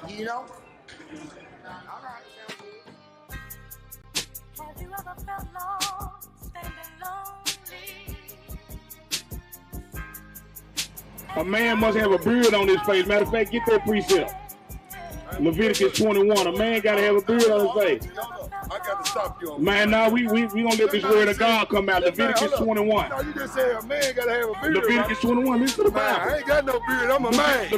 You know? All right, sounds good. Have you ever felt lost, standing lonely? A man must have a beard on his face. Matter of fact, get that precept. Leviticus 21. A man got to have a beard on his face. I got to stop you on Man, no, we gonna let this word of God come out. Leviticus 21. No, you just said a man got to have a beard. Leviticus 21. Listen to the Man, Bible. I ain't got no beard. I'm a man.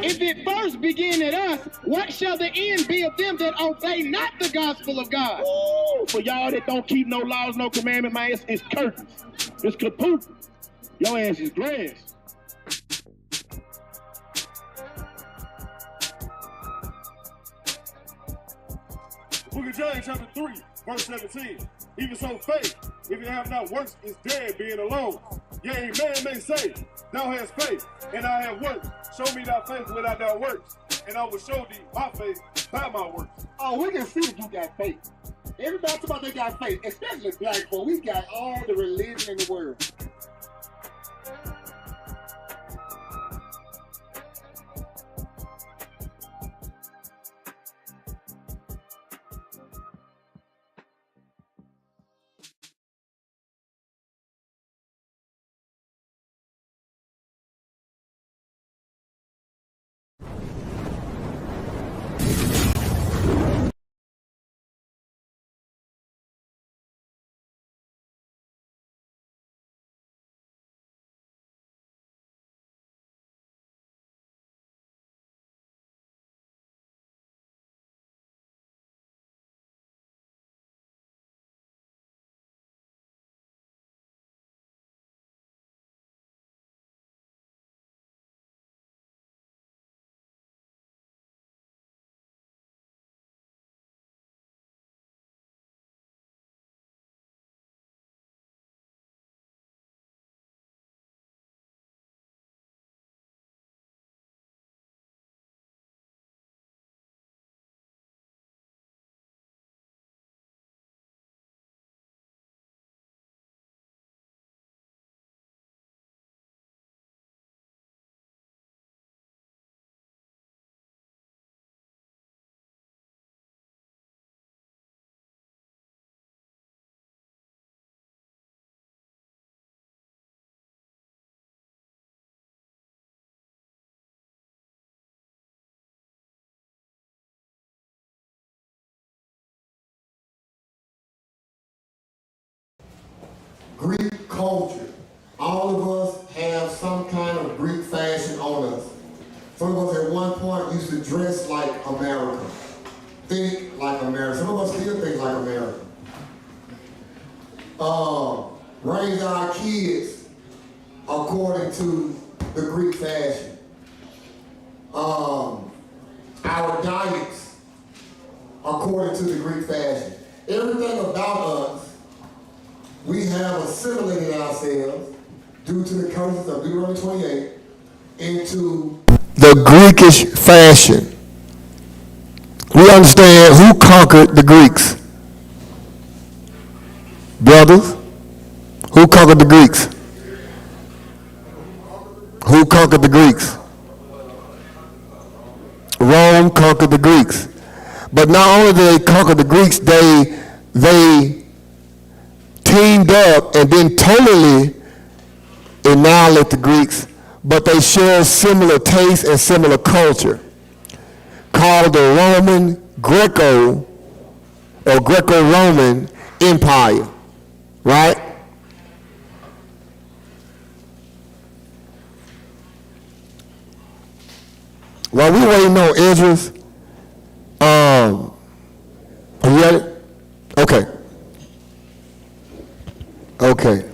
If it first begin at us, what shall the end be of them that obey not the gospel of God? Oh, for y'all that don't keep no laws, no commandment, man, it's curtains. It's kaput. Your ass is glass. Book of James chapter 3, verse 17. Even so faith, if you have not works, is dead being alone. Yea, man may say, thou hast faith, and I have works. Show me thy faith without thy works, and I will show thee my faith by my works. Oh, we can see that you got faith. Everybody talk about they got faith, especially black folk. We got all the religion in the world. Greek culture. All of us have some kind of Greek fashion on us. Some of us at one point used to dress like America, think like America. Some of us still think like America. Raise our kids according to the Greek fashion. Our diets according to the Greek fashion. Everything about us, we have assimilated ourselves due to the curses of Deuteronomy 28 into the Greekish fashion. We understand who conquered the Greeks. Brothers, who conquered the Greeks? Who conquered the Greeks? Rome conquered the Greeks. But not only did they conquer the Greeks, they teamed up and then totally annihilate the Greeks, but they share similar tastes and similar culture, called the Roman Greco or Greco-Roman Empire, right? While we waiting on Idris, are you ready? Okay. Okay.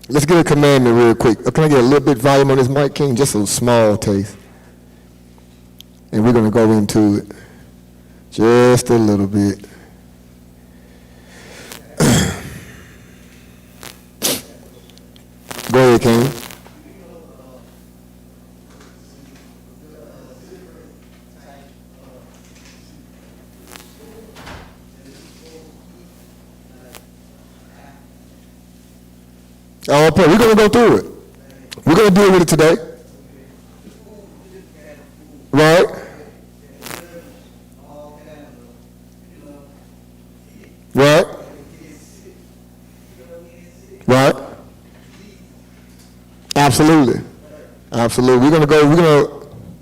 Let's get a commandment real quick. Can I get a little bit volume on this mic, King? Just a small taste. And we're going to go into it. Just a little bit. Go ahead, King. All praise. We're going to go through it. We're going to deal with it today. Right? Right? Right? Absolutely. Absolutely. We're going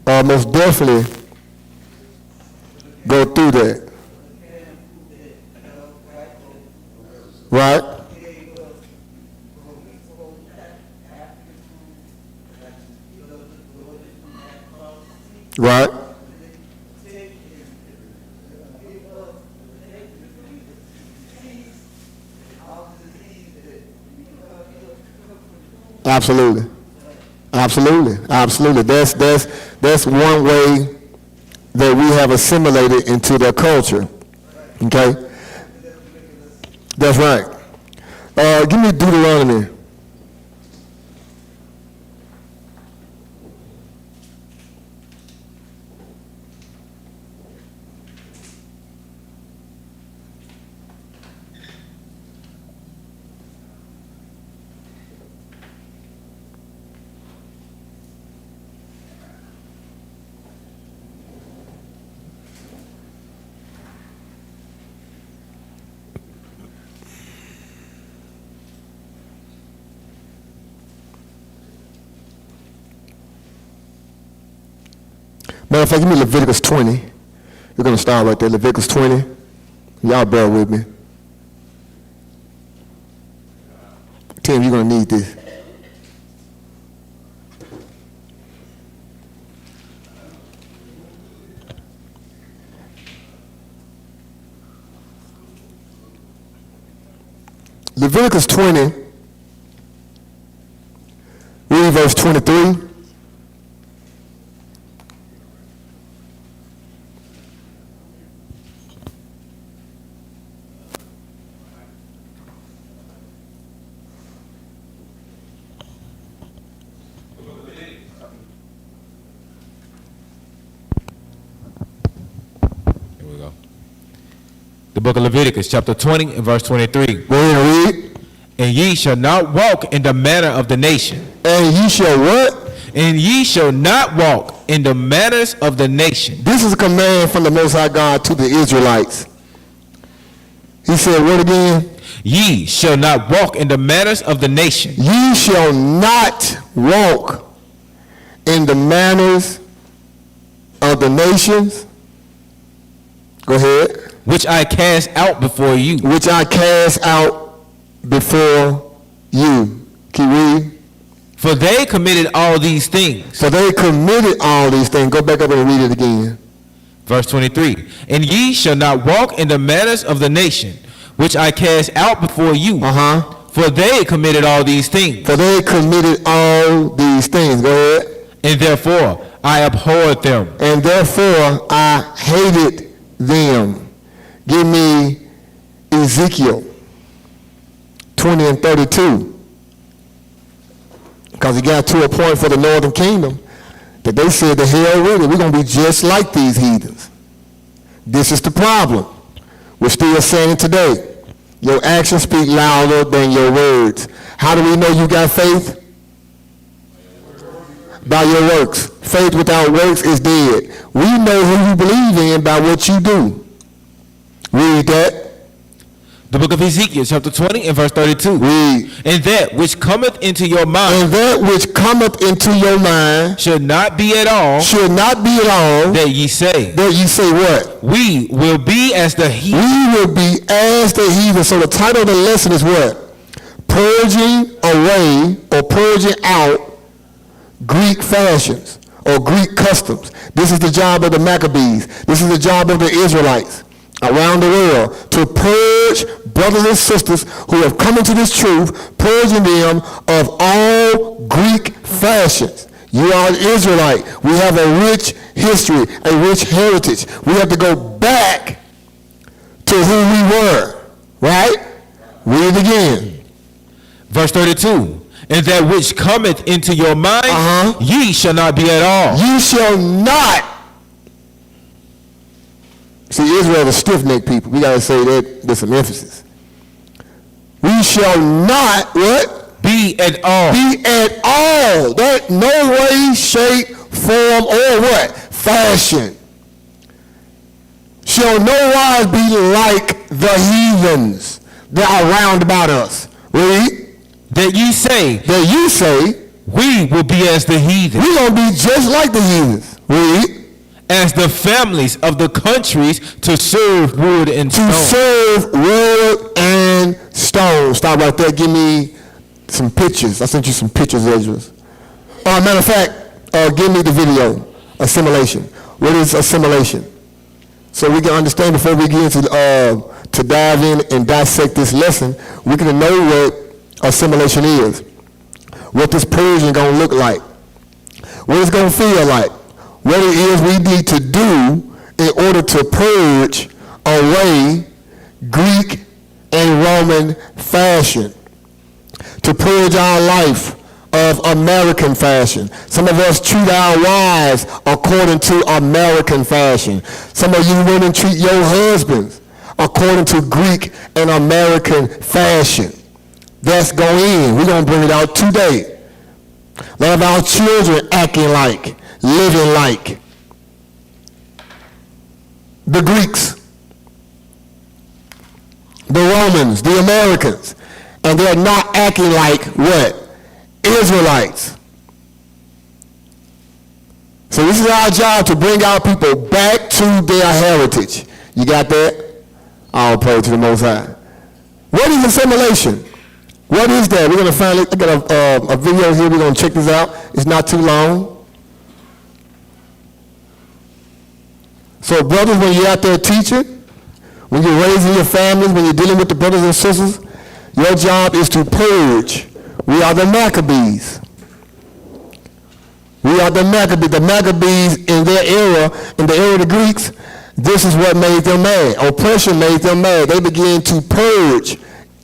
to most definitely go through that. Right? Right? Absolutely. Absolutely. Absolutely. That's one way that we have assimilated into their culture. Okay? That's right. Give me Deuteronomy. Matter of fact, give me Leviticus 20. We're going to start right there. Leviticus 20. Y'all bear with me. Tim, you're going to need this. Leviticus 20, read verse 23. The book of Leviticus, chapter 20 and verse 23. Go ahead and read. And ye shall not walk in the manner of the nation. And ye shall what? And ye shall not walk in the manners of the nation. This is a command from the Most High God to the Israelites. He said, what again? Ye shall not walk in the manners of the nation. Ye shall not walk in the manners of the nations. Go ahead. Which I cast out before you. Which I cast out before you. Keep reading. For they committed all these things. For they committed all these things. Go back up and read it again. Verse 23. And ye shall not walk in the manners of the nation, which I cast out before you. For they committed all these things. For they committed all these things. Go ahead. And therefore I abhorred them. And therefore I hated them. Give me Ezekiel 20 and 32. Because he got to a point for the northern kingdom that they said, the hell with it, we're going to be just like these heathens. This is the problem. We're still saying it today. Your actions speak louder than your words. How do we know you got faith? By your works. Faith without works is dead. We know who you believe in by what you do. Read that. The book of Ezekiel, chapter 20 and verse 32. Read. And that which cometh into your mind. And that which cometh into your mind. Should not be at all. Should not be at all. That ye say. That ye say what? We will be as the heathen. We will be as the heathen. So the title of the lesson is what? Purging away or purging out Greek fashions or Greek customs. This is the job of the Maccabees. This is the job of the Israelites around the world, to purge brothers and sisters who have come into this truth, purging them of all Greek fashions. You are an Israelite. We have a rich history, a rich heritage. We have to go back to who we were, right? Read it again. Verse 32. And that which cometh into your mind, ye shall not be at all. You shall not. See, Israel is stiff-necked people. We got to say that with some emphasis. We shall not, what? Be Be at all. Be at all. That no way, shape, form, or what? Fashion. Shall no wise be like the heathens that are round about us. Read. That ye say, That you say, we will be as the heathen, we're going to be just like the heathens. Read. as the families of the countries to serve wood and To stone. serve wood and stone. Stop right there. Give me some pictures. I sent you some pictures, Ezra. Matter of fact, give me the video. Assimilation. What is assimilation? So we can understand before we get into to dive in and dissect this lesson, we can know what assimilation is, what this purging gonna look like, what it's gonna feel like, what it is we need to do in order to purge away Greek and Roman fashion, to purge our life of American fashion. Some of us treat our wives according to American fashion. Some of you women treat your husbands according to Greek and American fashion. That's going in. We're going to bring it out today. A lot of our children acting like, living like the Greeks, the Romans, the Americans, and they're not acting like what? Israelites. So this is our job, to bring our people back to their heritage. You got that? All praise to the Most High. What is assimilation? What is that? We're going to finally, I got a video here. We're going to check this out. It's not too long. So brothers, when you're out there teaching, when you're raising your families, when you're dealing with the brothers and sisters, your job is to purge. We are the Maccabees. We are the Maccabees. The Maccabees in their era, in the era of the Greeks, this is what made them mad. Oppression made them mad. They began to purge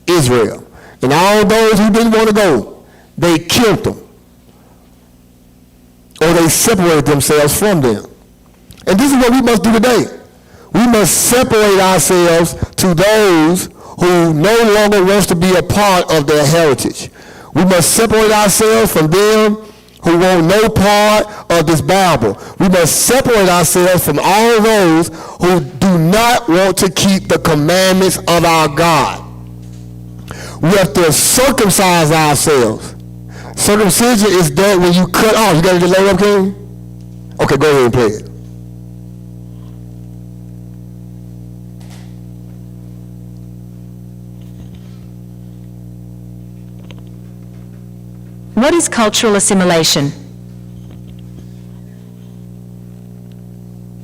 Israel. And all those who didn't want to go, they killed them. Or they separated themselves from them. And this is what we must do today. We must separate ourselves to those who no longer wants to be a part of their heritage. We must separate ourselves from them who want no part of this Bible. We must separate ourselves from all those who do not want to keep the commandments of our God. We have to circumcise ourselves. Circumcision is that when you cut off. You got to load up, King? Okay, go ahead and play it. What is cultural assimilation?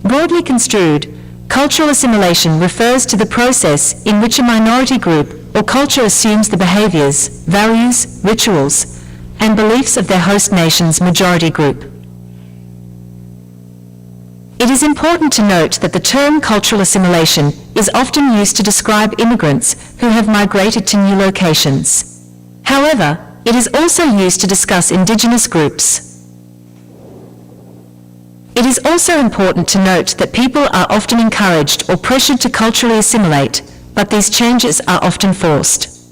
Broadly construed, cultural assimilation refers to the process in which a minority group or culture assumes the behaviors, values, rituals, and beliefs of their host nation's majority group. It is important to note that the term cultural assimilation is often used to describe immigrants who have migrated to new locations. However, it is also used to discuss indigenous groups. It is also important to note that people are often encouraged or pressured to culturally assimilate, but these changes are often forced.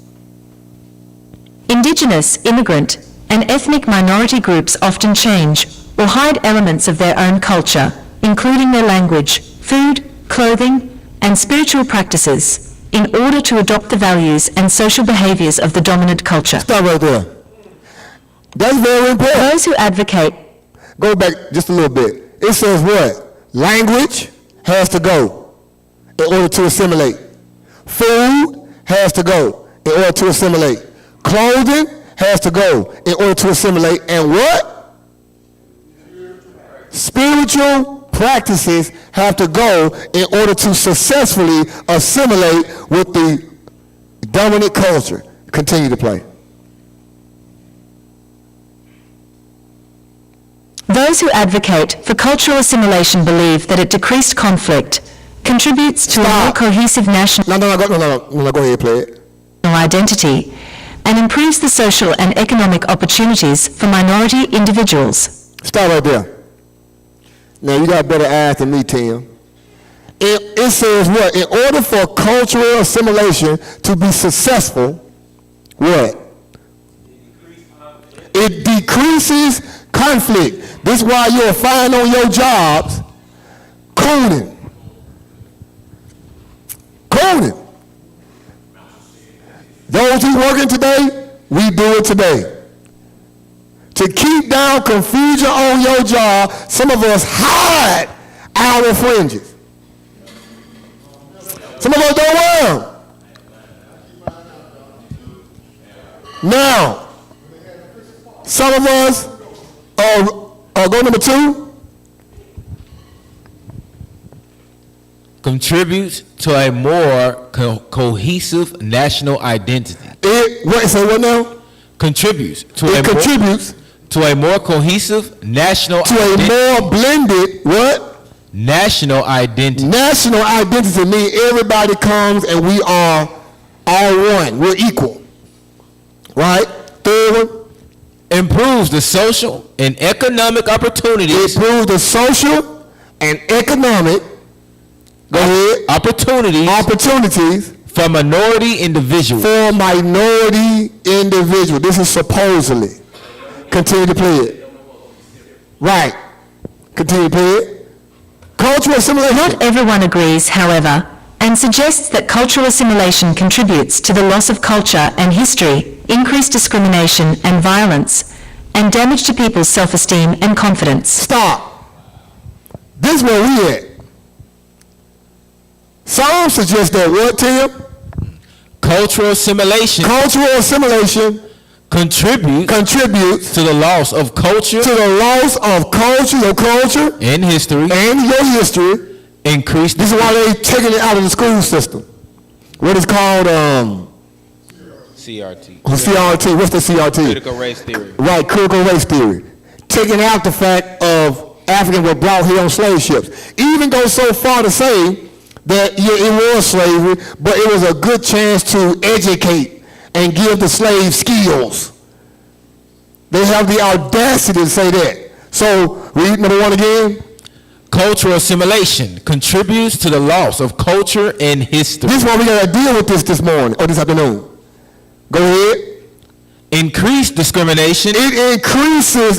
Indigenous, immigrant, and ethnic minority groups often change or hide elements of their own culture, including their language, food, clothing, and spiritual practices, in order to adopt the values and social behaviors of the dominant culture. Stop right there. That's very important. Those who advocate... Go back just a little bit. It says what? Language has to go in order to assimilate. Food has to go in order to assimilate. Clothing has to go in order to assimilate. And what? Spiritual practices have to go in order to successfully assimilate with the dominant culture. Continue to play. Those who advocate for cultural assimilation believe that it decreased conflict, contributes to a more cohesive national No, go ahead, play it. identity, and improves the social and economic opportunities for minority individuals. Stop right there. Now, you got better eyes than me, Tim. It says what? In order for cultural assimilation to be successful, what? It decreases conflict. This is why you'll find on your jobs coding. Coding. Those who working today, we do it today. To keep down confusion on your job, some of us hide our fringes. Some of us don't wear them. Now, some of us, go number 2. Contributes to a more cohesive national identity. Say what now? Contributes to It contributes to a more cohesive national to a more blended what? National identity. National identity means everybody comes and we are all one. We're equal. Right? Third one. Improves the social and economic opportunities. Improves the social and economic opportunities for minority individuals. This is supposedly. Continue to play it. Right. Continue to play it. Cultural assimilation. Not everyone agrees, however, and suggests that cultural assimilation contributes to the loss of culture and history, increased discrimination and violence, and damage to people's self-esteem and confidence. Stop. This is where we at. Some suggest that what, Tim? Cultural assimilation contributes to the loss of culture, your culture, and history, Increase. This is why they taking it out of the school system. What is called CRT. CRT. What's the CRT? Critical race theory. Right, critical race theory. Taking out the fact of Africans were brought here on slave ships. Even go so far to say that it was slavery, but it was a good chance to educate and give the slaves skills. They have the audacity to say that. So, read number 1 again. Cultural assimilation contributes to the loss of culture and history. This is why we got to deal with this morning, or this afternoon. Go ahead. Increased discrimination. It increases.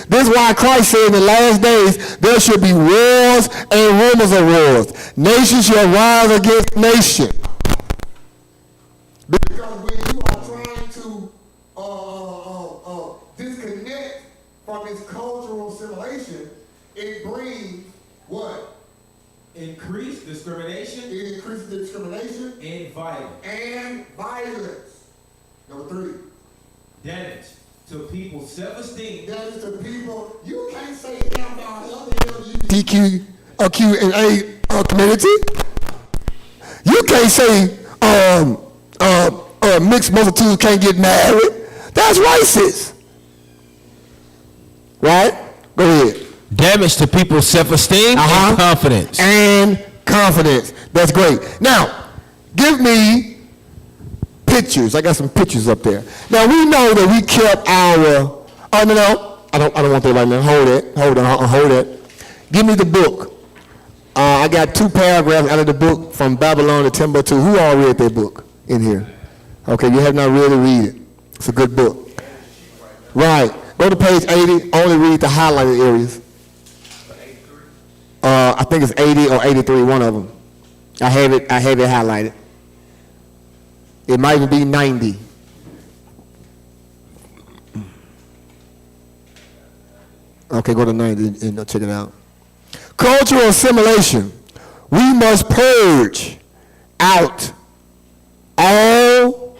This is why Christ said in the last days there should be wars and rumors of wars. Nation shall rise against nation. Because when you are trying to disconnect from this cultural assimilation, it brings what? Increased discrimination. It increases the discrimination and violence. Number 3. Damage to people's self-esteem. Damage to people. You can't say that about other LGBTQ community. You can't say mixed multitudes can't get married. That's racist. Right? Go ahead. Damage to people's self-esteem and confidence. That's great. Now, give me pictures. I got some pictures up there. Now, we know that we kept our... Oh, no. I don't want that right now. Hold it. Give me the book. I got 2 paragraphs out of the book from Babylon to Timbuktu. Who all read that book in here? Okay, you have not really read it. It's a good book. Right. Go to page 80. Only read the highlighted areas. I think it's 80 or 83, one of them. I have it highlighted. It might even be 90. Okay, go to 90 and check it out. Cultural assimilation. We must purge out all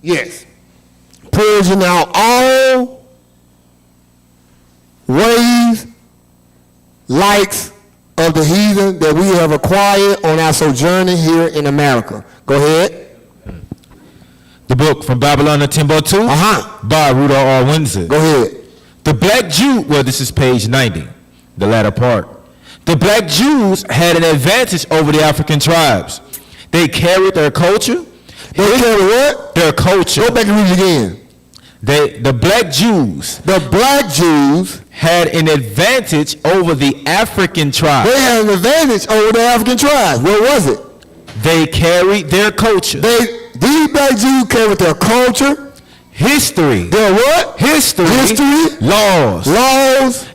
yes. Purging out all ways, likes of the heathen that we have acquired on our sojourning here in America. Go ahead. The book From Babylon to Timbuktu by Rudolph R. Windsor. Go ahead. The black Jew, well, this is page 90, the latter part. The black Jews had an advantage over the African tribes. They carried their culture. They carried what? Their culture. Go back and read it again. The black Jews had an advantage over the African tribes. They had an advantage over the African tribes. What was it? They carried their culture. These black Jews carried their culture. History. Their what? History. Laws.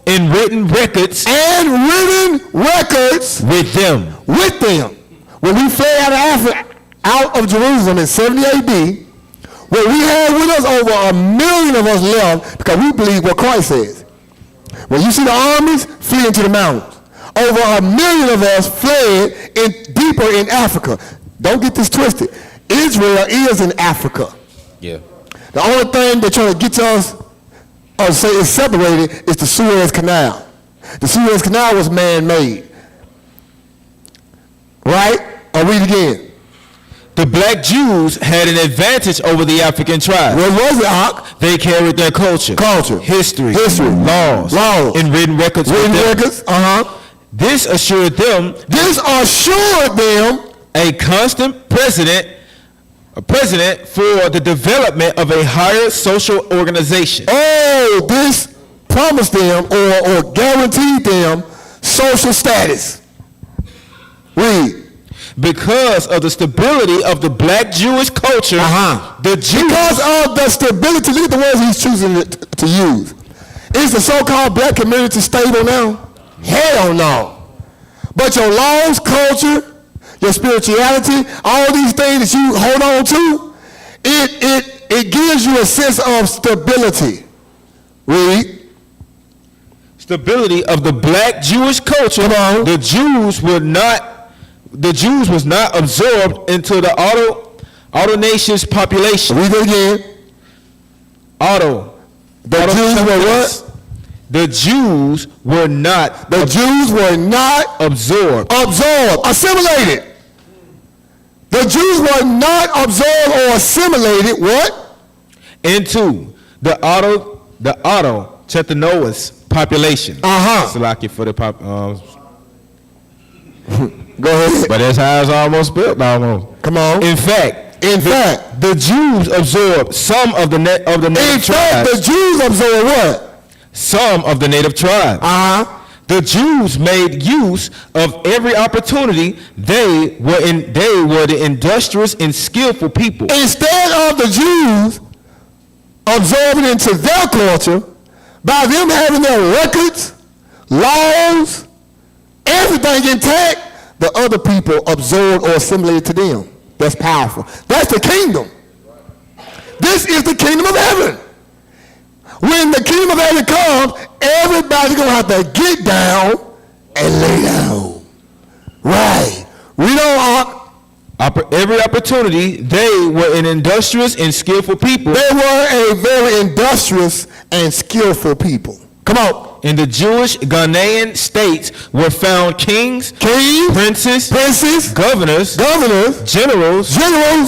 And written records. With them. When we fled out of Jerusalem in 70 AD, what we had with us, over 1 million of us left because we believe what Christ says. When you see the armies, flee into the mountains. Over 1 million of us fled deeper in Africa. Don't get this twisted. Israel is in Africa. Yeah. The only thing they're trying to get to us, or say is separated, is the Suez Canal. The Suez Canal was man-made. Right? I'll read it again. The black Jews had an advantage over the African tribes. What was it, Ak? They carried their culture. History. Laws. And written records. This assured them a constant president for the development of a higher social organization. Oh, this promised them or guaranteed them social status. Read. Because of the stability of the black Jewish culture, the Jews... Because of the stability, look at the words he's choosing to use. Is the so-called black community stable now? Hell no. But your laws, culture, your spirituality, all these things that you hold on to, it gives you a sense of stability. Read. Stability of the black Jewish culture. Come on. The Jews was not absorbed into the auto nation's population. Read it again. The Jews were what? The Jews were not. The Jews were not absorbed. Assimilated. The Jews were not absorbed or assimilated. What? Into the Chetanoa's population. Salaki for the pop. Go ahead. But that's how it's almost built. Almost. Come on. In fact, the Jews absorbed some of the native tribes. In fact, the Jews absorbed what? Some of the native tribes. The Jews made use of every opportunity. They were the industrious and skillful people. Instead of the Jews absorbing into their culture, by them having their records, laws, everything intact, the other people absorbed or assimilated to them. That's powerful. That's the kingdom. This is the kingdom of heaven. When the kingdom of heaven comes, everybody's going to have to get down and lay down. Right. Read on. Every opportunity, they were an industrious and skillful people. They were a very industrious and skillful people. Come on. In the Jewish Ghanaian states were found kings, princes, governors, generals,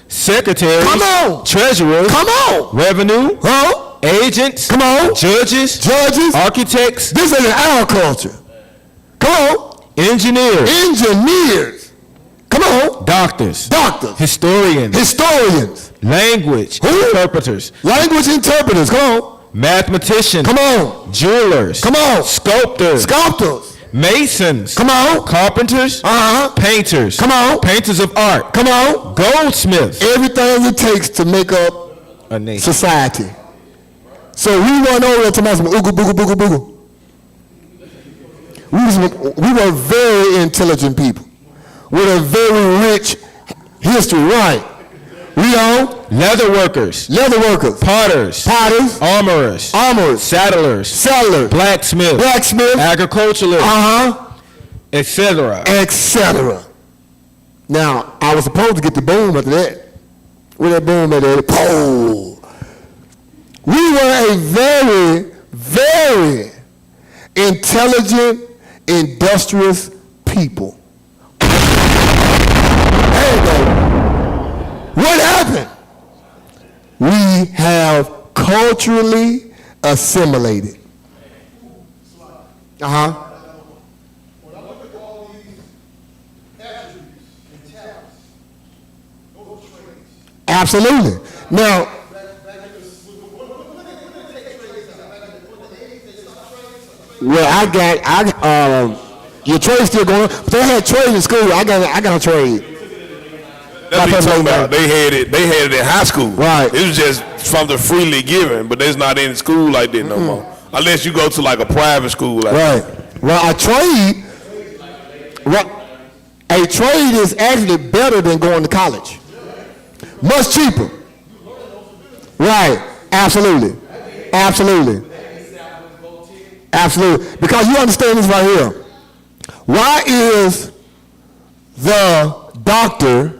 secretaries, come on, treasurers, come on, revenue, agents, come on, judges, architects. This is in our culture. Come on. Engineers. Come on. Doctors. Historians. Language interpreters. Come on. Mathematicians. Come on. Jewelers. Come on. Sculptors. Masons. Come on. Carpenters. Painters. Come on. Painters of art. Come on. Goldsmiths. Everything it takes to make up a nation. Society. So we went over there to my ooga booga booga booga. We were very intelligent people with a very rich history, right? We on leather workers, potters, armorers, settlers, blacksmiths, agriculturalists, etc. Now, I was supposed to get the boom after that. With that boom at the pole. We were a very, very intelligent, industrious people. There you go. What happened? We have culturally assimilated. Absolutely. Now, well, your trade's still going on. But they had trade in school. I got a trade. That's what you're talking about. They had it in high school. Right. It was just something freely given, but it's not in school like that no more. Unless you go to like a private school. Like right. Well, a trade is actually better than going to college. Much cheaper. Right. Absolutely. Because you understand this right here. Why is the doctor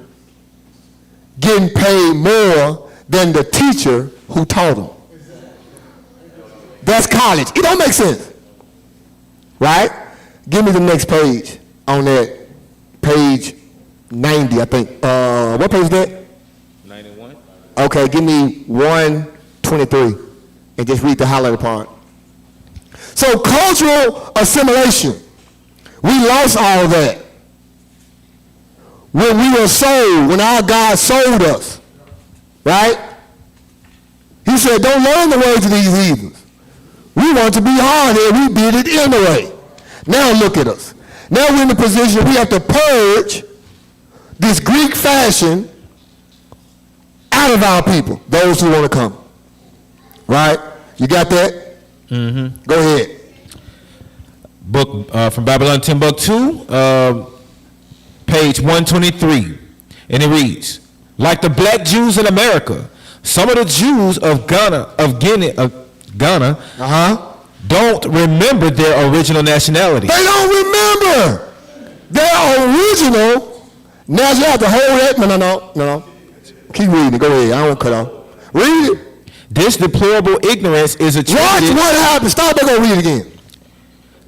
getting paid more than the teacher who taught him? That's college. It don't make sense. Right? Give me the next page on that. Page 90, I think. What page is that? 91. Okay, give me 123 and just read the highlighted part. So cultural assimilation. We lost all that. When we were sold, when our God sold us, right? He said, don't learn the ways of these heathens. We want to be hard and we did it anyway. Now look at us. Now we're in the position we have to purge this Greek fashion out of our people, those who want to come. Right? You got that? Mm-hmm. Go ahead. Book from Babylon Timbuktu, page 123, and it reads, like the black Jews in America, some of the Jews of Ghana, don't remember their original nationality. They don't remember their original nationality. You have to hold that. No. Keep reading. Go ahead. I won't cut off. Read it. This deplorable ignorance is attributed. Watch what happened. Stop there. Go read it again.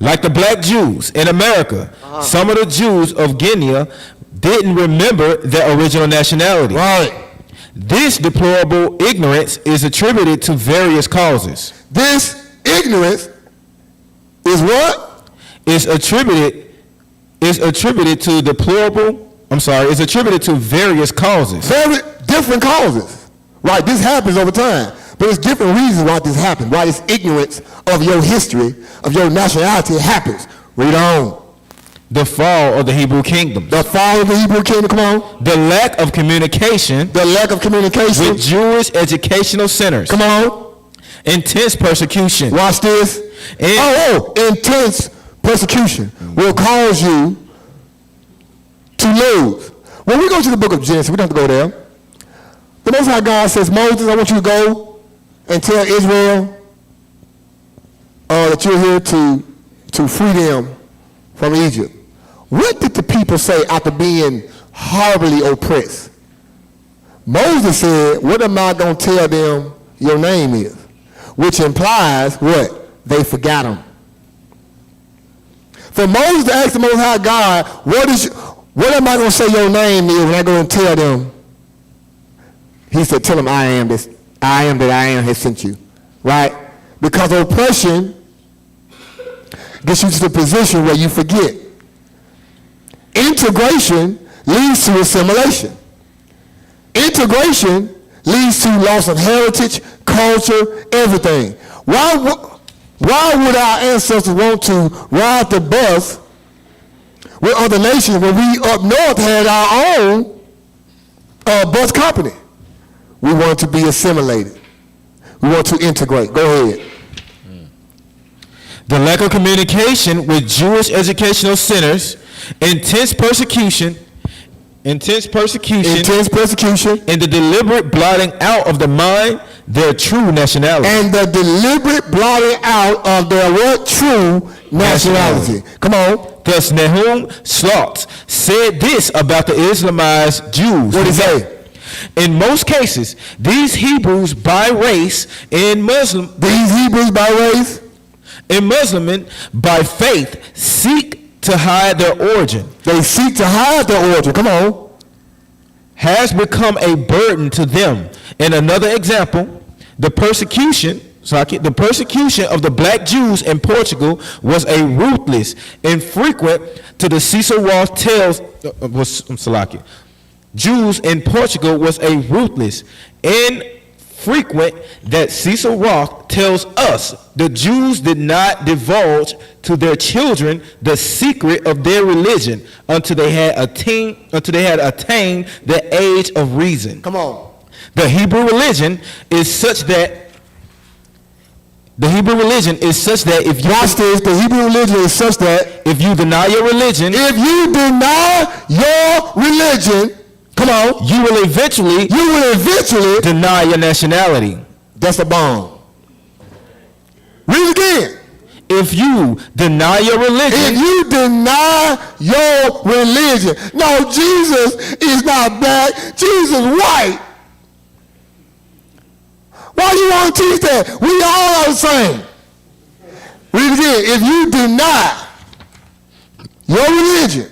Like the black Jews in America, some of the Jews of Guinea didn't remember their original nationality. Right. This deplorable ignorance is attributed to various causes. This ignorance is what? Is attributed to is attributed to various causes. Very different causes. Right, this happens over time. But there's different reasons why this happens, why this ignorance of your history, of your nationality happens. Read on. The fall of the Hebrew kingdom. The fall of the Hebrew kingdom, come on. The lack of communication. The lack of communication. With Jewish educational centers. Come on. Intense persecution. Watch this. Intense persecution will cause you to lose. When we go to the book of Genesis, we don't have to go there. The Most High God says, Moses, I want you to go and tell Israel that you're here to free them from Egypt. What did the people say after being horribly oppressed? Moses said, what am I going to tell them your name is? Which implies what? They forgot him. For Moses to ask the Most High God, what am I going to say your name is when I go and tell them? He said, tell them I am that I am has sent you. Right? Because oppression gets you to the position where you forget. Integration leads to assimilation. Integration leads to loss of heritage, culture, everything. Why would our ancestors want to ride the bus with other nations when we up north had our own bus company? We want to be assimilated. We want to integrate. Go ahead. The lack of communication with Jewish educational centers, intense persecution, and the deliberate blotting out of the mind their true nationality. And the deliberate blotting out of their what? True nationality. Come on. Thus Nahum Slot said this about the Islamized Jews. What did he say? In most cases, these Hebrews by race and Muslim by faith seek to hide their origin. They seek to hide their origin. Come on. Has become a burden to them. In another example, the persecution of the black Jews in Portugal was a ruthless and frequent to the Cecil Roth tales Jews in Portugal was a ruthless and frequent that Cecil Roth tells us the Jews did not divulge to their children the secret of their religion until they had attained the age of reason. Come on. The Hebrew religion is such that if you Watch this. The Hebrew religion is such that if you deny your religion, if you deny your religion, come on, you will eventually deny your nationality. That's a bomb. Read it again. If you deny your religion, If you deny your religion. No, Jesus is not black. Jesus is white. Why do you want to teach that? We all are the same. Read it again. If you deny your religion,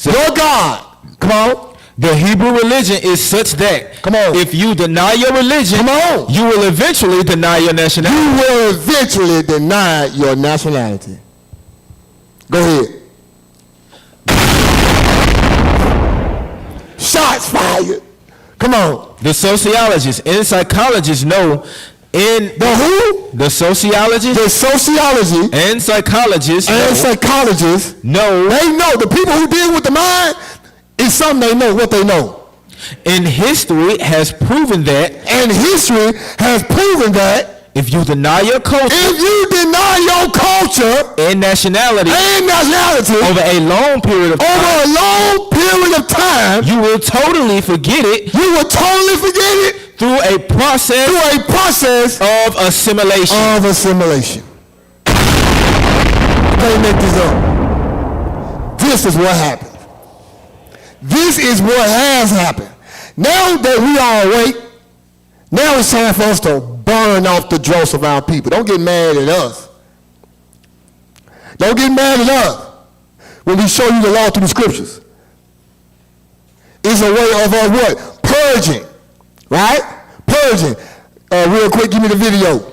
your God, come on. The Hebrew religion is such that Come on. if you deny your religion, Come on. you will eventually deny your nationality. You will eventually deny your nationality. Go ahead. Shots fired. Come on. The sociologists and psychologists know in The who? the sociologists The sociology and psychologists and psychologists, know they know. The people who deal with the mind, is something they know what they know. in history has proven that And history has proven that if you deny your culture if you deny your culture and nationality and nationality over a long period of over time, a long period of time, you will totally forget it you will totally forget it through a process through a process of assimilation. of assimilation. Can't make this up. This is what happened. This is what has happened. Now that we are awake, now it's time for us to burn off the dross of our people. Don't get mad at us. Don't get mad at us when we show you the law through the scriptures. It's a way of what? Purging. Right? Purging. Real quick, give me the video.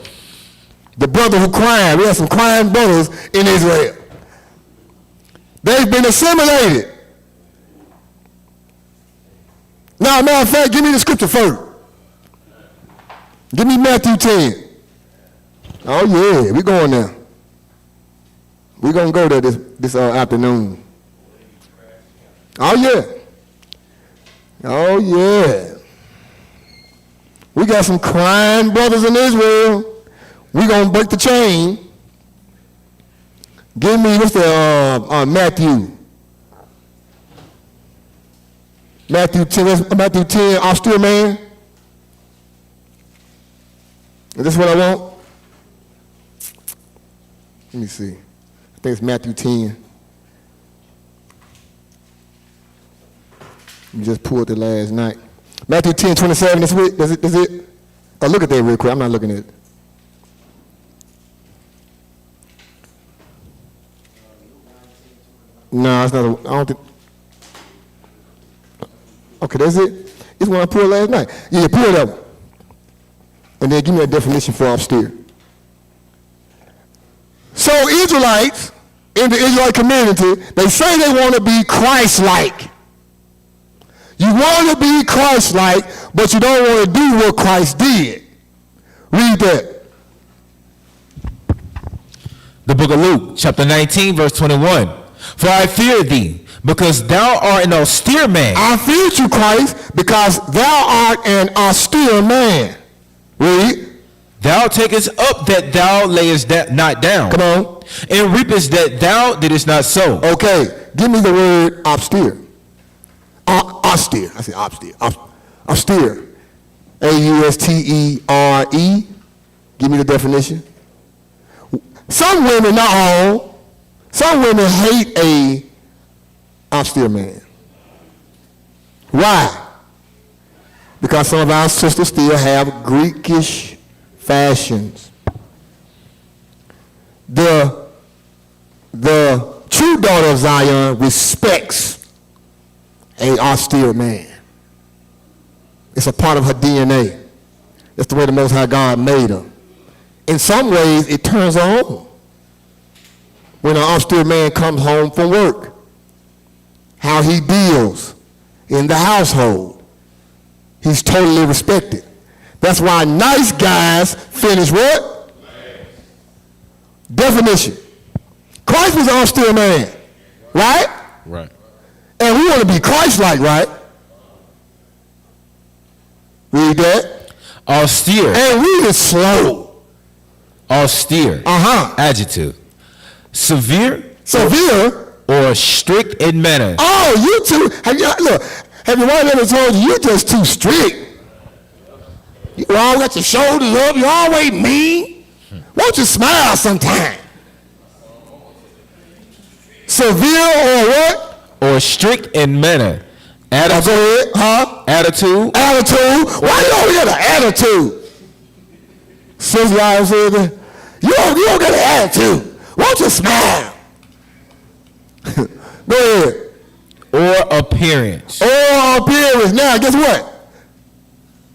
The brother who cried. We have some crying brothers in Israel. They've been assimilated. Now, matter of fact, give me the scripture first. Give me Matthew 10. Oh, yeah, we're going there. We're going to go there this afternoon. Oh, yeah. Oh, yeah. We got some crying brothers in Israel. We're going to break the chain. Give me, what's the Matthew? Matthew 10, austere man. Is this what I want? Let me see. I think it's Matthew 10. You just pulled it last night. Matthew 10, 27, that's it? Oh, look at that real quick. I'm not looking at it. No, it's not. I don't think. Okay, that's it. It's one I pulled last night. Yeah, pull that one. And then give me a definition for austere. So Israelites, in the Israelite community, they say they want to be Christ-like. You want to be Christ-like, but you don't want to do what Christ did. Read that. The book of Luke, chapter 19, verse 21. For I fear thee, because thou art an austere man. I feared you, Christ, because thou art an austere man. Read. Thou takest up that thou layest not down. Come on. And reapest that thou didst not sow. Okay, give me the word austere. Austere. I said austere. Austere. A-U-S-T-E-R-E. Give me the definition. Some women, not all, some women hate a austere man. Why? Because some of our sisters still have Greekish fashions. The true daughter of Zion respects a austere man. It's a part of her DNA. That's the way the Most High God made her. In some ways, it turns her on when an austere man comes home from work. How he deals in the household. He's totally respected. That's why nice guys finish what? Definition. Christ was an austere man, right? Right. And we want to be Christ-like, right? Read that. Austere. And read it slow. Austere. Adjective. Severe. Severe. Or strict in manner. Oh, you too. Have your wife ever told you just too strict? You all got your shoulders up. You always mean. Won't you smile sometime? Severe or what? Or strict in manner. Attitude. Go ahead. Huh? Attitude. Attitude. Why you don't get an attitude? Sister I said that. You don't get an attitude. Won't you smile? Go ahead. Or appearance. Or appearance. Now, guess what?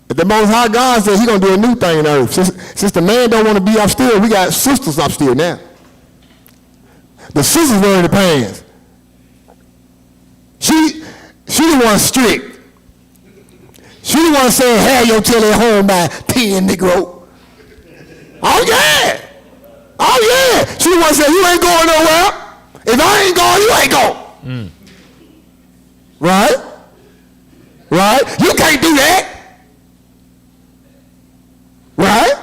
The Most High God said He's gonna do a new thing in the earth. Since the man don't want to be upstairs, we got sisters upstairs now. The sisters wearing the pants. She the one strict. She the one saying, have your tail at home by 10, Negro. Oh yeah. Oh yeah. She the one saying, you ain't going nowhere. If I ain't going, you ain't going. Right? Right? You can't do that. Right?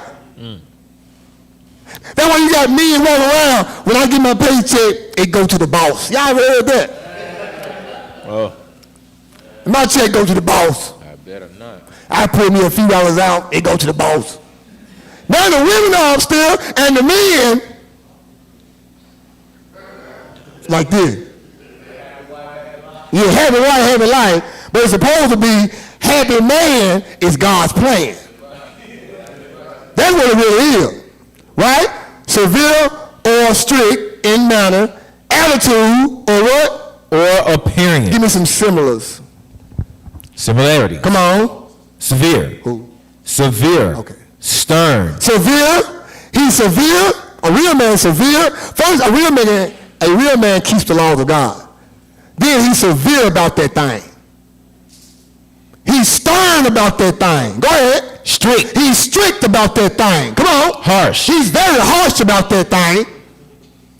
That's why you got men walking around. When I get my paycheck, it go to the boss. Y'all ever heard that? Oh. My check go to the boss. I better not. I put me a few dollars out, it go to the boss. Now the women are upstairs and the men like this. Yeah, happy wife, happy life, but it's supposed to be happy man is God's plan. That's what it really is, right? Severe or strict in manner, attitude or what? Or appearance. Give me some similars. Similarity. Come on. Severe. Who? Severe. Okay. Stern. Severe. He's severe. A real man is severe. First, a real man keeps the laws of God. Then he's severe about that thing. He's stern about that thing. Go ahead. Strict. He's strict about that thing. Come on. Harsh. He's very harsh about that thing.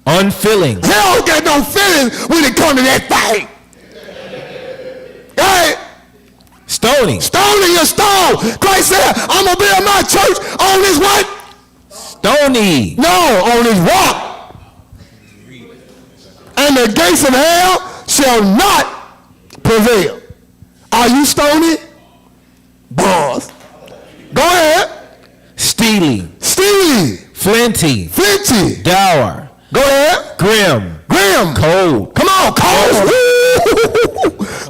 Unfeeling. He don't get no feelings when it comes to that thing. Hey. Stony. Stony your stone. Christ said, I'm going to build my church on this what? Stony. No, on this rock. And the gates of hell shall not prevail. Are you stony? Bars. Go ahead. Steely. Steely. Flinty. Flinty. Dour. Go ahead. Grim. Grim. Cold. Come on, cold.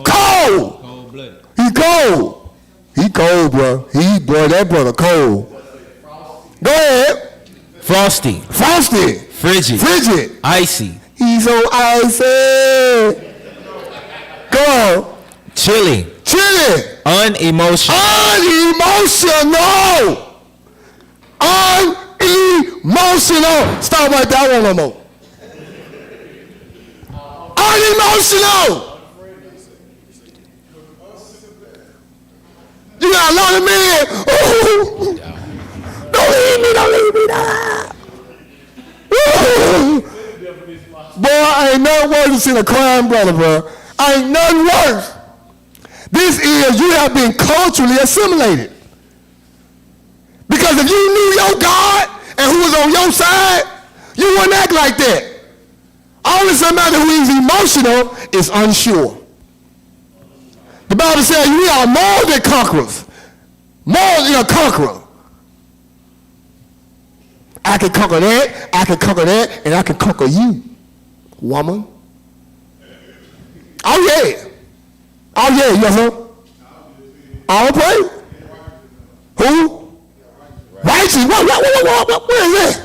Cold. He cold. He cold, bro. That brother cold. Go ahead. Frosty. Frosty. Frigid. Frigid. Icy. He's so icy. Go on. Chilly. Chilly. Unemotional. Unemotional. Unemotional. Stop right there. I want no more. Unemotional. You got a lot of men. Ooh. Don't leave me now. Ooh. Boy, I ain't nothing worse than seeing a crying brother, bro. I ain't nothing worse. This is, you have been culturally assimilated. Because if you knew your God and who was on your side, you wouldn't act like that. Only somebody who is emotional is unsure. The Bible says we are more than conquerors. More than a conqueror. I can conquer that, and I can conquer you, woman. Oh yeah. Oh yeah, yes sir. All praise. Who? Righteous. What is that?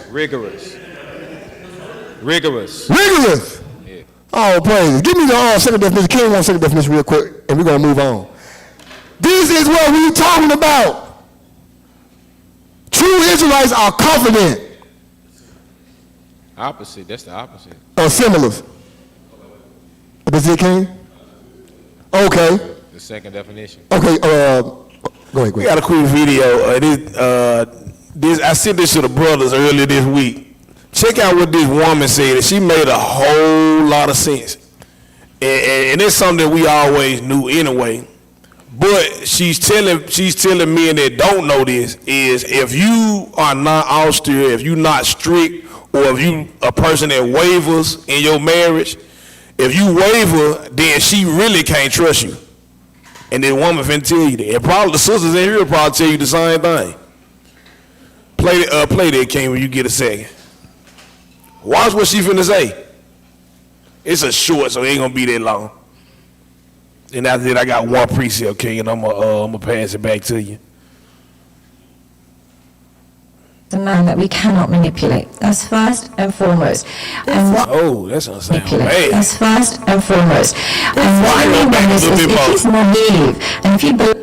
Rigorous. Yeah. Oh praise. Give me the second definition. King wants second definition real quick, and we're gonna move on. This is what we're talking about. True Israelites are confident. Opposite. That's the opposite. Similars. That's it, King? Okay. The second definition. Okay, Go ahead. We got a quick video. I sent this to the brothers earlier this week. Check out what this woman said. She made a whole lot of sense. And it's something that we always knew anyway. But she's telling men that don't know this is if you are not austere, if you're not strict, or if you a person that wavers in your marriage, if you waver, then she really can't trust you. And the woman finna tell you that. And probably the sisters in here will probably tell you the same thing. Play that, King, when you get a second. Watch what she finna say. It's a short, so it ain't gonna be that long. And after that, I got one precept, King, and I'm gonna pass it back to you. The man that we cannot manipulate. That's first and foremost. And what Oh, that's gonna sound manipulate? bad. That's first and foremost. And what I mean by this is if he's naive, and if you believe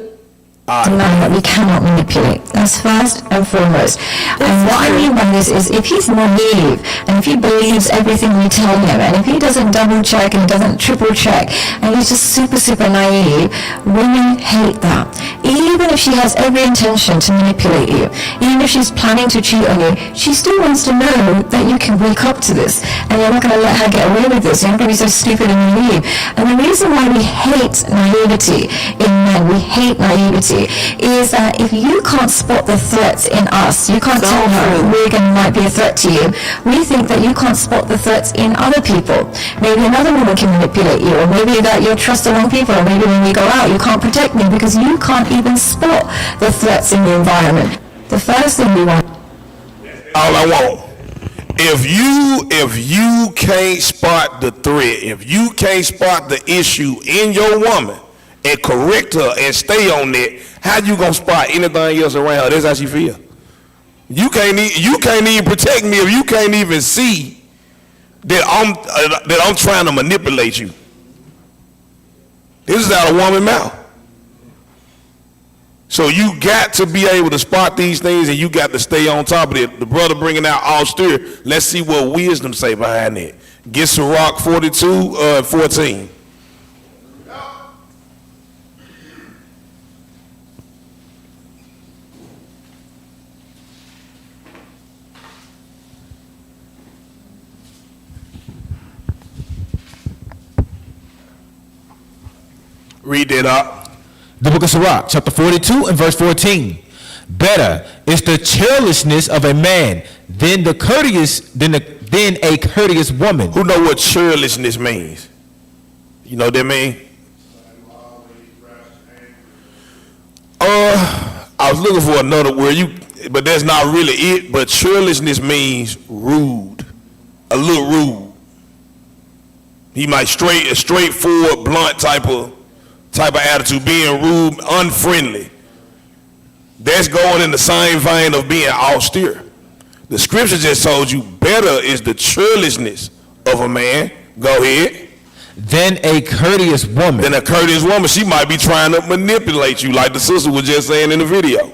the man that we cannot manipulate. That's first and foremost. And what I mean by this is if he's naive, and if he believes everything we tell him, and if he doesn't double check and doesn't triple check, and he's just super naive, women hate that. Even if she has every intention to manipulate you, even if she's planning to cheat on you, she still wants to know that you can wake up to this, and you're not going to let her get away with this. You're not going to be so stupid and naive. And the reason why we hate naivety in men, we hate naivety, is that if you can't spot the threats in us, you can't tell her Reagan might be a threat to you, we think that you can't spot the threats in other people. Maybe another woman can manipulate you, or maybe that you trust the wrong people, or maybe when we go out you can't protect me because you can't even spot the threats in the environment. The first thing we want. All I want. If you can't spot the threat, if you can't spot the issue in your woman and correct her and stay on that, how you gonna spot anything else around her? That's how she feel. You can't even protect me if you can't even see that I'm trying to manipulate you. This is out of woman's mouth. So you got to be able to spot these things, and you got to stay on top of it. The brother bringing out austere. Let's see what wisdom say behind it. Get Sirach 42:14. Read that up. The book of Sirach, chapter 42 and verse 14. Better is the churlishness of a man than a courteous woman. Who know what churlishness means? You know what that mean? I was looking for another word, but that's not really it. But churlishness means rude, a little rude. He might a straightforward, blunt type of attitude, being rude, unfriendly. That's going in the same vein of being austere. The scripture just told you better is the churlishness of a man. Go ahead. Than a courteous woman. Than a courteous woman. She might be trying to manipulate you, like the sister was just saying in the video.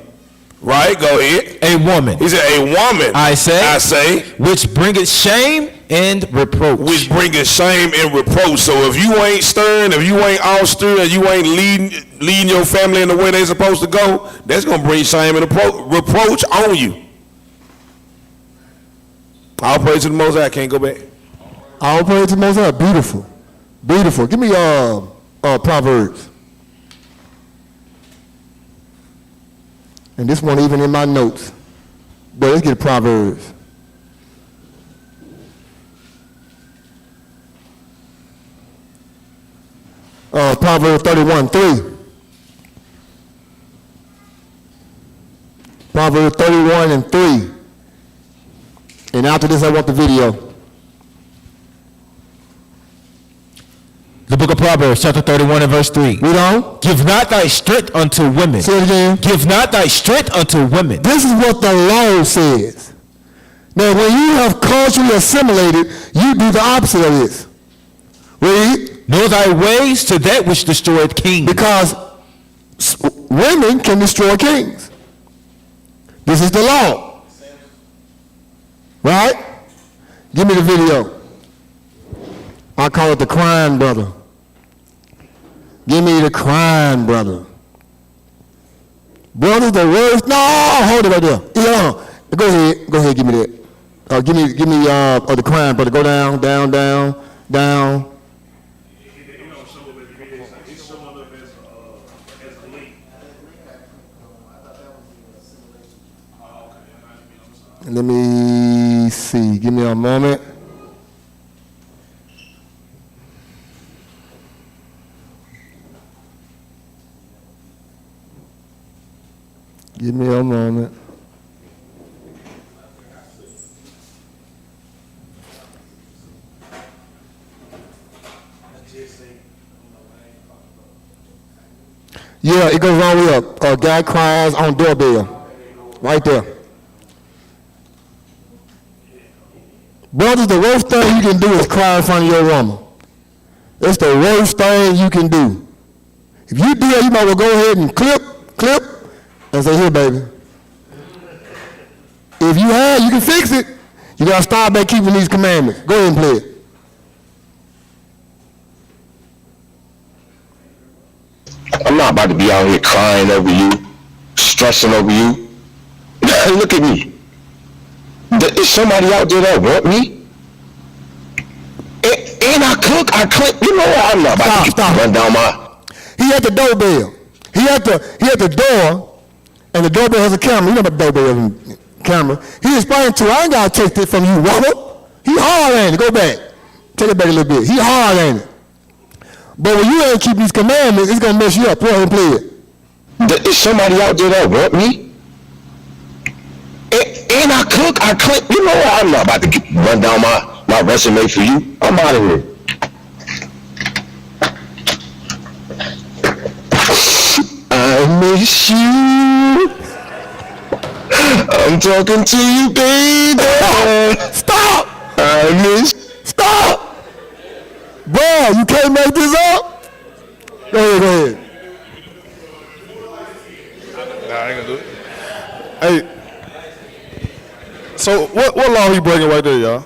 Right? Go ahead. A woman. He said, a woman. I say. Which bringeth shame and reproach. Which bringeth shame and reproach. So if you ain't stern, if you ain't austere, if you ain't leading your family in the way they're supposed to go, that's going to bring shame and reproach on you. All praise to the Most High. I can't go back. All praise to the Most High. Beautiful. Beautiful. Give me Proverbs. And this one even in my notes. But let's get Proverbs. Proverbs 31:3. Proverbs 31:3. And after this, I want the video. The book of Proverbs, chapter 31 and verse 3. Read on. Give not thy strength unto women. Say it again. Give not thy strength unto women. This is what the law says. Now, when you have culturally assimilated, you do the opposite of this. Read. Know thy ways to that which destroyeth kings. Because women can destroy kings. This is the law. Right? Give me the video. I call it the crying brother. Give me the crying brother. Brothers, the worst. No, hold it right there. Yeah, go ahead, give me that. Give me the crime, brother. Go down. Let me see. Give me a moment. Give me a moment. Yeah, it goes all the way up. A guy cries on doorbell. Right there. Brothers, the worst thing you can do is cry in front of your woman. It's the worst thing you can do. If you do it, you might well go ahead and clip, and say, here, baby. If you have, you can fix it. You got to start by keeping these commandments. Go ahead and play it. I'm not about to be out here crying over you, stressing over you. Look at me. Is somebody out there that want me? And I cook, you know what? I'm not about to run down my... He had the doorbell. He had the door, and the doorbell has a camera. You know about the doorbell and camera. He explained to her, I ain't got to take this from you, woman. He hard ain't it. Go back. Take it back a little bit. He hard ain't it. But when you ain't keep these commandments, it's going to mess you up. Go ahead and play it. Is somebody out there that want me? And I cook, you know what? I'm not about to run down my resume for you. I'm out of here. I miss you. I'm talking to you, baby. Stop! I miss. Stop! Bro, you can't make this up? Go ahead. Nah, I ain't gonna do it. Hey, so what law he breaking right there, y'all?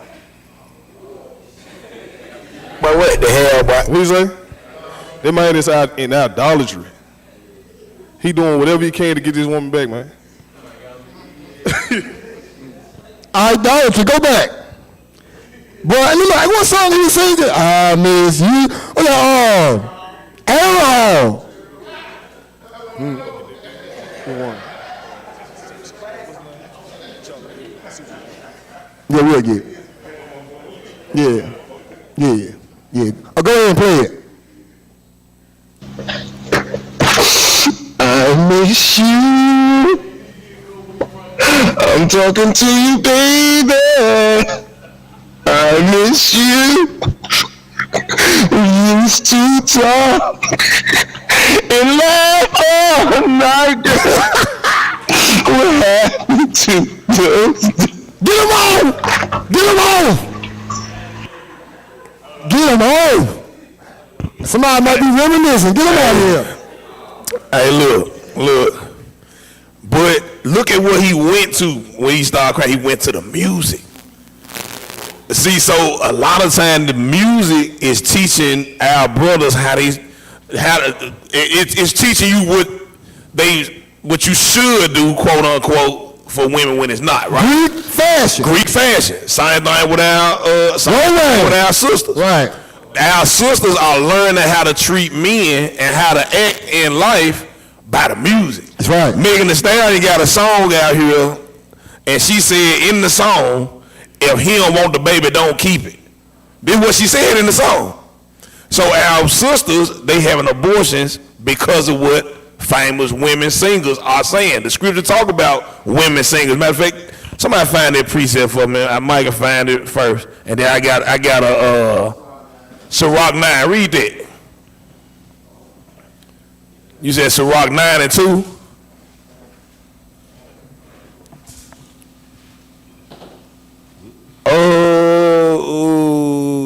But what the hell, boy? What you say? That man is out in idolatry. He doing whatever he can to get this woman back, man. Idolatry, go back. Boy, look like what song he singing? I miss you. Arrow. Yeah, we'll get it. Yeah. Oh, go ahead and play it. I miss you. I'm talking to you, baby. I miss you. We used to talk and laugh all night, girl. What happened to those? Get him on! Get him on! Somebody might be reminiscing. Get him out of here. Hey, look. But look at what he went to when he started crying. He went to the music. See, so a lot of time the music is teaching our brothers it's teaching you what you should do, quote unquote, for women when it's not, right? Greek fashion. Same thing with our sisters. Right. Our sisters are learning how to treat men and how to act in life by the music. That's right. Megan Thee Stallion got a song out here, and she said in the song, if he don't want the baby, don't keep it. This is what she said in the song. So our sisters, they having abortions because of what famous women singers are saying. The scripture talk about women singers. Matter of fact, somebody find that precept for me. I might have find it first, and then I got a Sirach 9. Read that. You said Sirach 9 and 2. Oh,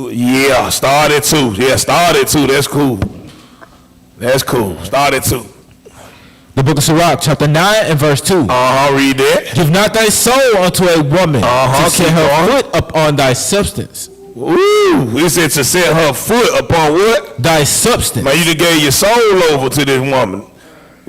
yeah, start at 2. Yeah, start at 2. That's cool. Start at 2. The book of Sirach, chapter 9 and verse 2. Read that. Give not thy soul unto a woman to set her foot upon thy substance. Ooh, he said to set her foot upon what? Thy substance. Man, you just gave your soul over to this woman.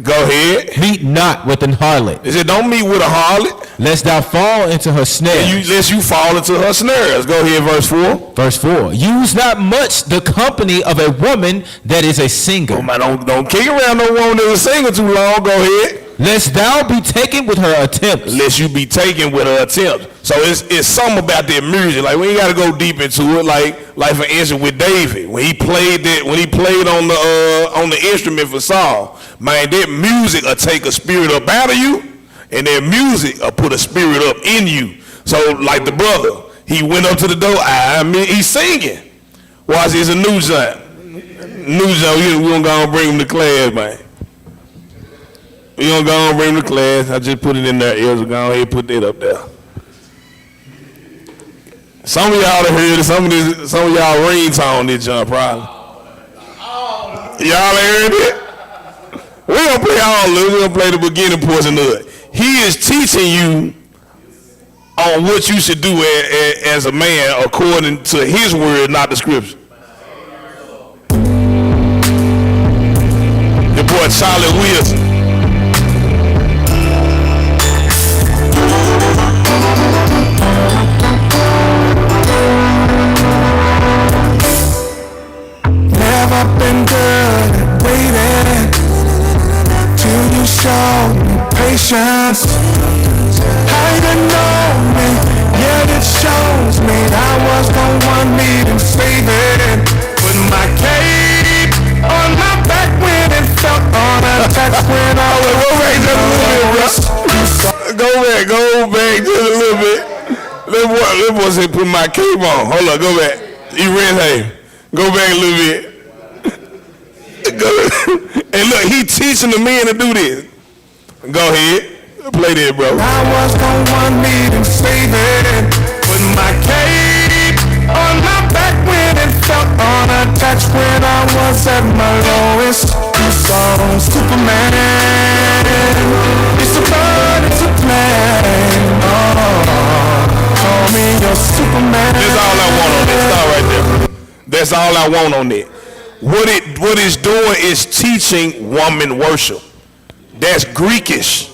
Go ahead. Meet not with an harlot. It said, don't meet with a harlot. Lest thou fall into her snares. Lest you fall into her snares. Go ahead, verse 4. Verse 4. Use not much the company of a woman that is a singer. Oh, man, don't kick around no woman that is a singer too long. Go ahead. Lest thou be taken with her attempts. Lest you be taken with her attempts. So it's something about that music. Like we ain't got to go deep into it. Like for instance with David, when he played on the instrument for Saul, man, that music will take a spirit up out of you, and that music will put a spirit up in you. So like the brother, he went up to the door. He's singing. Watch, it's a new song. We gonna go and bring him to class, man. We gonna go and bring him to class. I just put it in there. Go ahead and put that up there. Some of y'all have heard it. Some of y'all ringtone this jump probably. Y'all heard it? We gonna play all of it. We gonna play the beginning portion of it. He is teaching you on what you should do as a man according to his word, not the scripture. Your boy Charlie Wilson. Never been good at waiting till you show me patience. How you know me, yet it shows me I was the one needing saving. Put my cape on my back when it felt unattached when I was Go back just a little bit. Let boy say put my cape on. Hold on, go back. You ran hey. Go back a little bit. And look, he teaching the men to do this. Go ahead. Play that, bro. I was the one needing saving. Put my cape on my back when it felt unattached when I was at my lowest. You saw Superman. It's a bird, it's a plane. Oh, call me your Superman. That's all I want on that. Stop right there. That's all I want on that. What it's doing is teaching woman worship. That's Greekish.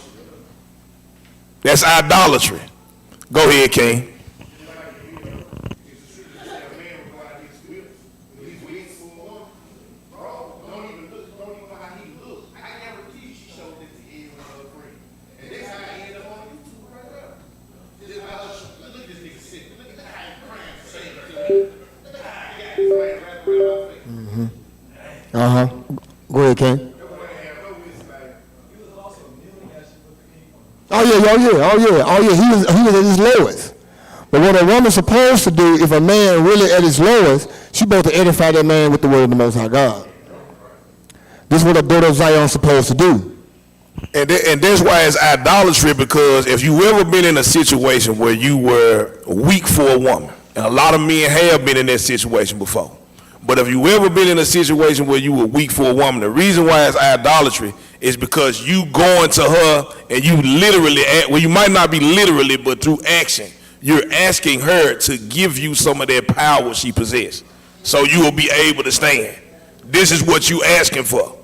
That's idolatry. Go ahead, King. Go ahead, King. Oh yeah. He was at his lowest. But what a woman's supposed to do, if a man really at his lowest, she's supposed to edify that man with the word of the Most High God. This is what a daughter of Zion is supposed to do. And that's why it's idolatry, because if you ever been in a situation where you were weak for a woman, and a lot of men have been in that situation before, but if you ever been in a situation where you were weak for a woman, the reason why it's idolatry is because you going to her and you literally, well, you might not be literally, but through action, you're asking her to give you some of that power she possesses, so you will be able to stand. This is what you asking for.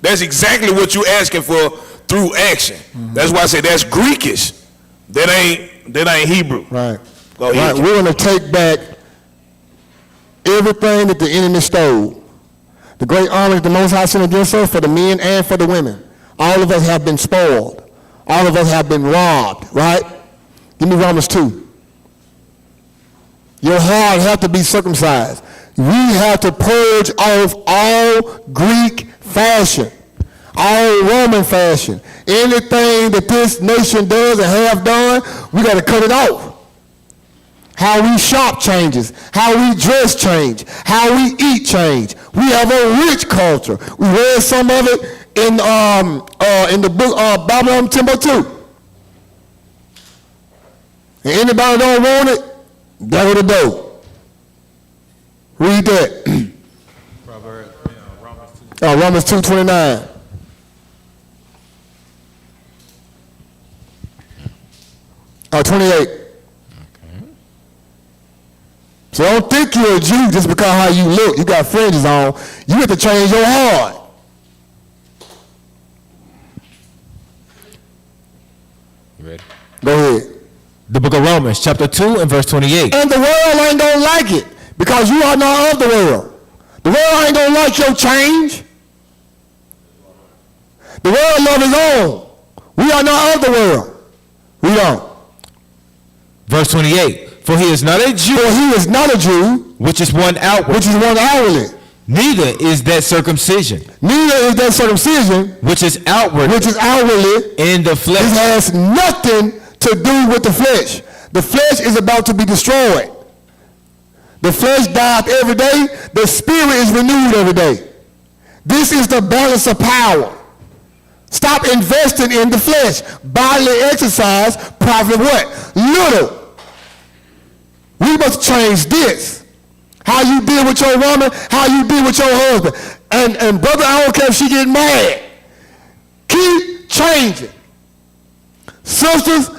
That's exactly what you asking for through action. Mm-hmm. That's why I say that's Greekish. That ain't Hebrew. Right. Go ahead. Right. We're going to take back everything that the enemy stole. The great honor the Most High sent against us for the men and for the women. All of us have been spoiled. All of us have been robbed, right? Give me Romans 2. Your heart has to be circumcised. We have to purge off all Greek fashion, all Roman fashion. Anything that this nation does and have done, we got to cut it off. How we shop changes, how we dress change, how we eat change. We have a rich culture. We read some of it in the book of Babylon Timbuktu. And anybody don't want it, there the door. Read that. Romans 2:29. Oh, 28. Okay. So don't think you're a Jew just because how you look. You got fringes on. You have to change your heart. Go ahead. The book of Romans, chapter 2 and verse 28. And the world ain't gonna like it because you are not of the world. The world ain't gonna like your change. The world love his own. We are not of the world. We don't. Verse 28. For he is not a Jew. For he is not a Jew. Which is one outward. Which is one outwardly. Neither is that circumcision. Neither is that circumcision. Which is outward. Which is outwardly. In the flesh. It has nothing to do with the flesh. The flesh is about to be destroyed. The flesh dies every day. The spirit is renewed every day. This is the balance of power. Stop investing in the flesh. Bodily exercise, profit what? Little. We must change this. How you deal with your woman, how you deal with your husband. And brother, I don't care if she get mad. Keep changing. Sisters,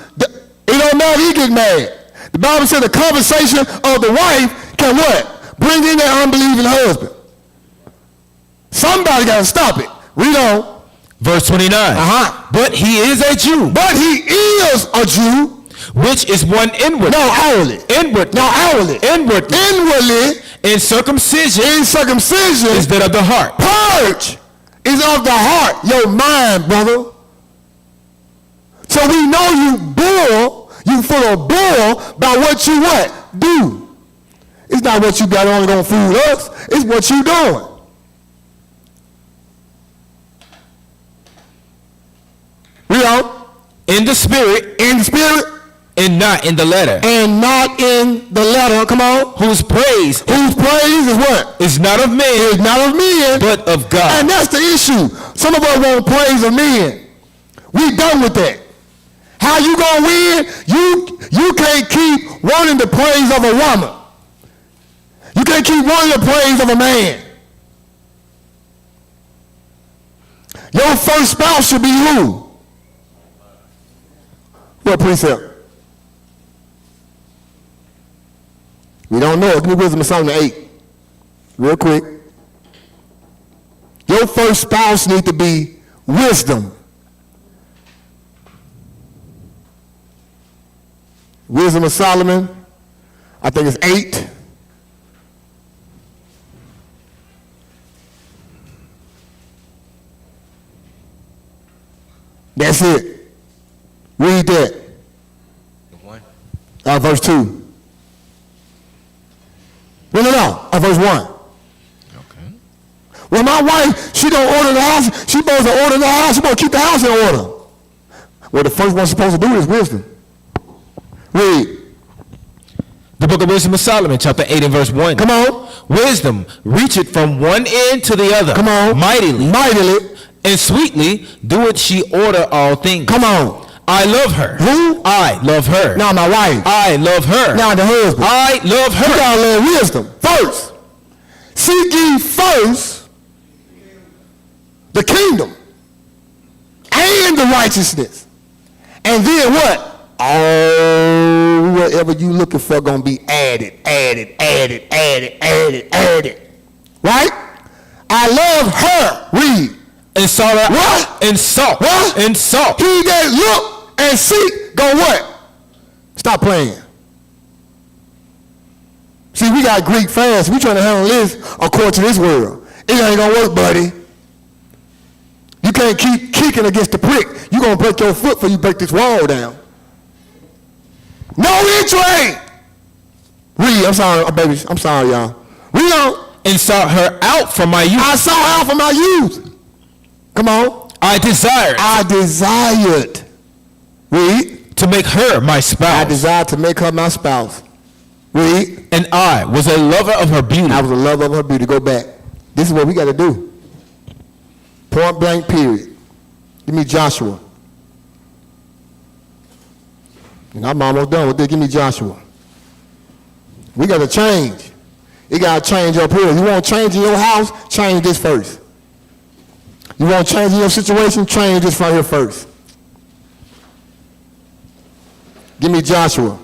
it don't matter if he get mad. The Bible said the conversation of the wife can what? Bring in that unbelieving husband. Somebody got to stop it. Read on. Verse 29. But he is a Jew. But he is a Jew. Which is one inward. No, outwardly. Inward. No, outwardly. Inward. Inwardly. In circumcision. In circumcision. Is that of the heart. Purge is of the heart. Your mind, brother. So we know you bull. You full of bull by what you what? Do. It's not what you got on gonna fool us. It's what you doing. Read on. In the spirit. In the spirit. And not in the letter. And not in the letter. Come on. Whose praise. Whose praise is what? Is not of men. Is not of men. But of God. And that's the issue. Some of us want praise of men. We done with that. How you gonna win? You can't keep wanting the praise of a woman. You can't keep wanting the praise of a man. Your first spouse should be who? What precept? We don't know. Give me Wisdom of Solomon 8. Real quick. Your first spouse needs to be wisdom. Wisdom of Solomon, I think it's 8. That's it. Read that. Verse 2. No. Verse 1. Okay. Well, my wife, she don't order the house. She supposed to order the house. She supposed to keep the house in order. Well, the first one supposed to do is wisdom. Read. The book of Wisdom of Solomon, chapter 8 and verse 1. Come on. Wisdom reacheth from one end to the other. Come on. Mightily. And sweetly doeth she order all things. Come on. I love her. Who? I love her. Now my wife. I love her. Now the husband. I love her. You gotta learn wisdom first. Seek ye first the kingdom and the righteousness. And then what? All whatever you looking for gonna be added. Right? I love her. Read. And salt. What? And salt. What? And salt. He that look and seek, go what? Stop playing. See, we got Greek fans. We trying to handle this according to this world. It ain't gonna work, buddy. You can't keep kicking against the prick. You gonna break your foot before you break this wall down. No entry. Read. I'm sorry, baby. I'm sorry, y'all. Read on. And sought her out from my youth. I sought her out from my youth. Come on. I desired. Read. To make her my spouse. I desired to make her my spouse. Read. And I was a lover of her beauty. I was a lover of her beauty. Go back. This is what we got to do. Point blank period. Give me Joshua. And I'm almost done with this. Give me Joshua. We got to change. You got to change up here. You want to change in your house? Change this first. You want to change in your situation? Change this right here first. Give me Joshua.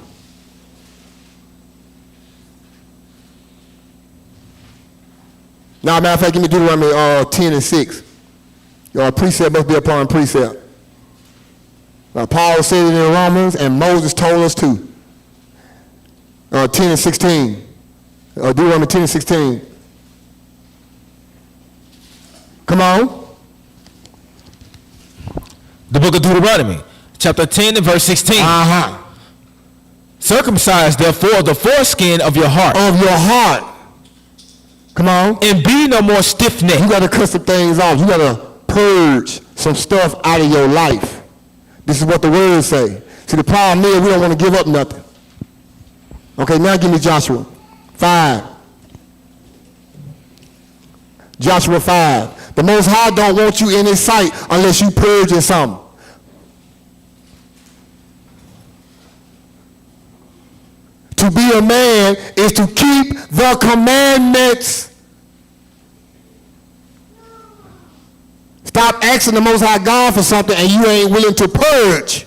Now, matter of fact, give me Deuteronomy 10 and 6. Your precept must be upon precept. Paul said it in Romans, and Moses told us too. 10 and 16. Deuteronomy 10 and 16. Come on. The book of Deuteronomy, chapter 10 and verse 16. Circumcise therefore the foreskin of your heart. Of your heart. Come on. And be no more stiff-necked. You got to cut some things off. You got to purge some stuff out of your life. This is what the words say. See, the problem is we don't want to give up nothing. Okay, now give me Joshua 5. Joshua 5. The Most High don't want you in his sight unless you purging something. To be a man is to keep the commandments. Stop asking the Most High God for something and you ain't willing to purge.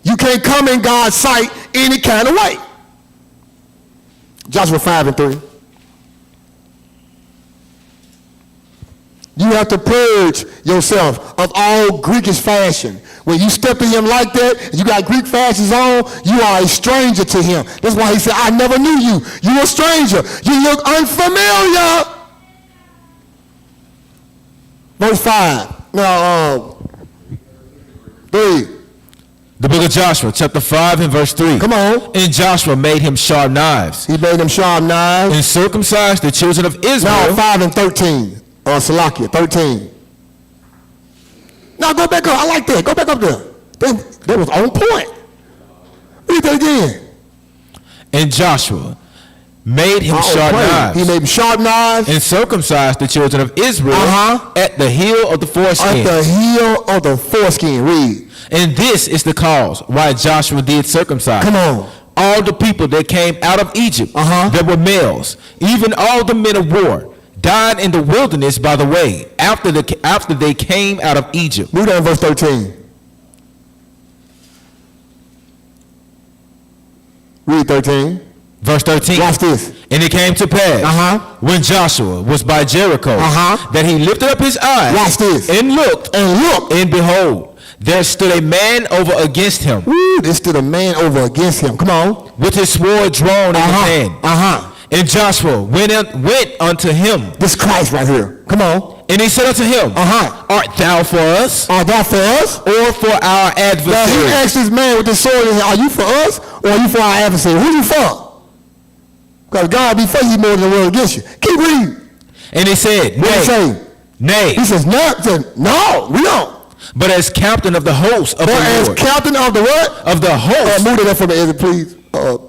You can't come in God's sight any kind of way. Joshua 5 and 3. You have to purge yourself of all Greekish fashion. When you step in him like that, you got Greek fashions on, you are a stranger to him. That's why he said, I never knew you. You a stranger. You look unfamiliar. Verse 5. No, 3. The book of Joshua, chapter 5 and verse 3. Come on. And Joshua made him sharp knives. He made them sharp knives. And circumcised the children of Israel. No, 5 and 13. Salakia, 13. Now go back up. I like that. Go back up there. That was on point. Read that again. And Joshua made him sharp knives. He made sharp knives. And circumcised the children of Israel at the heel of the foreskin. At the heel of the foreskin. Read. And this is the cause why Joshua did circumcise. Come on. All the people that came out of Egypt that were males, even all the men of war, died in the wilderness by the way, after they came out of Egypt. Read on verse 13. Read 13. Verse 13. Watch this. And it came to pass when Joshua was by Jericho that he lifted up his eyes. Watch this. And looked. And behold, there stood a man over against him. Woo, there stood a man over against him. Come on. With his sword drawn in his hand. And Joshua went unto him. This Christ right here. Come on. And he said unto him, Art thou for us? Art thou for us? Or for our adversary? Now he asked this man with the sword in his hand, are you for us? Or are you for our adversary? Who you for? Because God be for you more than the world against you. Keep reading. And he said, Nay. What did he say? Nay. He says, no, we don't. But as captain of the host of the Lord. As captain of the what? Of the host. Move that for me, please.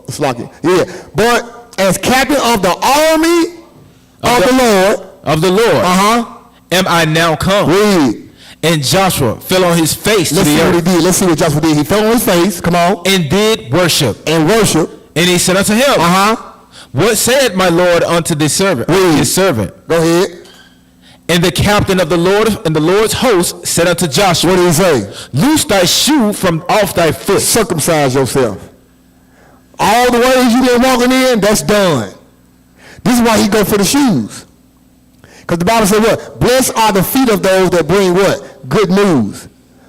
Slocky. Yeah. But as captain of the army of the Lord. Of the Lord. Am I now come? Read. And Joshua fell on his face to the earth. Let's see what he did. Let's see what Joshua did. He fell on his face. Come on. And did worship. And worship. And he said unto him. What said my Lord unto this servant? His servant. Go ahead. And the captain of the Lord and the Lord's host said unto Joshua. What did he say? Loose thy shoe from off thy foot. Circumcise yourself. All the ways you been walking in, that's done. This is why he go for the shoes. Because the Bible says what? Blessed are the feet of those that bring what? Good news.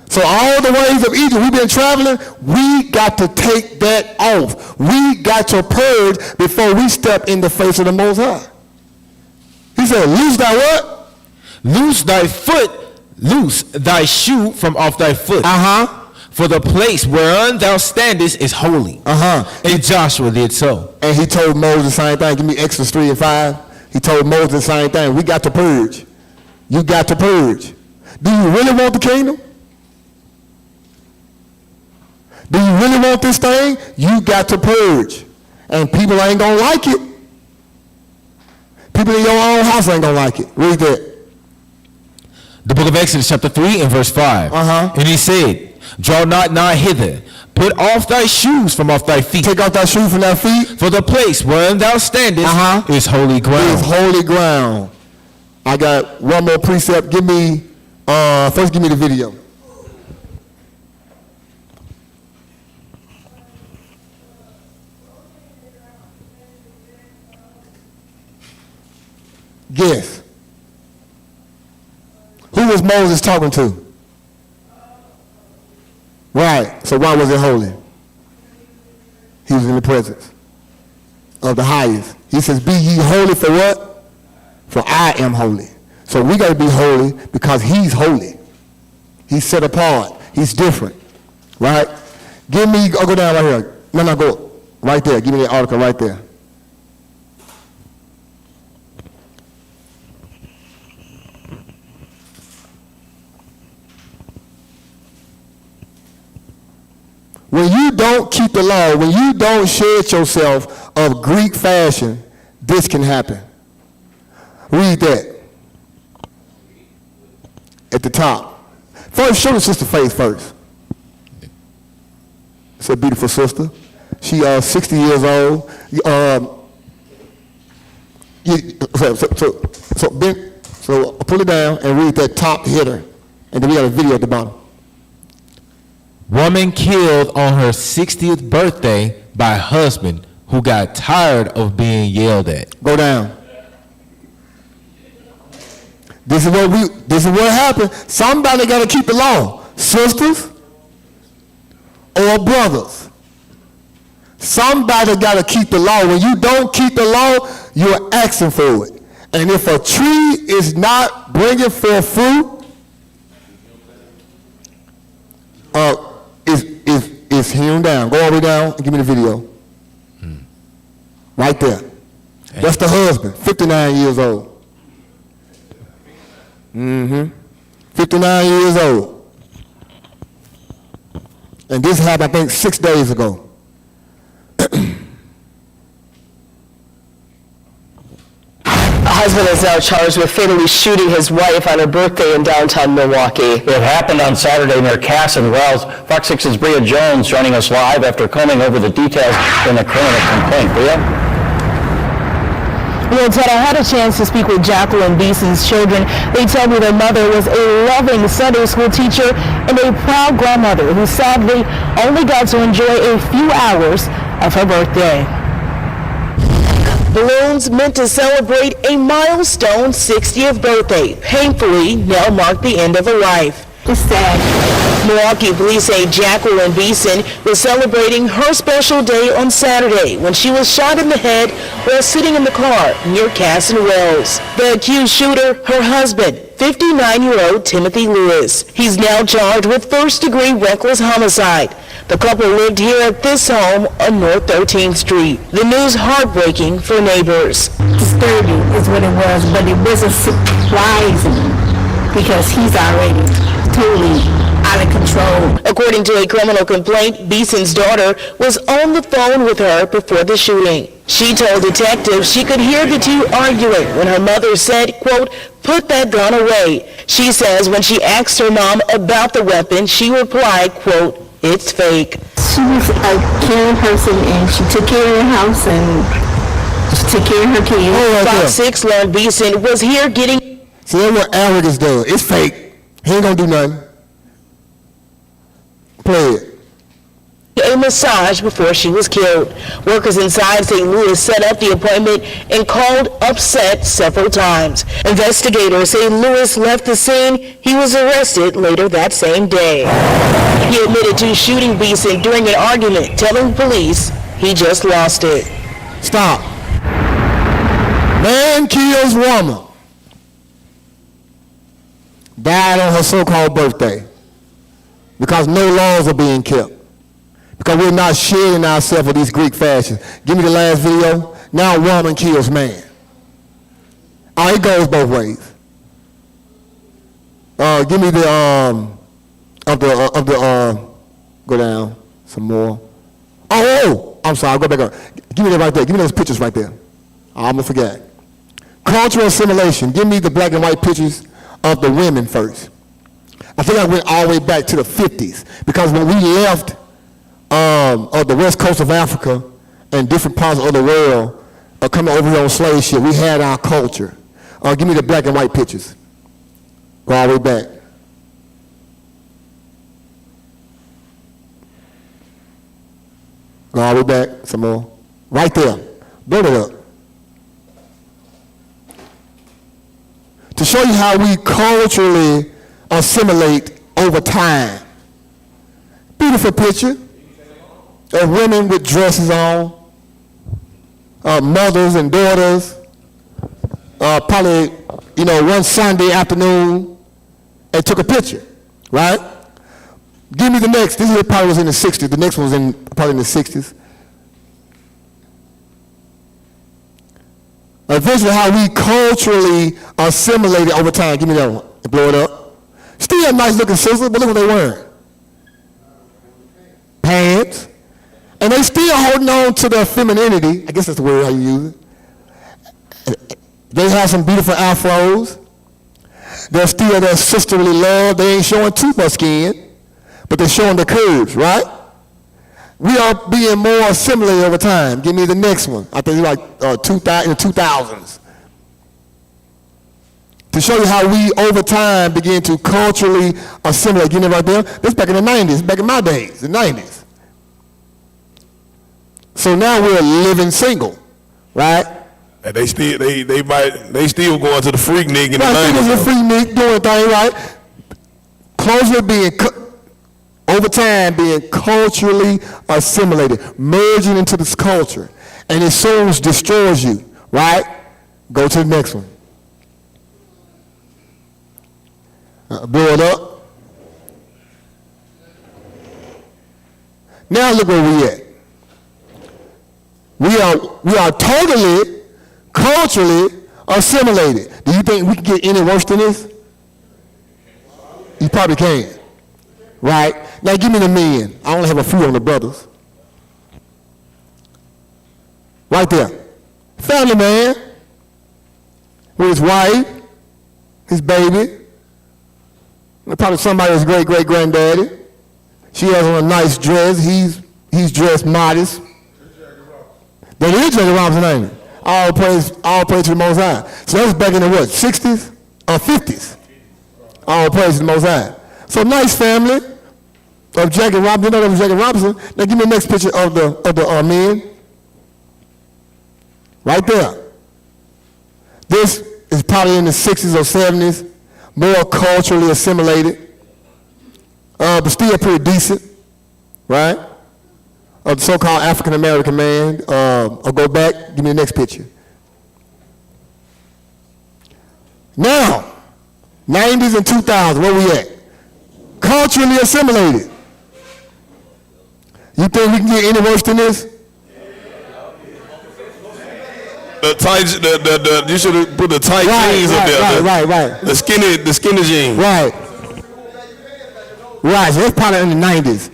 So all the ways of Egypt, we've been traveling, we got to take that off. We got to purge before we step in the face of the Most High. He said, loose thy what? Loose thy foot, loose thy shoe from off thy foot. For the place whereon thou standest is holy. And Joshua did so. And he told Moses the same thing. Give me Exodus 3 and 5. He told Moses the same thing. We got to purge. You got to purge. Do you really want the kingdom? Do you really want this thing? You got to purge. And people ain't going to like it. People in your own house ain't going to like it. Read that. The book of Exodus chapter 3 and verse 5. And he said, Draw not nigh hither. Put off thy shoes from off thy feet. Take off thy shoes from thy feet. For the place wherein thou standest is holy ground. Is holy ground. I got one more precept. Give me, first give me the video. Guess. Who was Moses talking to? Right Right. So why was it holy? He was in the presence of the highest. He says, be ye holy for what? For I am holy. So we got to be holy because he's holy. He's set apart. He's different. Right? Give me, I'll go down right here. No, go right there. Give me the article right there. When you don't keep the law, when you don't shed yourself of Greek fashion, this can happen. Read that. At the top. First, show the sister face first. It's a beautiful sister. She 60 years old. So pull it down and read that top hitter. And then we got a video at the bottom. Woman killed on her 60th birthday by husband who got tired of being yelled at. Go down. This is what happened. Somebody got to keep the law. Sisters or brothers. Somebody got to keep the law. When you don't keep the law, you're asking for it. And if a tree is not bringing forth fruit, is hewn down. Go all the way down and give me the video. Right there. That's the husband, 59 years old. 59 years old. And this happened, I think, 6 days ago. A husband is now charged with fatally shooting his wife on her birthday in downtown Milwaukee. It happened on Saturday near Cass and Wells. Fox 6's Bria Jones joining us live after combing over the details in the criminal complaint. Bria? Well, Ted, I had a chance to speak with Jacqueline Beeson's children. They tell me their mother was a loving Sunday school teacher and a proud grandmother who sadly only got to enjoy a few hours of her birthday. Balloons meant to celebrate a milestone 60th birthday painfully now mark the end of a life. It's sad. Milwaukee police say Jacqueline Beeson was celebrating her special day on Saturday when she was shot in the head while sitting in the car near Cass and Wells. The accused shooter, her husband, 59-year-old Timothy Lewis. He's now charged with first-degree reckless homicide. The couple lived here at this home on North 13th Street. The news heartbreaking for neighbors. Disturbing is what it was, but it wasn't surprising because he's already totally out of control. According to a criminal complaint, Beeson's daughter was on the phone with her before the shooting. She told detectives she could hear the two arguing when her mother said, quote, "Put that gun away." She says when she asked her mom about the weapon, she replied, quote, "It's fake." She was a caring person and she took care of her house and she took care of her kids. Fox 6 learned Beeson was here getting... See, that's what arrogance does. It's fake. He ain't gonna do nothing. Play it. A massage before she was killed. Workers inside St. Louis set up the appointment and called upset several times. Investigators say Lewis left the scene. He was arrested later that same day. He admitted to shooting Beeson during an argument, telling police he just lost it. Stop. Man kills woman. Died on her so-called birthday because no laws are being kept. Because we're not shedding ourselves of these Greek fashions. Give me the last video. Now woman kills man. Oh, it goes both ways. Give me the go down some more. Oh, I'm sorry, I'll go back up. Give me that right there. Give me those pictures right there. I almost forgot. Cultural assimilation. Give me the black and white pictures of the women first. I think I went all the way back to the 50s because when we left of the west coast of Africa and different parts of the world coming over here on slave ship, we had our culture. Give me the black and white pictures. Go all the way back. Go all the way back, some more. Right there. Build it up. To show you how we culturally assimilate over time. Beautiful picture of women with dresses on, mothers and daughters, probably, one Sunday afternoon, and took a picture, right? Give me the next. This here probably was in the 60s. The next one was probably in the 60s. Eventually, how we culturally assimilated over time. Give me that one. Blow it up. Still a nice looking sister, but look what they wearing. Pants. And they still holding on to their femininity. I guess that's the word how you use it. They have some beautiful afros. They're still their sisterly love. They ain't showing too much skin, but they're showing the curves, right? We are being more assimilated over time. Give me the next one. I think it's like in the 2000s. To show you how we, over time, begin to culturally assimilate. Give me right there. This back in the 90s, back in my days, the 90s. So now we're living single, right? And they still going to the Freaknik in the 90s. Right, the Freaknik doing things, right? Closely being, over time, being culturally assimilated, merging into this culture. And it soon destroys you, right? Go to the next one. Blow it up. Now look where we at. We are totally, culturally assimilated. Do you think we can get any worse than this? You probably can. Right? Now give me the men. I only have a few on the brothers. Right there. Family man. With his wife, his baby. Probably somebody's great-great-granddaddy. She has on a nice dress. He's dressed modest. That is Jackie Robinson, ain't it? All praise to the Most High. So that was back in the what, 60s or 50s? All praise to the Most High. So nice family of Jackie Robinson. You know that was Jackie Robinson. Now give me the next picture of the men. Right there. This is probably in the 60s or 70s. More culturally assimilated, but still pretty decent, right? The so-called African-American man. I'll go back, give me the next picture. Now, 90s and 2000s, where we at? Culturally assimilated. You think we can get any worse than this? The tights, you should have put the tight jeans up there. Right. The skinny jeans. Right. Right, so that's probably in the 90s.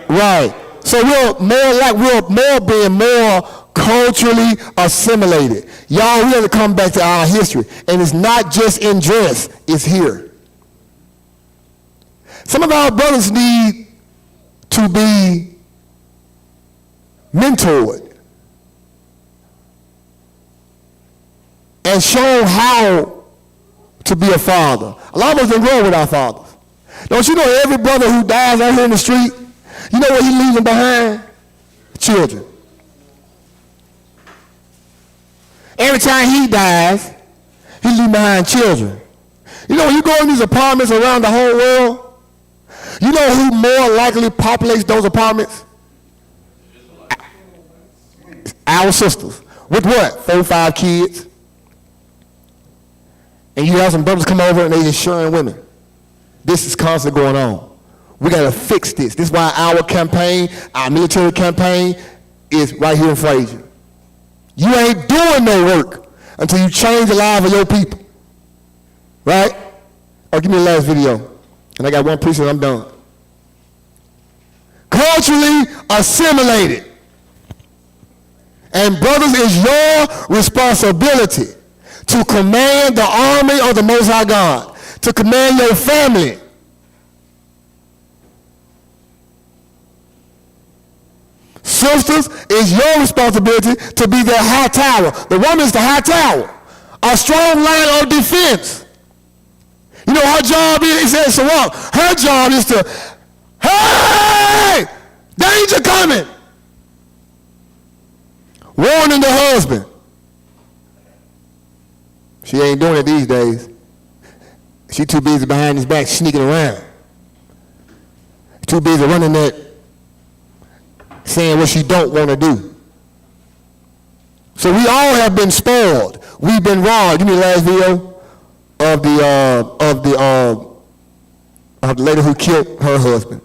Right. So we're being more culturally assimilated. Y'all, we have to come back to our history. And it's not just in dress, it's here. Some of our brothers need to be mentored and shown how to be a father. A lot of us didn't grow up with our fathers. Don't you know every brother who dies out here in the street, you know what he's leaving behind? Children. Every time he dies, he's leaving behind children. You know when you go in these apartments around the whole world, you know who more likely populates those apartments? Our sisters. With what? 4 or 5 kids. And you have some brothers come over and they just sharing women. This is constantly going on. We got to fix this. This is why our campaign, our military campaign, is right here in Fraser. You ain't doing no work until you change the lives of your people. Right? Oh, give me the last video. And I got one piece and I'm done. Culturally assimilated. And brothers, it's your responsibility to command the army of the Most High God, to command your family. Sisters, it's your responsibility to be their high tower. The woman is the high tower, a strong line of defense. You know her job is, he said, so what? Her job is to, hey, danger coming. Warning the husband. She ain't doing it these days. She too busy behind his back sneaking around. too busy running that, saying what she don't want to do. So we all have been spoiled. We've been robbed. You mean the last video of the lady who killed her husband?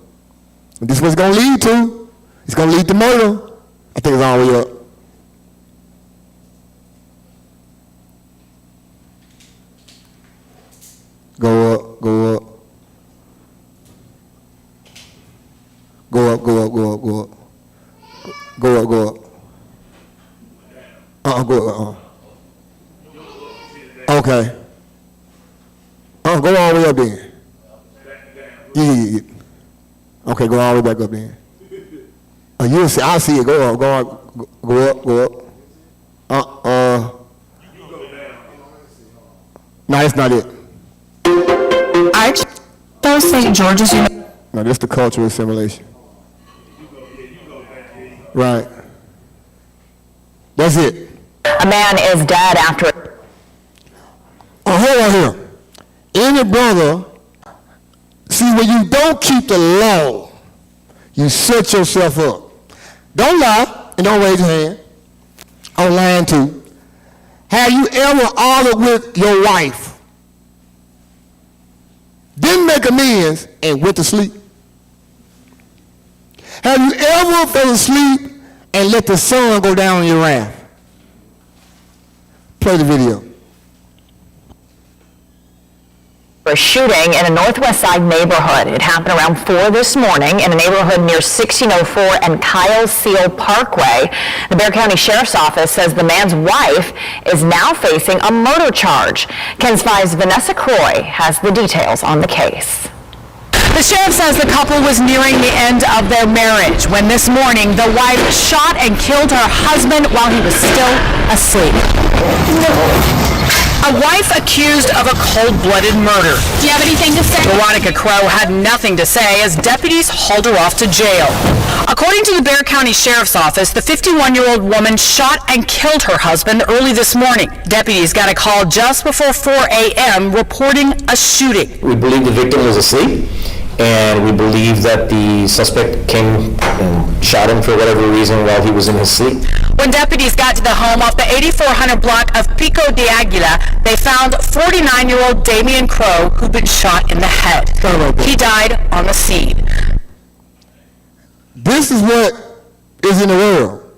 And this is what it's going to lead to. It's going to lead to murder. I think it's all the way up. Go up, go up. Go up, go up, go up, go up. Go up, go up. Go up, Okay. Go all the way up there. Yeah. Okay, go all the way back up there. You'll see, I see it. Go up, go up, go up, go up. No, that's not it. Archbishop St. George's University. No, that's the cultural assimilation. Right. That's it. A man is dead after. Hold on here. Any brother, see, when you don't keep the law, you set yourself up. Don't lie and don't raise your hand. I'm lying too. Have you ever argued with your wife, didn't make amends, and went to sleep? Have you ever fell asleep and let the sun go down on your wrath? Play the video. A shooting in a Northwest Side neighborhood. It happened around 4 this morning in a neighborhood near 1604 and Kyle Seal Parkway. The Bexar County Sheriff's Office says the man's wife is now facing a murder charge. KENS 5's Vanessa Croy has the details on the case. The sheriff says the couple was nearing the end of their marriage when this morning the wife shot and killed her husband while he was still asleep. A wife accused of a cold-blooded murder. Do you have anything to say? Veronica Crow had nothing to say as deputies hauled her off to jail. According to the Bexar County Sheriff's Office, the 51-year-old woman shot and killed her husband early this morning. Deputies got a call just before 4 a.m. reporting a shooting. We believe the victim was asleep, and we believe that the suspect came and shot him for whatever reason while he was in his sleep. When deputies got to the home off the 8400 block of Pico de Aguila, they found 49-year-old Damian Crow, who'd been shot in the head. He died on the scene. This is what is in the world.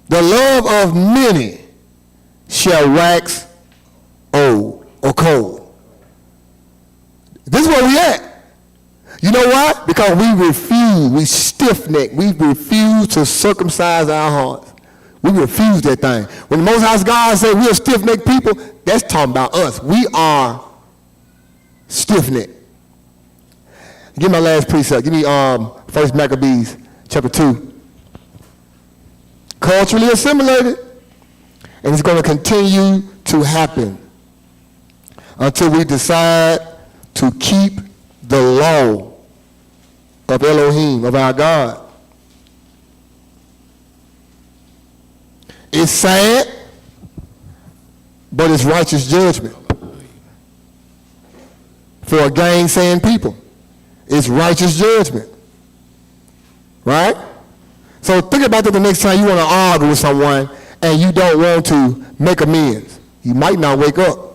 The love of many shall wax old or cold. This is where we at. You know why? Because we refuse, we stiff-necked, we refuse to circumcise our hearts. We refuse that thing. When the Most High God said we're stiff-necked people, that's talking about us. We are stiff-necked. Give me my last precept. Give me 1 Maccabees chapter 2. Culturally assimilated, and it's going to continue to happen until we decide to keep the law of Elohim, of our God. It's sad, but it's righteous judgment. For a gainsaying people, it's righteous judgment. Right? So think about that the next time you want to argue with someone and you don't want to make amends. You might not wake up.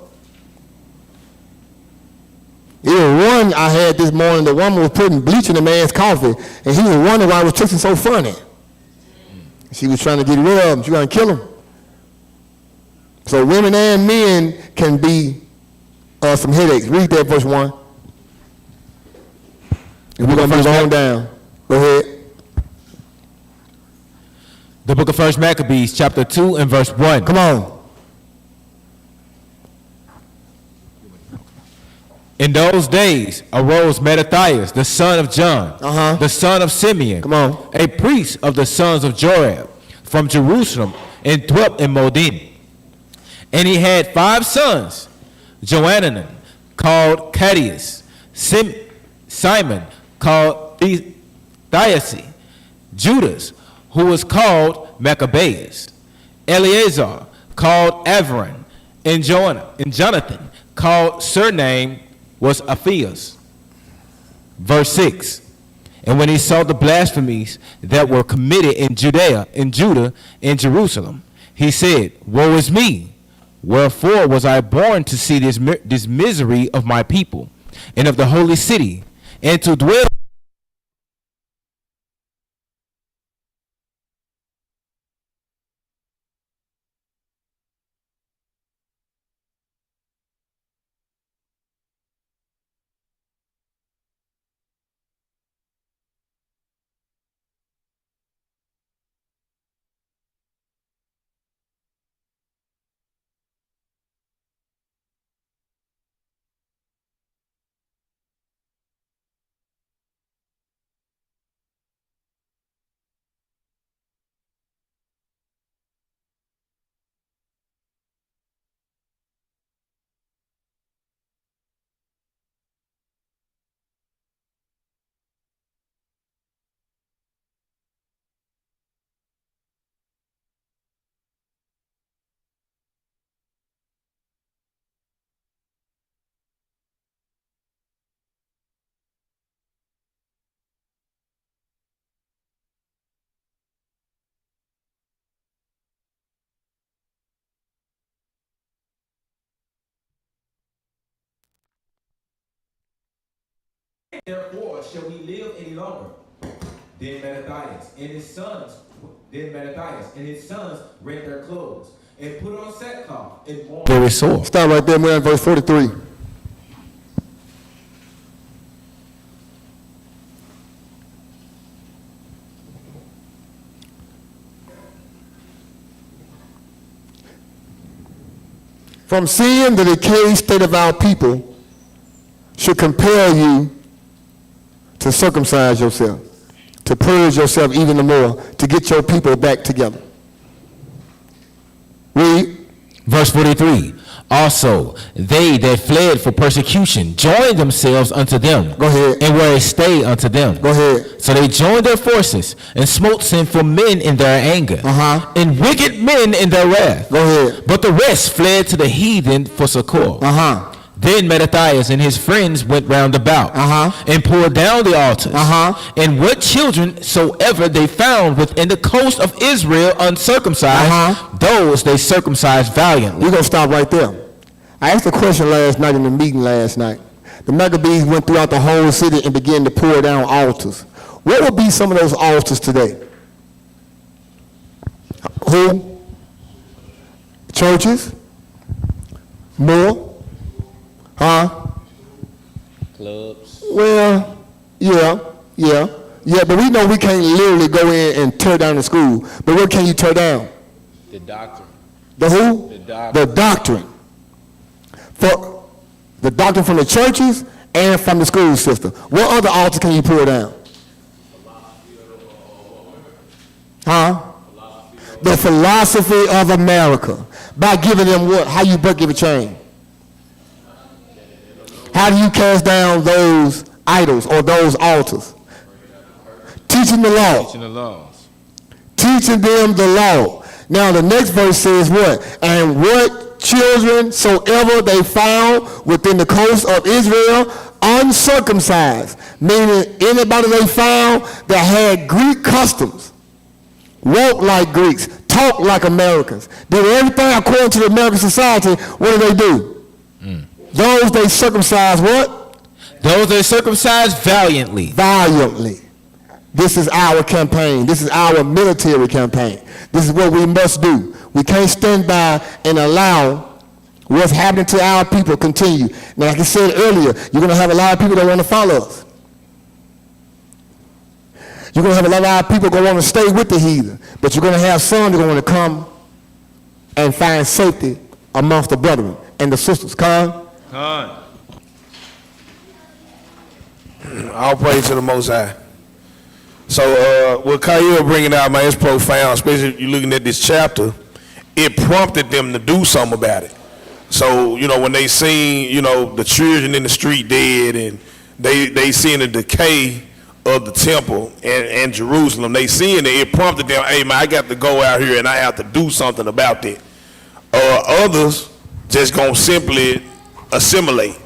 Even one I had this morning, the woman was putting bleach in the man's coffee, and he was wondering why it was tasting so funny. She was trying to get rid of him. She was going to kill him. So women and men can be some headaches. Read that verse 1. And we're going to move on down. Go ahead. The book of 1 Maccabees, chapter 2 and verse 1. Come on. In those days arose Mattathias, the son of John, the son of Simeon, a priest of the sons of Joab, from Jerusalem, and dwelt in Modin. And he had 5 sons, Johanan, called Cadius, Simon, called I.S.A.A.C, Judas, who was called Maccabeus, Eleazar, called Avron, and Jonathan, called surname was Aphias. Verse 6. And when he saw the blasphemies that were committed in Judah, in Jerusalem, he said, Woe is me! Wherefore was I born to see this misery of my people and of the holy city, and to dwell. Therefore shall we live any longer. Then Mattathias and his sons rent their clothes and put on sackcloth and mourn very sore. Stop right there, man. Verse 43. From seeing the decayed state of our people should compel you to circumcise yourself, to purge yourself even the more, to get your people back together. Read. Verse 43. Also, they that fled for persecution joined themselves unto them. Go ahead. And were a stay unto them. Go ahead. So they joined their forces and smote sinful men in their anger, and wicked men in their wrath. Go ahead. But the rest fled to the heathen for succor. Then Mattathias and his friends went round about and pulled down the altars. And what children soever they found within the coast of Israel uncircumcised, those they circumcised valiantly. We're going to stop right there. I asked a question last night in the meeting last night. The Maccabees went throughout the whole city and began to pull down altars. What would be some of those altars today? Who? Churches? More? Clubs. Well, yeah, but we know we can't literally go in and tear down the school. But what can you tear down? The doctrine. The who? The doctrine. The doctrine. For the doctrine from the churches and from the school system. What other altars can you pull down? The philosophy of America. By giving them what? How you break every chain? How do you cast down those idols or those altars? Teaching the law. Teaching the laws. Teaching them the law. Now the next verse says what? And what children soever they found within the coast of Israel uncircumcised, meaning anybody they found that had Greek customs, walked like Greeks, talked like Americans, did everything according to the American society, what do? Those they circumcised what? Those they circumcised valiantly. Valiantly. This is our campaign. This is our military campaign. This is what we must do. We can't stand by and allow what's happening to our people continue. Now, like I said earlier, you're going to have a lot of people that want to follow us. You're going to have a lot of our people going to want to stay with the heathen. But you're going to have some that are going to come and find safety amongst the brethren and the sisters. All praise to the Most High. So what Kyle bringing out, man, is profound, especially if you're looking at this chapter. It prompted them to do something about it. So, when they seen, the children in the street dead, and they seen the decay of the temple and Jerusalem, they seen it prompted them, hey, man, I got to go out here and I have to do something about that. Others just gonna simply assimilate.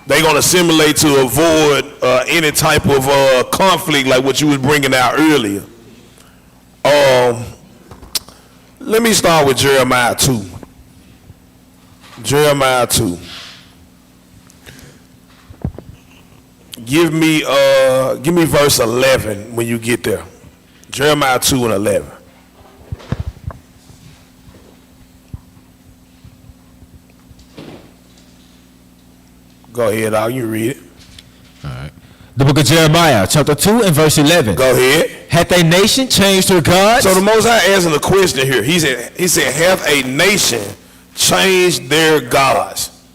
They're going to assimilate to avoid any type of conflict like what you was bringing out earlier. Let me start with Jeremiah 2. Jeremiah 2. Give me verse 11 when you get there. Jeremiah 2 and 11. Go ahead, Al, you read it. All right. The book of Jeremiah, chapter 2 and verse 11. Go ahead. Hath a nation changed her gods? So the Most High answered the question here. He said, hath a nation changed their gods?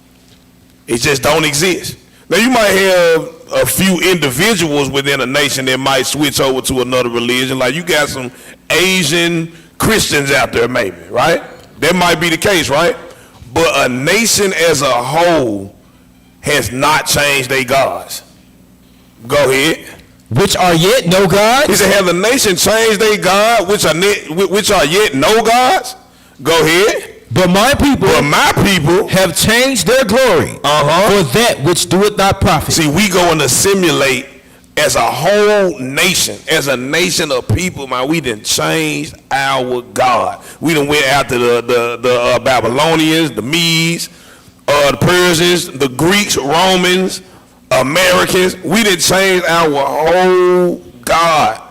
It just don't exist. Now you might have a few individuals within a nation that might switch over to another religion. Like you got some Asian Christians out there maybe, right? That might be the case, right? But a nation as a whole has not changed their gods. Go ahead. Which are yet no gods? He said, have the nation changed their God, which are yet no gods? Go ahead. But my people have changed their glory for that which doeth not profit. See, we go and assimilate as a whole nation, as a nation of people, man. We done changed our God. We done went after the Babylonians, the Medes, the Persians, the Greeks, Romans, Americans. We done changed our whole God.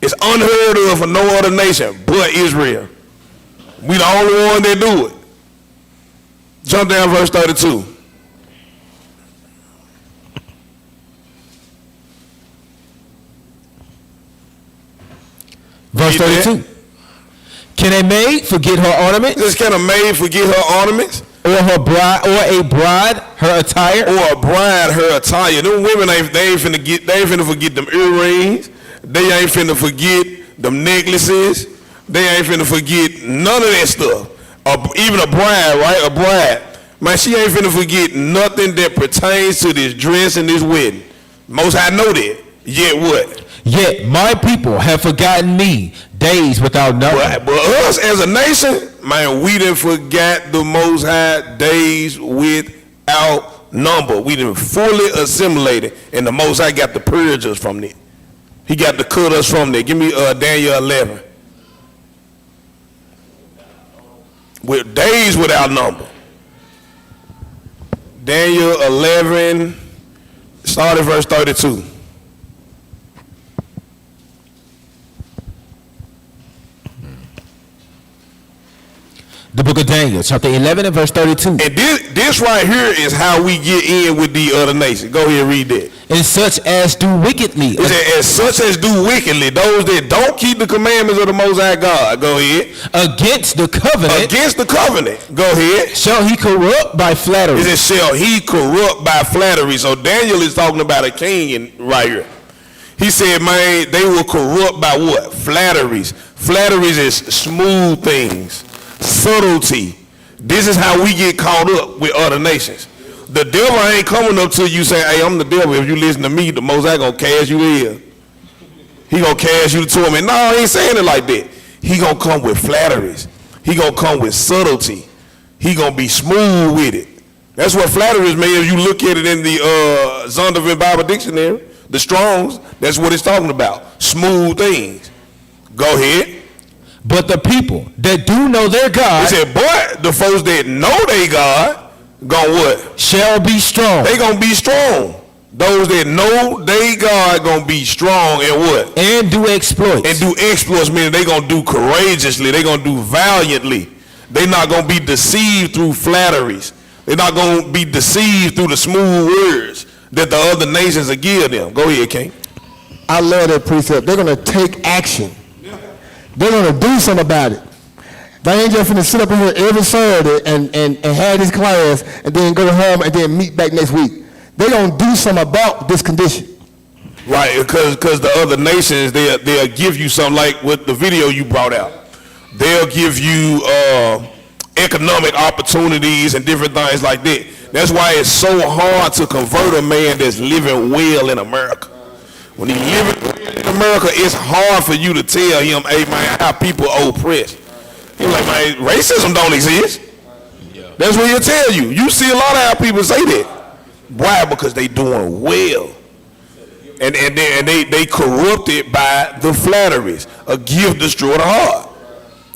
It's unheard of for no other nation but Israel. We the only one that do it. Jump down verse 32. Verse 32. Can a maid forget her ornaments? Just can a maid forget her ornaments? Or her bride, or a bride her attire? Or a bride her attire. Them women they ain't finna forget them earrings. They ain't finna forget them necklaces. They ain't finna forget none of that stuff. Even a bride, right? A bride. Man, she ain't finna forget nothing that pertains to this dress and this wedding. Most High know that. Yet what? Yet my people have forgotten me days without number. But us as a nation, man, we done forgot the Most High days without number. We done fully assimilated, and the Most High got to purge us from that. He got to cut us from that. Give me Daniel 11. With days without number. Daniel 11, start at verse 32. The book of Daniel, chapter 11 and verse 32. And this right here is how we get in with the other nations. Go ahead and read that. And such as do wickedly. It said, as such as do wickedly, those that don't keep the commandments of the Most High God. Go ahead. Against the covenant. Against the covenant. Go ahead. Shall he corrupt by flattery. It said, shall he corrupt by flattery. So Daniel is talking about a king right here. He said, man, they will corrupt by what? Flatteries. Flatteries is smooth things. Subtlety. This is how we get caught up with other nations. The devil ain't coming up to you saying, hey, I'm the devil. If you listen to me, the Most High gonna cast you in. He gonna cast you to torment. No, he ain't saying it like that. He gonna come with flatteries. He gonna come with subtlety. He gonna be smooth with it. That's what flatteries mean. If you look at it in the Zondervan Bible Dictionary, the Strongs, that's what it's talking about. Smooth things. Go ahead. But the people that do know their God. He said, but the folks that know their God, gonna what? Shall be strong. They gonna be strong. Those that know their God gonna be strong and what? And do exploits. And do exploits, meaning they gonna do courageously. They gonna do valiantly. They not gonna be deceived through flatteries. They're not gonna be deceived through the smooth words that the other nations will give them. Go ahead, King. I love that precept. They're gonna take action. They're gonna do something about it. They ain't just gonna sit up in here every Saturday and have this class and then go home and then meet back next week. They're gonna do something about this condition. Right, because the other nations, they'll give you something like what the video you brought out. They'll give you economic opportunities and different things like that. That's why it's so hard to convert a man that's living well in America. When he's living in America, it's hard for you to tell him, hey man, how people oppressed. He's like, man, racism don't exist. That's what he'll tell you. You see a lot of how people say that. Why? Because they doing well. And they corrupted by the flatteries. A gift destroy the heart.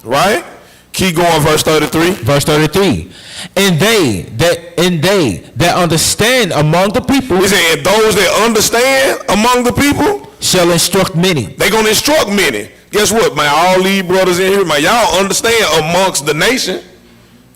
Right? Keep going, verse 33. Verse 33. And they that understand among the people. He said, and those that understand among the people shall instruct many. They gonna instruct many. Guess what, man? All these brothers in here, man, y'all understand amongst the nation.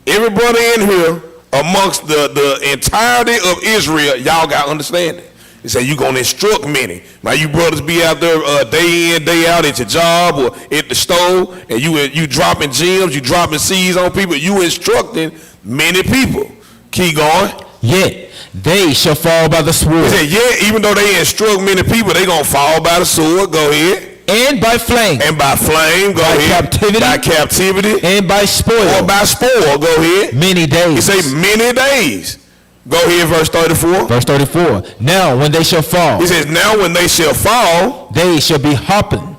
Every brother in here, amongst the entirety of Israel, y'all got understanding. He said, you gonna instruct many. Now you brothers be out there day in, day out at your job or at the store, and you dropping gems, you dropping seeds on people, you instructing many people. Keep going. Yet they shall fall by the sword. He said, yeah, even though they instruct many people, they gonna fall by the sword. Go ahead. And by flame. And by flame. Go ahead. Captivity. By captivity. And by spoil. Or by spoil. Go ahead. Many days. He say many days. Go ahead, verse 34. Verse 34. Now when they shall fall. He says, now when they shall fall. They shall be hoping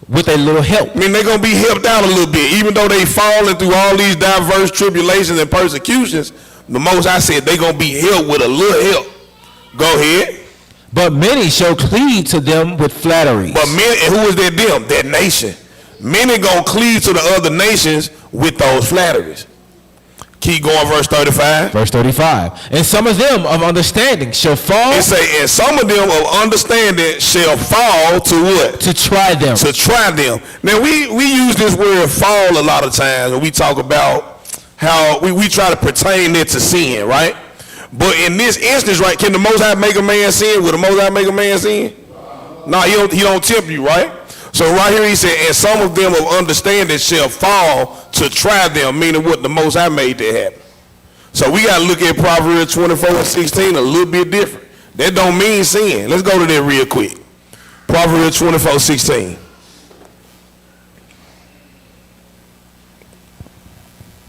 with a little help. I mean, they're going to be helped out a little bit. Even though they falling through all these diverse tribulations and persecutions, the Most High said they're going to be helped with a little help. Go ahead. But many shall cleave to them with flatteries. But many, and who is that them? That nation. Many going to cleave to the other nations with those flatteries. Keep going, verse 35. Verse 35. And some of them of understanding shall fall. It say, and some of them of understanding shall fall to what? To try them. To try them. Now, we use this word fall a lot of times when we talk about how we try to pertain it to sin, right? But in this instance, right, can the Most High make a man sin? Will the Most High make a man sin? No, he don't tempt you, right? So right here he said, and some of them of understanding shall fall to try them, meaning what the Most High made that happen. So we got to look at Proverbs 24:16 a little bit different. That don't mean sin. Let's go to that real quick. Proverbs 24:16.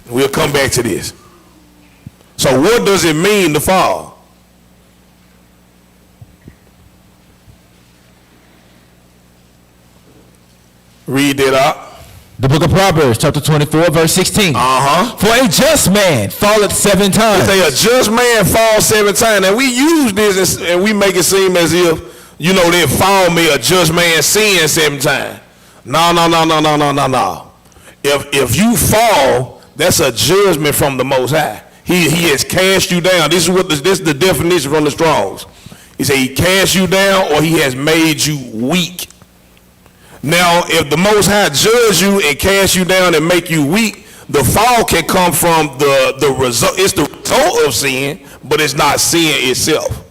We'll come back to this. So what does it mean to fall? Read that out. The book of Proverbs, chapter 24, verse 16. For a just man falleth 7 times. They say a just man falls 7 times. Now we use this and we make it seem as if, you know, that fall me a just man sin 7 times. No. If you fall, that's a judgment from the Most High. He has cast you down. This is the definition from the Strongs. He said he cast you down or he has made you weak. Now, if the Most High judge you and cast you down and make you weak, the fall can come from the result. It's the result of sin, but it's not sin itself.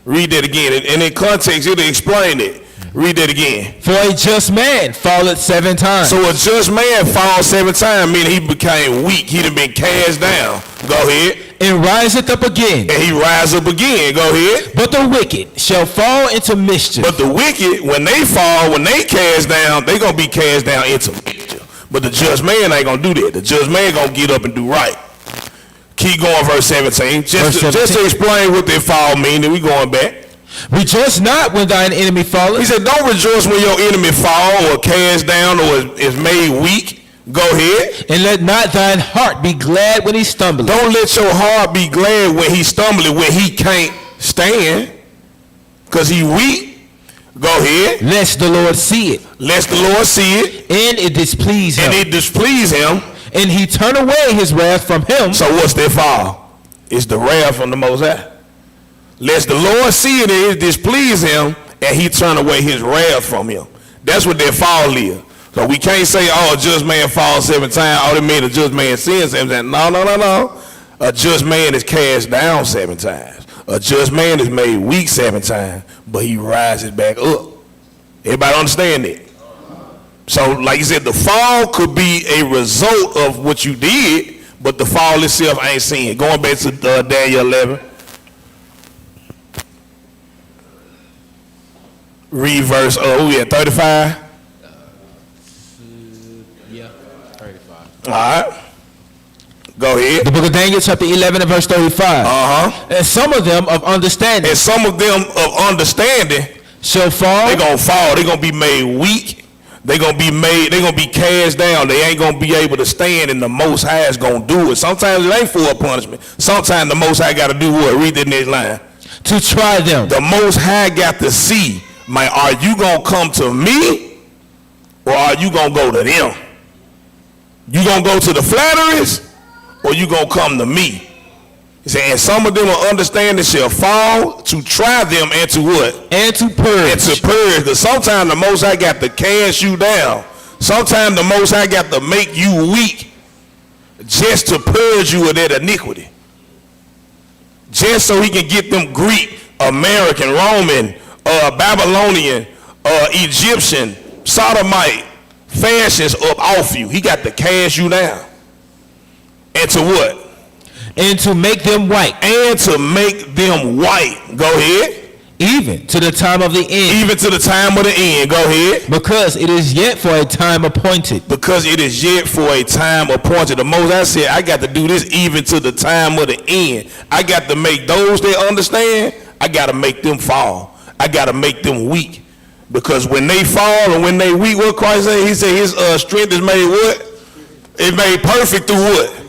Read that again. And in context, it'll explain it. Read that again. For a just man falleth 7 times. So a just man falls 7 times, meaning he became weak. He done been cast down. Go ahead. And riseth up again. And he rise up again. Go ahead. But the wicked shall fall into mischief. But the wicked, when they fall, when they cast down, they going to be cast down into mischief. But the just man ain't going to do that. The just man going to get up and do right. Keep going, verse 17. Just to explain what that fall mean, then we going back. Rejoice not when thine enemy falleth. He said, don't rejoice when your enemy fall or cast down or is made weak. Go ahead. And let not thine heart be glad when he stumbleth. Don't let your heart be glad when he stumbleth, when he can't stand, because he weak. Go ahead. Lest the Lord see it. Lest the Lord see it. And it displease him. And it displease him. And he turn away his wrath from him. So what's that fall? It's the wrath from the Most High. Lest the Lord see it and it displease him, and he turn away his wrath from him. That's what that fall is. So we can't say, oh, a just man falls 7 times. Oh, that means a just man sins 7 times. No. A just man is cast down 7 times. A just man is made weak 7 times, but he rises back up. Everybody understand that? So, like you said, the fall could be a result of what you did, but the fall itself ain't sin. Going back to Daniel 11. Read verse, 35? Yeah, 35. All right. Go ahead. The book of Daniel, chapter 11 and verse 35. And some of them of understanding. And some of them of understanding shall fall. They're going to fall. They're going to be made weak. They gonna be made, they gonna be cast down. They ain't gonna be able to stand, and the Most High is gonna do it. Sometimes it ain't for a punishment. Sometimes the Most High gotta do what? Read the next line. To try them. The Most High got to see, man, are you gonna come to me, or are you gonna go to them? You gonna go to the flatterers, or you gonna come to me? He said, and some of them will understand and shall fall to try them and to what? And to purge. And to purge. Because sometimes the Most High got to cast you down. Sometimes the Most High got to make you weak just to purge you of that iniquity. Just so he can get them Greek, American, Roman, Babylonian, Egyptian, Sodomite fashions up off you. He got to cast you down. And to what? And to make them white. And to make them white. Go ahead. Even to the time of the end. Even to the time of the end. Go ahead. Because it is yet for a time appointed. Because it is yet for a time appointed. The Most High said, I got to do this even to the time of the end. I got to make those that understand, I got to make them fall. I got to make them weak. Because when they fall and when they weak, what Christ said? He said his strength is made what? It's made perfect through what?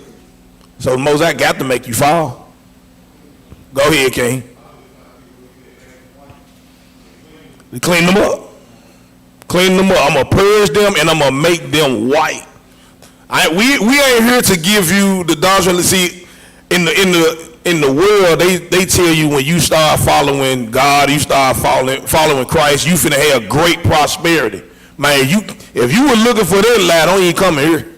So the Most High got to make you fall. Go ahead, King. Clean them up. Clean them up. I'm going to purge them and I'm going to make them white. We ain't here to give you the doctrine. See, in the world, they tell you when you start following God, you start following Christ, you finna have great prosperity. Man, if you were looking for that lie, don't even come here.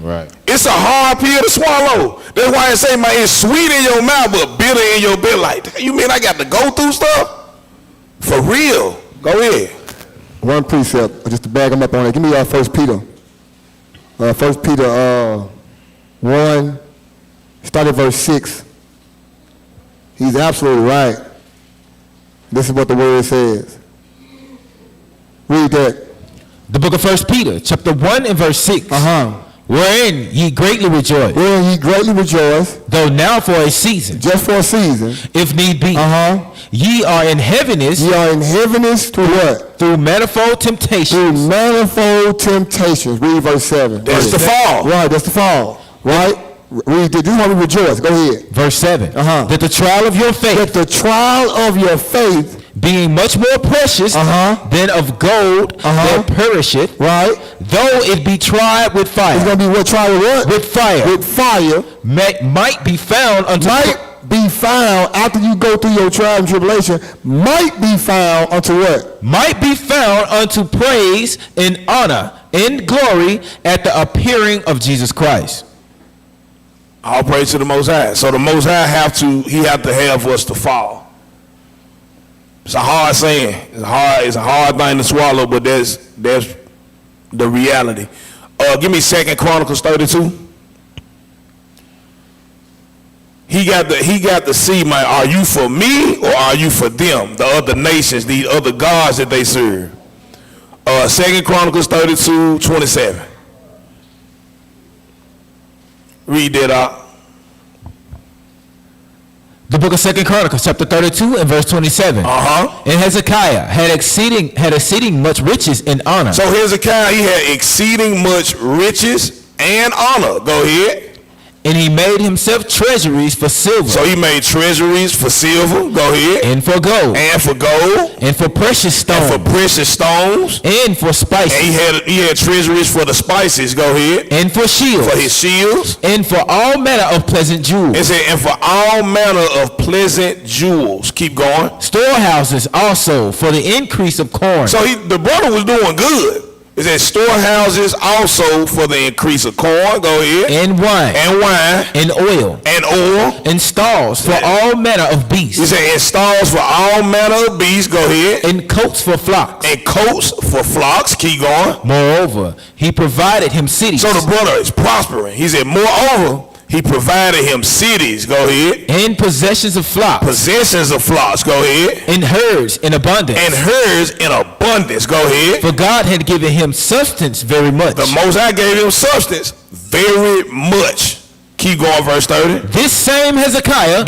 Right. It's a hard pill to swallow. That's why I say, man, it's sweet in your mouth, but bitter in your belly. Like, you mean I got to go through stuff? For real. Go ahead. One precept, just to bag them up on it. Give me 1 Peter. 1 Peter 1, start at verse 6. He's absolutely right. This is what the word says. Read that. The book of 1 Peter, chapter 1 and verse 6. Wherein ye greatly rejoice. Wherein ye greatly rejoice. Though now for a season. Just for a season. If need be. Ye are in heaviness. Ye are in heaviness through what? Through manifold temptations. Through manifold temptations. Read verse 7. That's the fall. Right, that's the fall. Right? Read this. You want to rejoice. Go ahead. Verse 7. That the trial of your faith. That the trial of your faith. Being much more precious than of gold that perisheth, right? Though it be tried with fire. It's going to be what? Tried with what? With fire. With fire. Might be found unto... Might be found after you go through your trial and tribulation. Might be found unto what? Might be found unto praise and honor and glory at the appearing of Jesus Christ. All praise to the Most High. So the Most High have to have us to fall. It's a hard saying. It's a hard thing to swallow, but that's the reality. Give me 2 Chronicles 32. He got to see, man, are you for me or are you for them, the other nations, the other gods that they serve? 2 Chronicles 32, 27. Read that out. The book of 2 Chronicles, chapter 32 and verse 27. And Hezekiah had exceeding much riches and honor. So Hezekiah, he had exceeding much riches and honor. Go ahead. And he made himself treasuries for silver. So he made treasuries for silver. Go ahead. And for gold. And for gold. And for precious stones. And for precious stones. And for spices. And he had treasuries for the spices. Go ahead. And for shields. For his shields. And for all manner of pleasant jewels. It said, and for all manner of pleasant jewels. Keep going. Storehouses also for the increase of corn. So the brother was doing good. It says storehouses also for the increase of corn. Go ahead. And wine. And wine. And oil. And oil. And stalls for all manner of beasts. It says and stalls for all manner of beasts. Go ahead. And coats for flocks. And coats for flocks. Keep going. Moreover, he provided him cities. So the brother is prospering. He said, moreover, he provided him cities. Go ahead. And possessions of flocks. Possessions of flocks. Go ahead. And herds in abundance. And herds in abundance. Go ahead. For God had given him substance very much. The Most High gave him substance very much. Keep going, verse 30. This same Hezekiah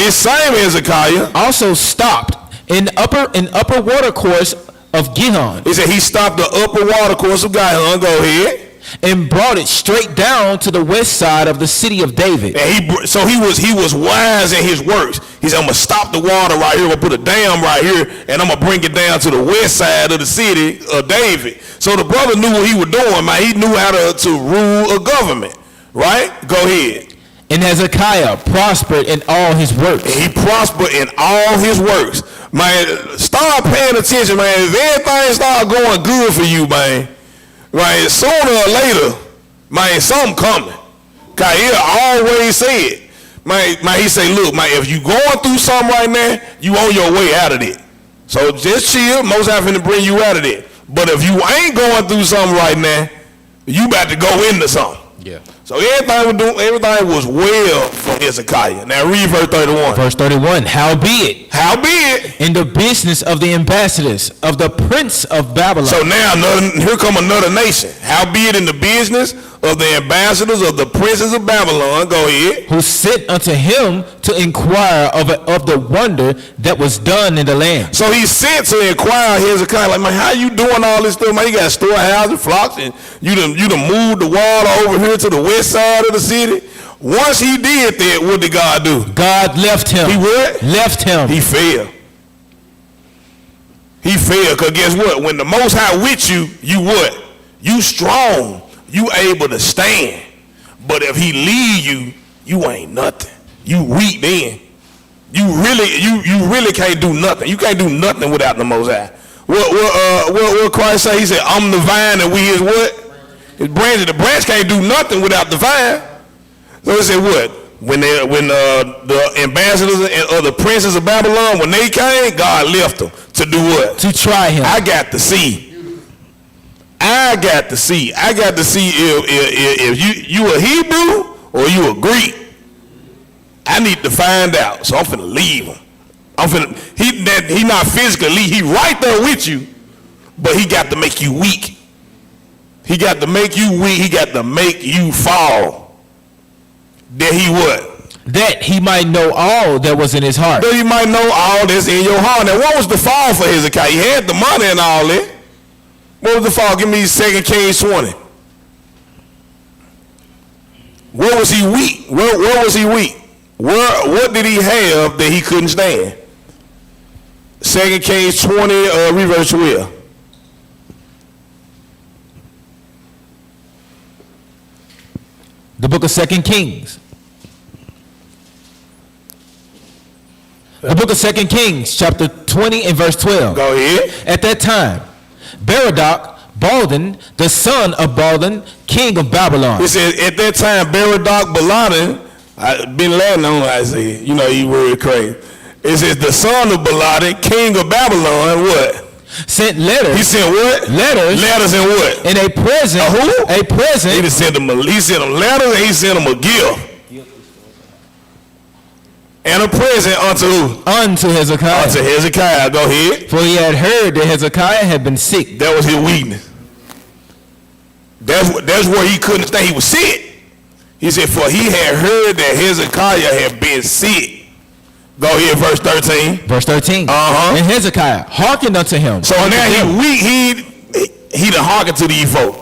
also stopped in upper watercourse of Gihon. He said he stopped the upper water course of Gihon. Go ahead. And brought it straight down to the west side of the city of David. And he was wise in his works. He said, I'm gonna stop the water right here. I'm gonna put a dam right here, and I'm gonna bring it down to the west side of the city of David. So the brother knew what he was doing, man. He knew how to rule a government. Right? Go ahead. And Hezekiah prospered in all his works. And he prospered in all his works. Man, start paying attention, man. If everything start going good for you, man, right, sooner or later, man, something coming. Cause he always said, man, he say, look, man, if you going through something right now, you on your way out of it. So just chill. Most High finna bring you out of it. But if you ain't going through something right now, you about to go into something. Yeah. So everything was well for Hezekiah. Now read verse 31. Verse 31. Howbeit, in the business of the ambassadors of the prince of Babylon. So now here come another nation. Howbeit in the business of the ambassadors of the princes of Babylon. Go ahead. Who sent unto him to inquire of the wonder that was done in the land. So he sent to inquire Hezekiah, like, man, how you doing all this stuff, man? You got storehouses, flocks, and you done moved the water over here to the west side of the city. Once he did that, what did God do? God left him. He what? Left him. He fell. He fell, because guess what? When the Most High with you, you what? You strong. You able to stand. But if he leave you, you ain't nothing. You weak then. You really can't do nothing. You can't do nothing without the Most High. What Christ say? He said, I'm the vine and we is what? His branches. The branch can't do nothing without the vine. So he said what? When the ambassadors of the princes of Babylon, when they came, God left them to do what? To try him. I got to see if you a Hebrew or you a Greek. I need to find out. So I'm finna leave him. He not physically, he right there with you, but he got to make you weak. He got to make you weak. He got to make you fall. That he what? That he might know all that was in his heart. That he might know all that's in your heart. Now what was the fall for Hezekiah? He had the money and all that. What was the fall? Give me 2 Kings 20. Where was he weak? Where was he weak? What did he have that he couldn't stand? 2 Kings 20, read verse 12. The book of 2 Kings. The book of 2 Kings, chapter 20 and verse 12. Go ahead. At that time, Berodach, Baladan, the son of Baladan, king of Babylon. It says, at that time, Berodach, Baladan, I've been laughing on Isaiah. You know, you were crazy. It says, the son of Baladan, king of Babylon, what? Sent letters. He sent what? Letters. Letters and what? And a present. Who? A present. He sent them letters and he sent them a gift. And a present unto who? Unto Hezekiah. Unto Hezekiah. Go ahead. For he had heard that Hezekiah had been sick. That was his weakness. That's where he couldn't stay. He was sick. He said, for he had heard that Hezekiah had been sick. Go ahead, verse 13. Verse 13. Uh-huh. And Hezekiah hearkened unto him. So now he weak. He done hearkened to these folk.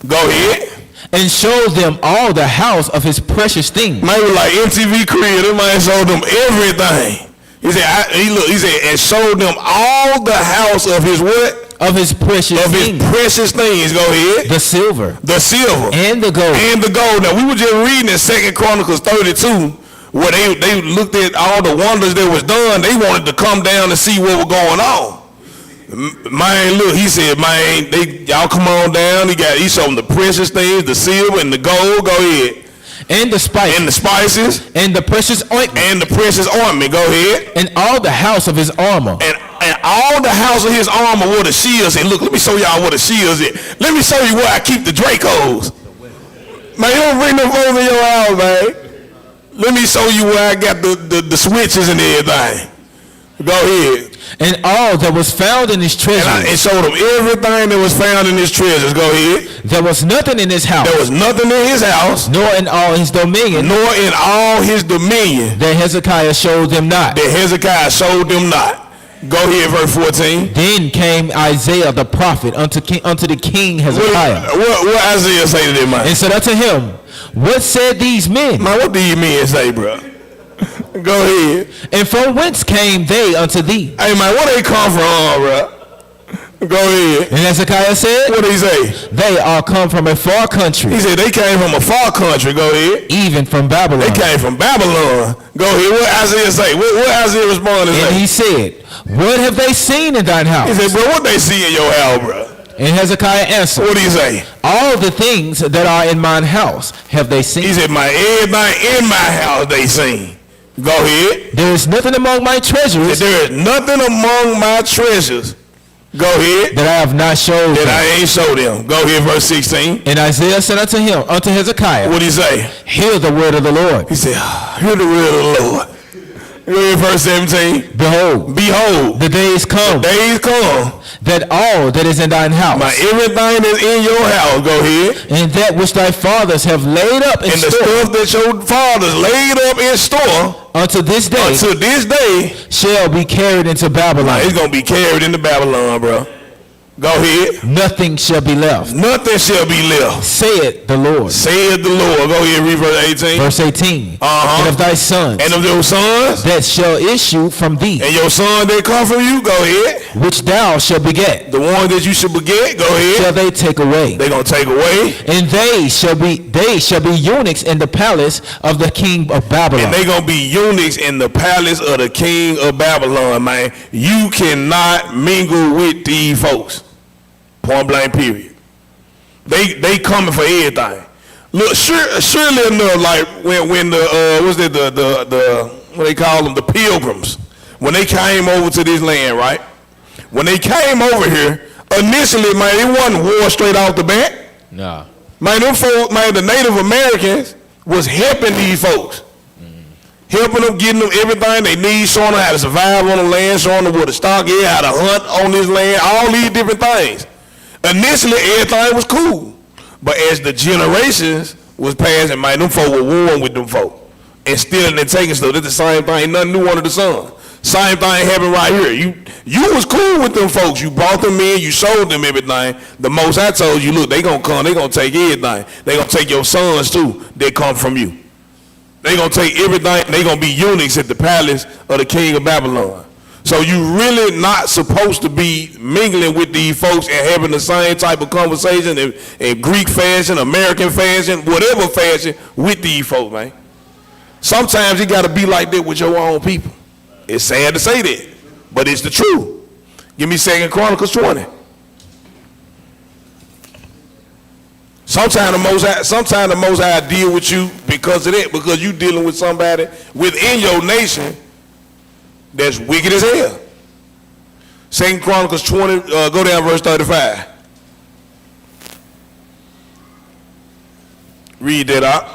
Go ahead. And showed them all the house of his precious things. Man was like MTV Creator. Man showed them everything. He said, he said, and showed them all the house of his what? Of his precious things. His precious things. Go ahead. The silver. The silver. And the gold. And the gold. Now we were just reading in 2 Chronicles 32 where they looked at all the wonders that was done. They wanted to come down and see what was going on. Man, look, he said, man, y'all come on down. He showed them the precious things, the silver and the gold. Go ahead. And the spices. And the spices. And the precious ointment. And the precious ointment. Go ahead. And all the house of his armor. And all the house of his armor were the shields. And look, let me show y'all what the shields is. Let me show you where I keep the Dracos. Man, you don't bring them phones in your house, man. Let me show you where I got the switches and everything. Go ahead. And all that was found in his treasures. And showed him everything that was found in his treasures. Go ahead. There was nothing in his house. There was nothing in his house. Nor in all his dominion. Nor in all his dominion. That Hezekiah showed them not. That Hezekiah showed them not. Go ahead, verse 14. Then came Isaiah the prophet unto the king Hezekiah. What Isaiah say to them, man? And said unto him, what said these men? Man, what do you men say, bro? Go ahead. And from whence came they unto thee? Hey, man, where they come from, bro? Go ahead. And Hezekiah said, what did he say? They are come from a far country. He said they came from a far country. Go ahead. Even from Babylon. They came from Babylon. Go ahead. What Isaiah say? What Isaiah responded? And he said, what have they seen in thine house? He said, bro, what they see in your house, bro? And Hezekiah answered, what did he say? All the things that are in mine house have they seen. He said, everything in my house they seen. Go ahead. There is nothing among my treasures. There is nothing among my treasures. Go ahead. That I have not showed that them. I ain't showed them. Go ahead, verse 16. And Isaiah said unto Hezekiah, what did he say? Hear the word of the Lord. He said, hear the word of the Lord. Go ahead, verse 17. Behold, the days come. That all that is in thine house. Everything that's in your house. Go ahead. And that which thy fathers have laid up in store. And the stuff that your fathers laid up in store. Unto this day. Shall be carried into Babylon. It's going to be carried into Babylon, bro. Go ahead. Nothing shall be left. Nothing shall be left. Saith the Lord. Saith the Lord. Go ahead, read verse 18. Verse 18. And of thy sons. And of your sons. That shall issue from thee. And your son that come from you. Go ahead. Which thou shalt beget. The one that you should beget. Go ahead. Shall they take away. They gonna take away. And they shall be eunuchs in the palace of the king of Babylon. And they gonna be eunuchs in the palace of the king of Babylon, man. You cannot mingle with these folks. Point blank, period. They coming for everything. Look, surely enough, like when the what they call them, the pilgrims, when they came over to this land, right? When they came over here, initially, man, it wasn't war straight off the bat. Nah. Man, them folks, man, the Native Americans was helping these folks. Helping them, getting them everything they need, showing them how to survive on the land, showing them where the stock is, how to hunt on this land, all these different things. Initially, everything was cool. But as the generations was passing, man, them folk were warring with them folk. And stealing and taking stuff. That's the same thing. Ain't nothing new under the sun. Same thing happened right here. You was cool with them folks. You brought them in. You showed them everything. The most I told you, look, they gonna come. They gonna take everything. They gonna take your sons too. That come from you. They gonna take everything. They gonna be eunuchs at the palace of the king of Babylon. So you really not supposed to be mingling with these folks and having the same type of conversation in Greek fashion, American fashion, whatever fashion with these folks, man. Sometimes you got to be like that with your own people. It's sad to say that, but it's the truth. Give me 2 Chronicles 20. Sometimes the Most High deal with you because of that, because you dealing with somebody within your nation that's wicked as hell. 2 Chronicles 20, go down verse 35. Read that out.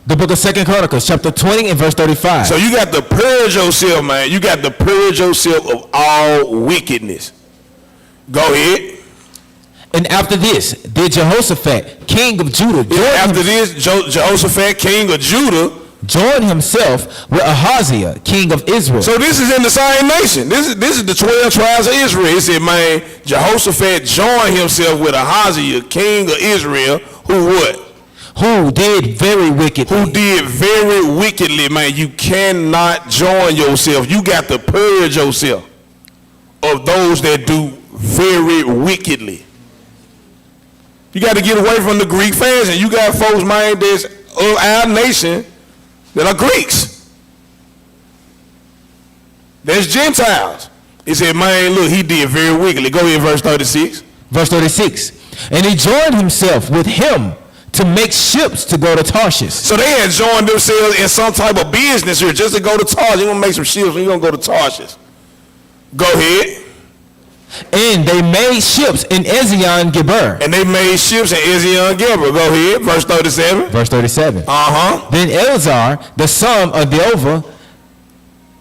The book of 2 Chronicles, chapter 20 and verse 35. So you got to purge yourself, man. You got to purge yourself of all wickedness. Go ahead. And after this, did Jehoshaphat, king of Judah, Jehoshaphat, king of Judah, join himself with Ahaziah, king of Israel. So this is in the same nation. This is the 12 tribes of Israel. It said, man, Jehoshaphat joined himself with Ahaziah, king of Israel, who what? Who did very wickedly. Who did very wickedly, man. You cannot join yourself. You got to purge yourself of those that do very wickedly. You got to get away from the Greek fashion. You got folks, man, that's of our nation that are Greeks. There's Gentiles. He said, man, look, he did very wickedly. Go ahead, verse 36. Verse 36. And he joined himself with him to make ships to go to Tarshish. So they had joined themselves in some type of business here just to go to Tarshish. You're going to make some ships and you're going to go to Tarshish. Go ahead. And they made ships in Ezion-Geber. And they made ships in Ezion-Geber. Go ahead, verse 37. Verse 37. Uh-huh. Then Eleazar, the son of Deova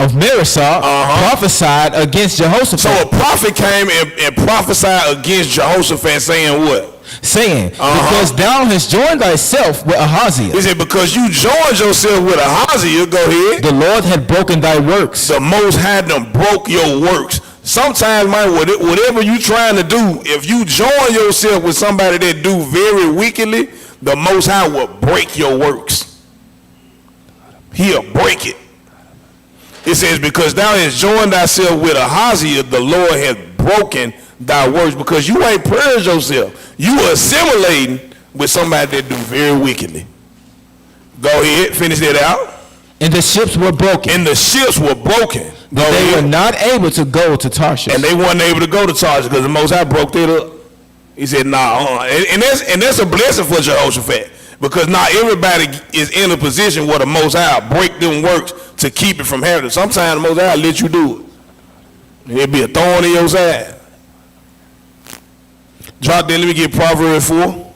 of Marisah, prophesied against Jehoshaphat. So a prophet came and prophesied against Jehoshaphat, saying what? saying, because thou hast joined thyself with Ahaziah. He said, because you joined yourself with Ahaziah, go ahead. The Lord had broken thy works. The Most High done broke your works. Sometimes, man, whatever you trying to do, if you join yourself with somebody that do very wickedly, the Most High will break your works. He'll break it. It says, because thou hast joined thyself with Ahaziah, the Lord has broken thy works, because you ain't purged yourself. You are assimilating with somebody that do very wickedly. Go ahead, finish that out. And the ships were broken. And the ships were broken. They were not able to go to Tarshish. And they weren't able to go to Tarshish because the Most High broke that up. He said, nah, and that's a blessing for Jehoshaphat, because not everybody is in a position where the Most High break them works to keep it from happening. Sometimes the Most High let you do it. It'll be a thorn in your side. Drop there, let me get Proverbs 4.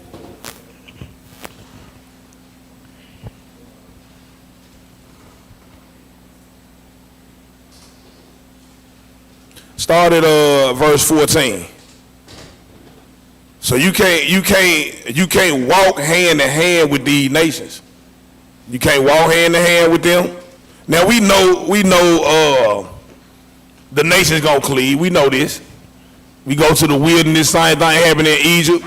Start at verse 14. So you can't walk hand in hand with these nations. You can't walk hand in hand with them. Now we know the nation's gonna cleave. We know this. We go to the wilderness. Same thing happened in Egypt.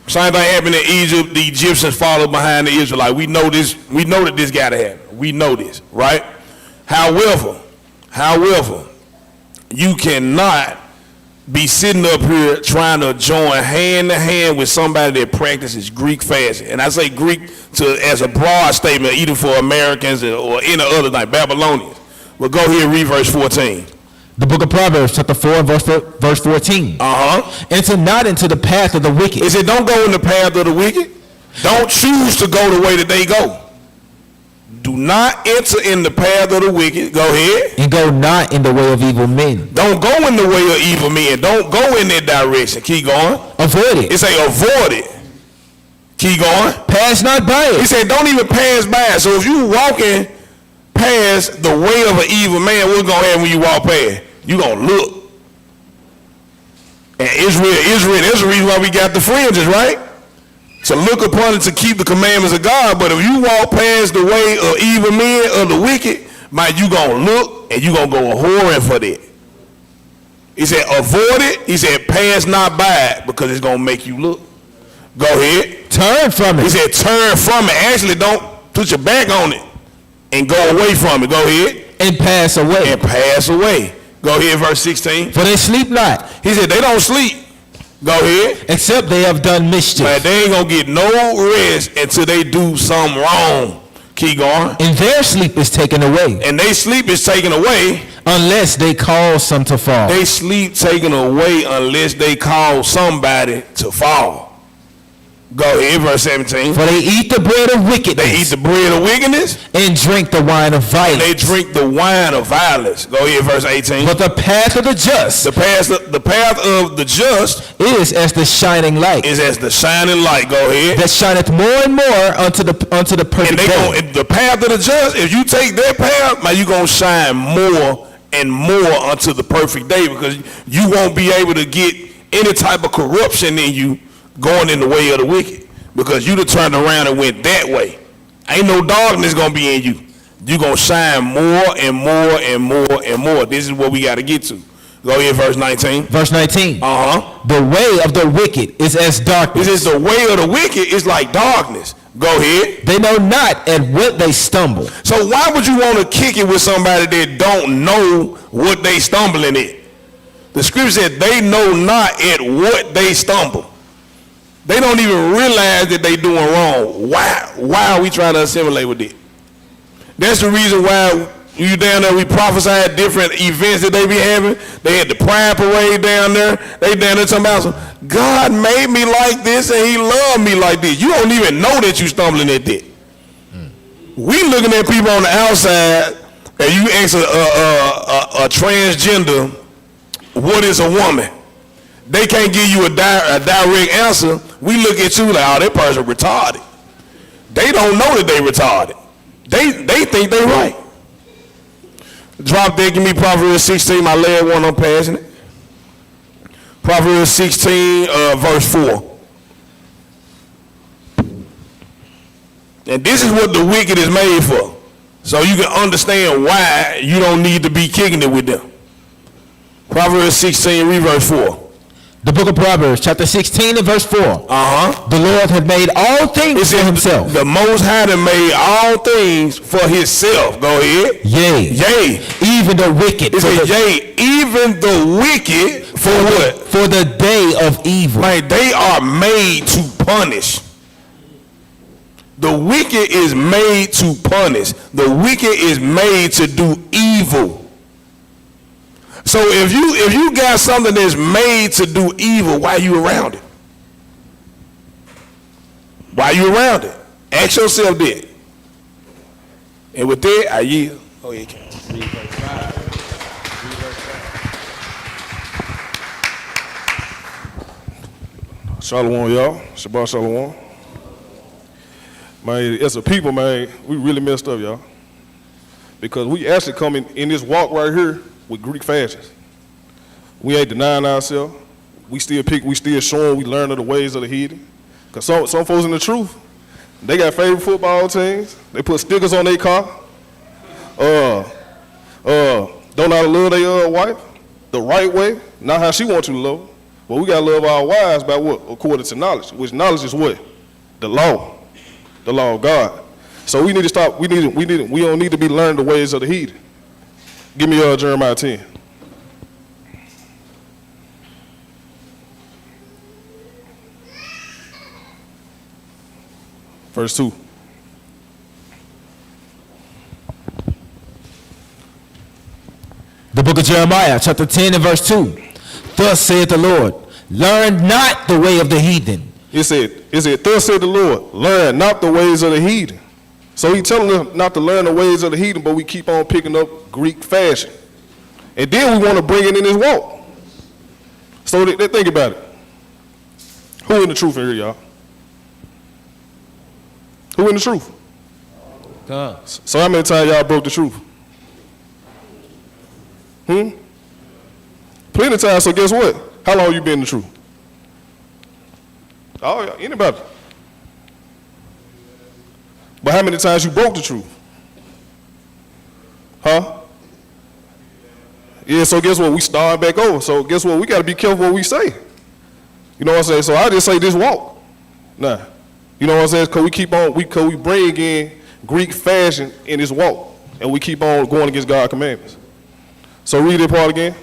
Same thing happened in Egypt. The Egyptians followed behind the Israelites. We know this. We know that this gotta happen. We know this, right? However, you cannot be sitting up here trying to join hand to hand with somebody that practices Greek fasting. And I say Greek as a broad statement, either for Americans or any other like Babylonians. But go ahead and read verse 14. The book of Proverbs, chapter 4, verse 14. Enter not into the path of the wicked. It said, don't go in the path of the wicked. Don't choose to go the way that they go. Do not enter in the path of the wicked. Go ahead. And go not in the way of evil men. Don't go in the way of evil men. Don't go in that direction. Keep going. Avoid it. It say avoid it. Keep going. Pass not by it. He said don't even pass by it. So if you walking past the way of an evil man, what's going to happen when you walk past? You going to look. And Israel, that's the reason why we got the fringes, right? To look upon it, to keep the commandments of God. But if you walk past the way of evil men or the wicked, man, you gonna look and you gonna go a-whoring for that. He said avoid it. He said pass not by it, because it's gonna make you look. Go ahead. Turn from it. He said turn from it. Actually, don't put your back on it and go away from it. Go ahead. And pass away. And pass away. Go ahead, verse 16. For they sleep not. He said they don't sleep. Go ahead. Except they have done mischief. Man, they ain't gonna get no rest until they do something wrong. Keep going. And their sleep is taken away. And their sleep is taken away. Unless they cause some to fall. They sleep taken away unless they cause somebody to fall. Go ahead, verse 17. For they eat the bread of wickedness. They eat the bread of wickedness. And drink the wine of violence. And they drink the wine of violence. Go ahead, verse 18. But the path of the just. The path of the just is as the shining light. Is as the shining light. Go ahead. That shineth more and more unto the perfect day. The path of the just, if you take that path, man, you're going to shine more and more unto the perfect day, because you won't be able to get any type of corruption in you going in the way of the wicked, because you done turned around and went that way. Ain't no darkness gonna be in you. You're gonna shine more and more and more and more. This is what we got to get to. Go ahead, verse 19. Verse 19. The way of the wicked is as darkness. This is the way of the wicked is like darkness. Go ahead. They know not at what they stumble. So why would you want to kick it with somebody that don't know what they stumbling at? The scripture said they know not at what they stumble. They don't even realize that they doing wrong. Why are we trying to assimilate with it? That's the reason why you down there, we prophesied different events that they be having. They had the pride parade down there. They down there talking about, God made me like this and he loved me like this. You don't even know that you stumbling at that. We looking at people on the outside, and you ask a transgender, what is a woman? They can't give you a direct answer. We look at you like, oh, that person retarded. They don't know that they retarded. They think they right. Drop there, give me Proverbs 16, my last one, I'm passing it. Proverbs 16, verse 4. And this is what the wicked is made for. So you can understand why you don't need to be kicking it with them. Proverbs 16, read verse 4. The book of Proverbs, chapter 16 and verse 4. Uh-huh. The Lord hath made all things for himself. The Most High hath made all things for himself. Go ahead. Yea. Yea. Even the wicked. It says, yea, even the wicked for what? For the day of evil. Like they are made to punish. The wicked is made to punish. The wicked is made to do evil. So if you got something that's made to do evil, why are you around it? Why are you around it? Ask yourself that. And with that, I yield. Oh, yeah. Shalom, y'all. Shabbat shalom. Man, as a people, man, we really messed up, y'all. Because we actually come in this walk right here with Greek fashions. We ain't denying ourselves. We still showing we learn of the ways of the heathen. Because some folks in the truth, they got favorite football teams. They put stickers on their car. Don't know how to love their wife the right way, not how she wants you to love. But we gotta love our wives by what? According to knowledge. Which knowledge is what? The law. The law of God. So we need to stop. We don't need to be learning the ways of the heathen. Give me Jeremiah 10. Verse 2. The book of Jeremiah, chapter 10 and verse 2. Thus saith the Lord, learn not the way of the heathen. It said, thus saith the Lord, learn not the ways of the heathen. So he's telling us not to learn the ways of the heathen, but we keep on picking up Greek fashion. And then we want to bring it in this walk. So they think about it. Who in the truth in here, y'all? Who in the truth? God. So how many times y'all broke the truth? Plenty of times, so guess what? How long you been in the truth? Oh, yeah, anybody. But how many times you broke the truth? Huh? Yeah, so guess what? We start back over. So guess what? We got to be careful what we say. You know what I'm saying? So I just say this walk. Nah. You know what I'm saying? Because we bring in Greek fashion in this walk. And we keep on going against God's commandments. So read that part again.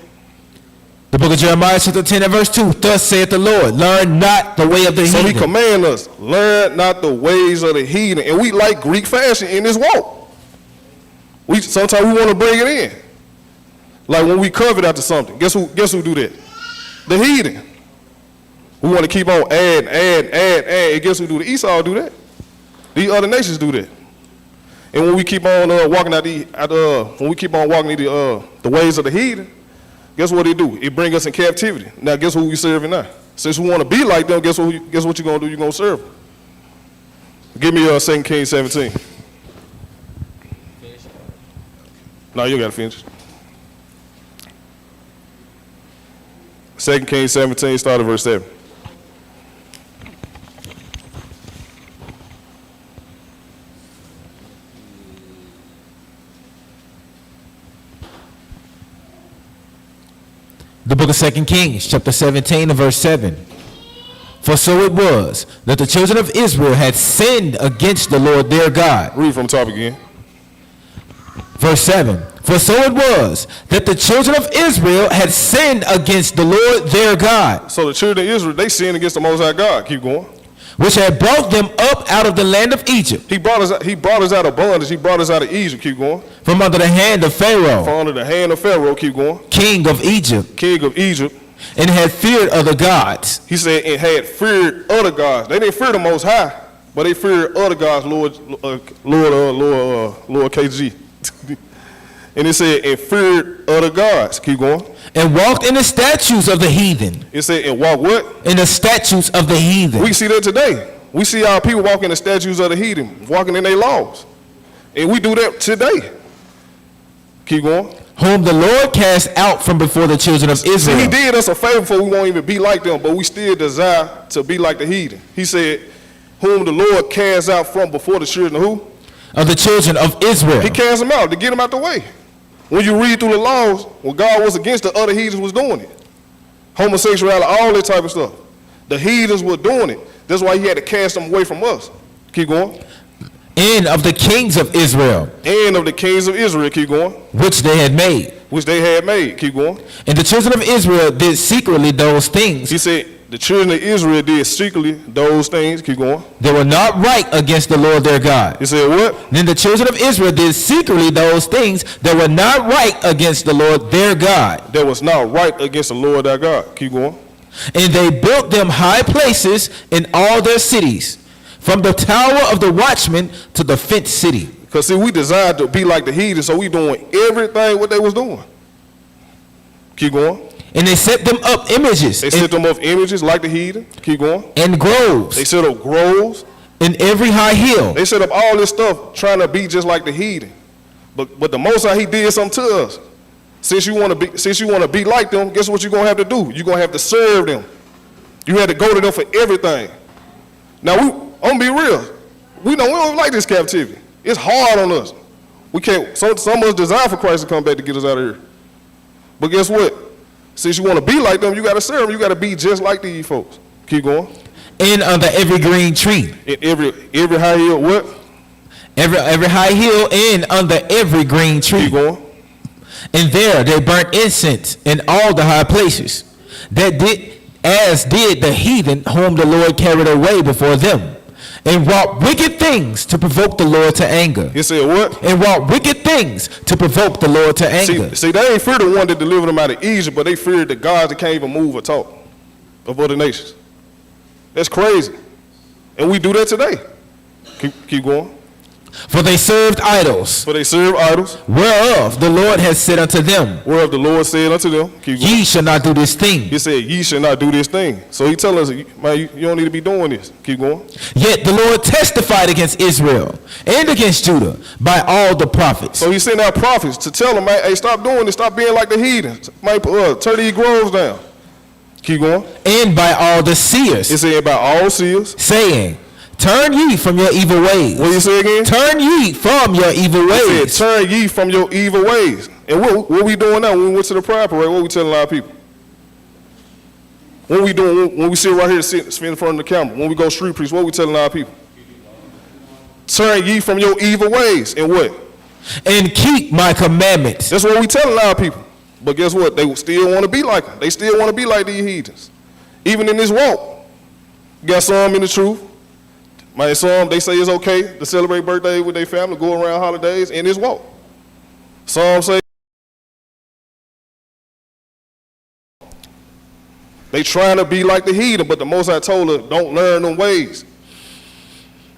The book of Jeremiah, chapter 10 and verse 2. Thus saith the Lord, learn not the way of the heathen. So he command us, learn not the ways of the heathen. And we like Greek fashion in this walk. Sometimes we want to bring it in. Like when we covet after something. Guess who do that? The heathen. We want to keep on add. And guess who do that? Esau do that. These other nations do that. And when we keep on walking the ways of the heathen, guess what they do? It bring us in captivity. Now guess who we serving now? Since we want to be like them, guess what you're gonna do? You're gonna serve them. Give me 2 Kings 17. No, you gotta finish. 2 Kings 17, start at verse 7. The book of 2 Kings, chapter 17 and verse 7. For so it was that the children of Israel had sinned against the Lord their God. Read from the top again. Verse 7. For so it was that the children of Israel had sinned against the Lord their God. So the children of Israel, they sinned against the Most High God. Keep going. Which had brought them up out of the land of Egypt. He brought us out of bondage. He brought us out of Egypt. Keep going. From under the hand of Pharaoh. From under the hand of Pharaoh. Keep going. King of Egypt. King of Egypt. And had feared other gods. He said, and had feared other gods. They didn't fear the Most High, but they feared other gods, Lord KG. And it said, and feared other gods. Keep going. And walked in the statutes of the heathen. It said, and walk what? In the statutes of the heathen. We see that today. We see our people walking in the statutes of the heathen, walking in their laws. And we do that today. Keep going. Whom the Lord cast out from before the children of Israel. See, he did us a favor for we won't even be like them, but we still desire to be like the heathen. He said, whom the Lord cast out from before the children of who? Of the children of Israel. He cast them out to get them out the way. When you read through the laws, when God was against, the other heathens was doing it. Homosexuality, all that type of stuff. The heathens were doing it. That's why he had to cast them away from us. Keep going. And of the kings of Israel. And of the kings of Israel, keep going. Which they had made. Which they had made, keep going. And the children of Israel did secretly those things. He said, the children of Israel did secretly those things, keep going. They were not right against the Lord their God. He said what? Then the children of Israel did secretly those things that were not right against the Lord their God. That was not right against the Lord their God. Keep going. And they built them high places in all their cities, from the tower of the watchman to the fenced city. Because see, we designed to be like the heathen, so we doing everything what they was doing. Keep going. And they set them up images. They set them up images like the heathen. Keep going. And groves. They set up groves. In every high hill. They set up all this stuff trying to be just like the heathen. But the Most High, he did something to us. Since you want to be like them, guess what you're going to have to do? You're going to have to serve them. You had to go to them for everything. Now, I'm going to be real. We don't like this captivity. It's hard on us. We can't, some of us desire for Christ to come back to get us out of here. But guess what? Since you want to be like them, you got to serve them. You got to be just like these folks. Keep going. And under every green tree. In every high hill, what? Every high hill and under every green tree. Keep going. And there they burnt incense in all the high places, as did the heathen whom the Lord carried away before them, and wrought wicked things to provoke the Lord to anger. He said what? And wrought wicked things to provoke the Lord to anger. See, they ain't feared the one that delivered them out of Egypt, but they feared the gods that can't even move or talk of other nations. That's crazy. And we do that today. Keep going. For they served idols. For they served idols. Whereof the Lord has said unto them. Whereof the Lord said unto them. Ye shall not do this thing. He said, ye shall not do this thing. So he telling us, man, you don't need to be doing this. Keep going. Yet the Lord testified against Israel and against Judah by all the prophets. So he sent out prophets to tell them, man, hey, stop doing this. Stop being like the heathens. Man, turn these groves down. Keep going. And by all the seers. He said by all seers. Saying, turn ye from your evil ways. What do you say again? Turn ye from your evil ways. He said, turn ye from your evil ways. And what we doing now when we went to the prayer parade? What we telling our people? What we doing when we sit right here sit in front of the camera? When we go street preach, what we telling our people? Turn ye from your evil ways. And what? And keep my commandments. That's what we telling our people. But guess what? They still want to be like them. They still want to be like these heathens. Even in this walk. Got some in the truth. Man, some, they say it's okay to celebrate birthdays with their family, go around holidays, in this walk. Some say they trying to be like the heathen, but the Most High told her, don't learn them ways.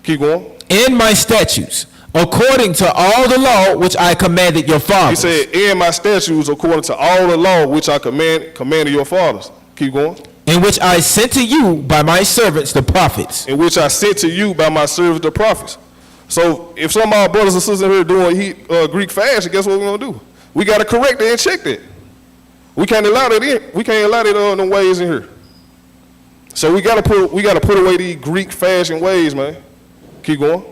Keep going. In my statutes, according to all the law which I commanded your fathers. He said, in my statutes, according to all the law which I commanded your fathers. Keep going. In which I sent to you by my servants the prophets. In which I sent to you by my servants the prophets. So if some of our brothers and sisters here doing Greek fast, guess what we're gonna do? We gotta correct it and check that. We can't allow that in. We can't allow that in them ways in here. So we gotta put away these Greek fashion ways, man. Keep going.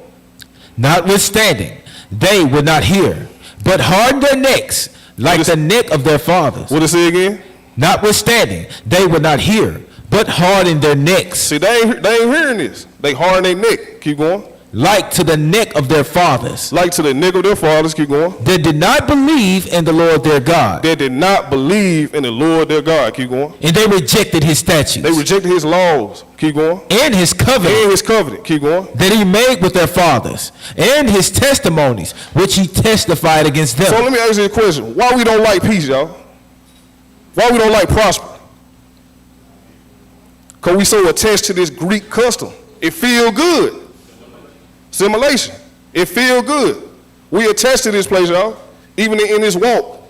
Notwithstanding, they would not hear, but hardened their necks like the neck of their fathers. What does it say again? Notwithstanding, they would not hear, but hardened their necks. See, they ain't hearing this. They harden their neck. Keep going. Like to the neck of their fathers. Like to the neck of their fathers. Keep going. They did not believe in the Lord their God. They did not believe in the Lord their God. Keep going. And they rejected his statutes. They rejected his laws. Keep going. And his covenant. And his covenant. Keep going. That he made with their fathers. And his testimonies, which he testified against them. So let me ask you a question. Why we don't like peace, y'all? Why we don't like prosper? Because we so attached to this Greek custom. It feel good. Simulation. It feel good. We attached to this place, y'all. Even in this walk.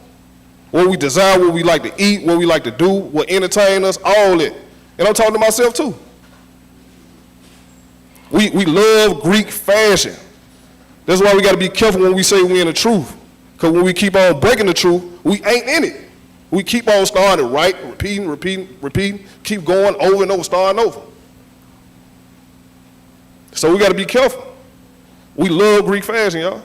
What we desire, what we like to eat, what we like to do, what entertain us, all that. And I'm talking to myself too. We love Greek fashion. That's why we got to be careful when we say we're in the truth. Because when we keep on breaking the truth, we ain't in it. We keep on starting right, repeating, keep going over and over, starting over. So we got to be careful. We love Greek fasting, y'all.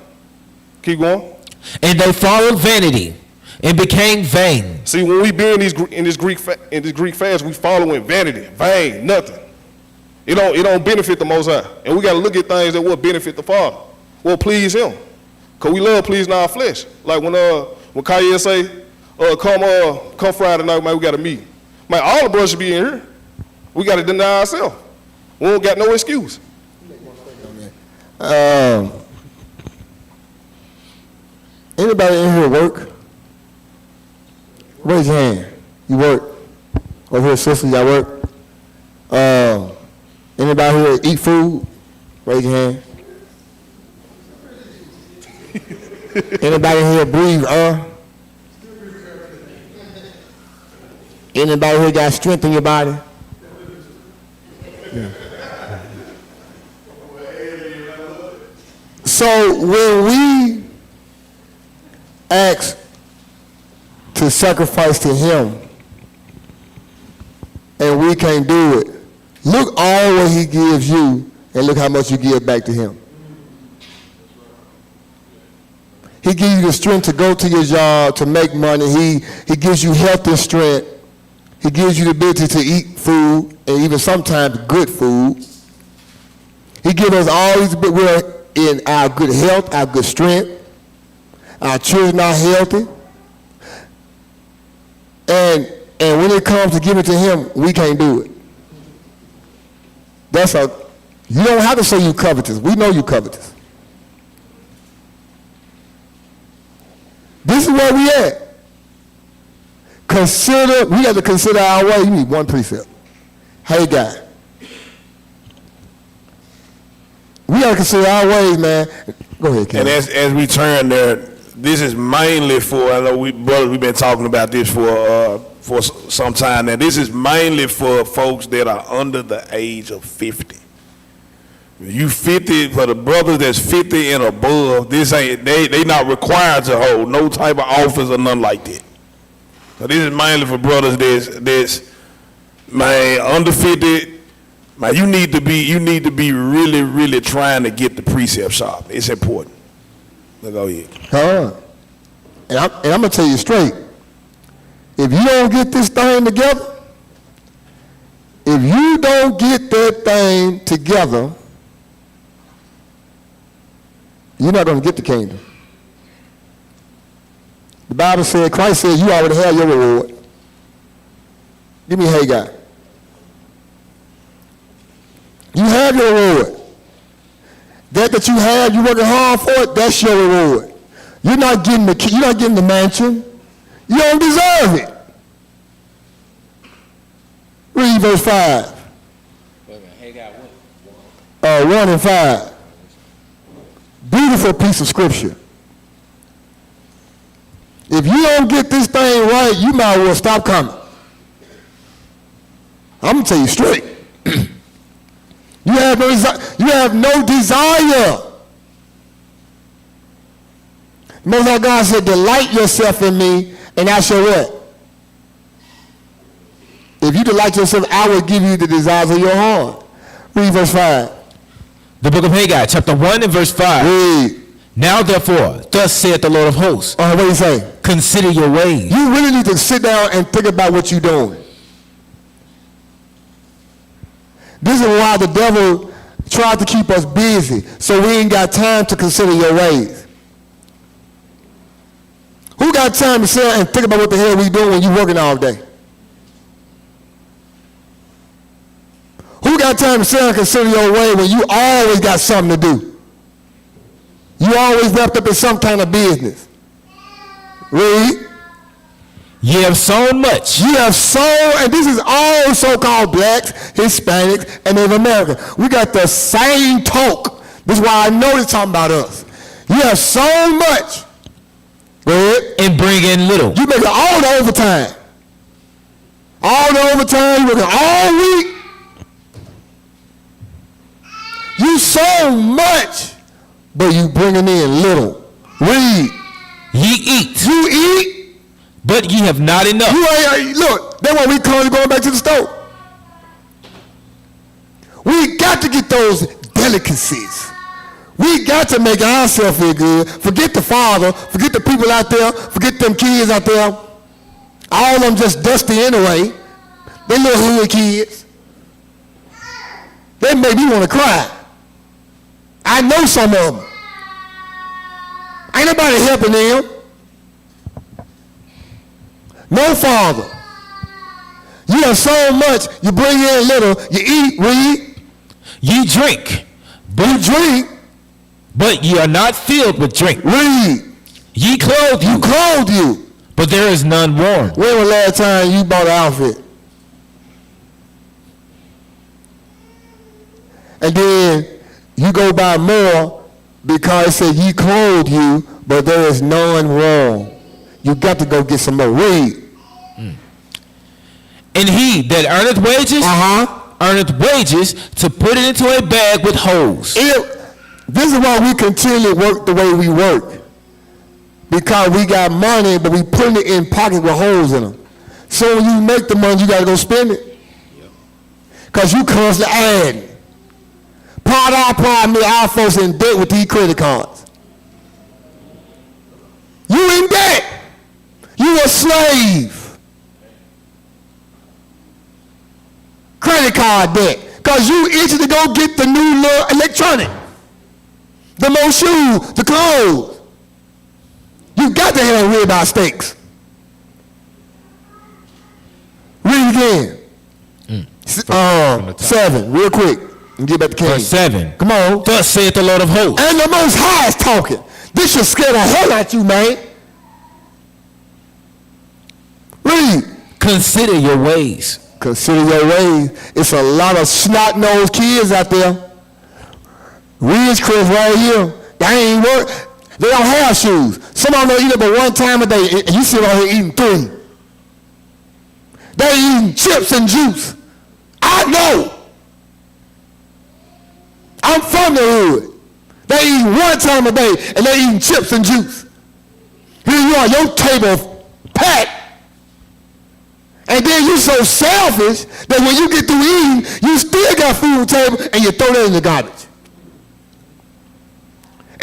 Keep going. And they followed vanity and became vain. See, when we be in this Greek fast, we following vanity, vain, nothing. It don't benefit the Most High, and we got to look at things that will benefit the Father, will please Him, cause we love pleasing our flesh. Like when I.S.A.A.C say, come Friday night, man, we got to meet. Man, all the brothers should be in here. We got to deny ourselves. We don't got no excuse. Anybody in here work? Raise your hand. You work? Over here, sisters, y'all work? Anybody here eat food? Raise your hand. Anybody here breathe? Anybody here got strength in your body? Yeah. So when we ask to sacrifice to Him and we can't do it, look all what He gives you and look how much you give back to Him. He gives you the strength to go to your job, to make money. He gives you health and strength. He gives you the ability to eat food, and even sometimes good food. He gives us all these, but we're in our good health, our good strength. Our children are healthy. And when it comes to giving to Him, we can't do it. You don't have to say you covetous. We know you covetous. This is where we at. We have to consider our way. You need one precept. Hey, guy. We got to consider our ways, man. Go ahead, Ken. And as we turn there, this is mainly for, I know we've been talking about this for some time now. This is mainly for folks that are under the age of 50. You 50, for the brothers that's 50 and above, they not required to hold no type of office or nothing like that. So this is mainly for brothers that's man, under 50. Man, you need to be really, really trying to get the precept sharp. It's important. Look out here. And I'm gonna tell you straight. If you don't get this thing together, if you don't get that thing together, you're not gonna get the kingdom. The Bible said, Christ said, you already have your reward. Give me Haggai. You have your reward. That you have, you're working hard for it, that's your reward. You're not getting the mansion. You don't deserve it. Read verse 5. 1 and 5. Beautiful piece of scripture. If you don't get this thing right, you might as well stop coming. I'm going to tell you straight. You have no desire. Most High God said, delight yourself in me, and I shall what? If you delight yourself, I will give you the desires of your heart. Read verse 5. The book of Haggai, chapter 1 and verse 5. Read. Now therefore, thus saith the Lord of hosts. What do you say? Consider your ways. You really need to sit down and think about what you're doing. This is why the devil tried to keep us busy, so we ain't got time to consider your ways. Who got time to sit and think about what the hell we doing when you working all day? Who got time to sit and consider your way when you always got something to do? You always wrapped up in some kind of business. Read. Ye have sown much. You have sown, and this is all so-called blacks, Hispanics, and Native Americans. We got the same talk. This is why I know they're talking about us. You have sown much. Go ahead. And bring in little. You making all the overtime. All the overtime, you working all week. You sow much, but you bringing in little. Read. Ye eat. You eat, but ye have not enough. You ain't, look, that's why we currently going back to the store. We got to get those delicacies. We got to make ourselves feel good. Forget the father. Forget the people out there. Forget them kids out there. All of them just dusty anyway. They little hood kids. They make me want to cry. I know some of them. Ain't nobody helping them. No father. You have so much, you bring in little, you eat, read. Ye drink, You drink, but ye are not filled with drink. read. Ye clothe You clothe you. but there is none warm. When was the last time you bought an outfit? And then you go buy more because it said ye clothe you, but there is none wrong. You got to go get some more. Read. And he that earneth wages, earneth wages to put it into a bag with holes. This is why we continually work the way we work. Because we got money, but we putting it in pockets with holes in them. So when you make the money, you got to go spend it. Because you constantly adding. Part of our problem is our folks in debt with these credit cards. You in debt. You a slave. Credit card debt. Because you itching to go get the new little electronic. The more shoes, the clothes. You got to have ribeye steaks. Read again. 7, real quick. And get back to King. Verse 7. Come on. Thus saith the Lord of hosts. And the Most High is talking. This should scare the hell out you, man. Read. Consider your ways. Consider your ways. It's a lot of snot-nosed kids out there. Ridge Chris right here. They ain't work. They don't have shoes. Some of them don't eat it but one time a day, and you sit out here eating 3. They eating chips and juice. I know. I'm from the hood. They eat one time a day, and they eating chips and juice. Here you are, your table packed. And then you so selfish that when you get through eating, you still got food on the table, and you throw that in the garbage.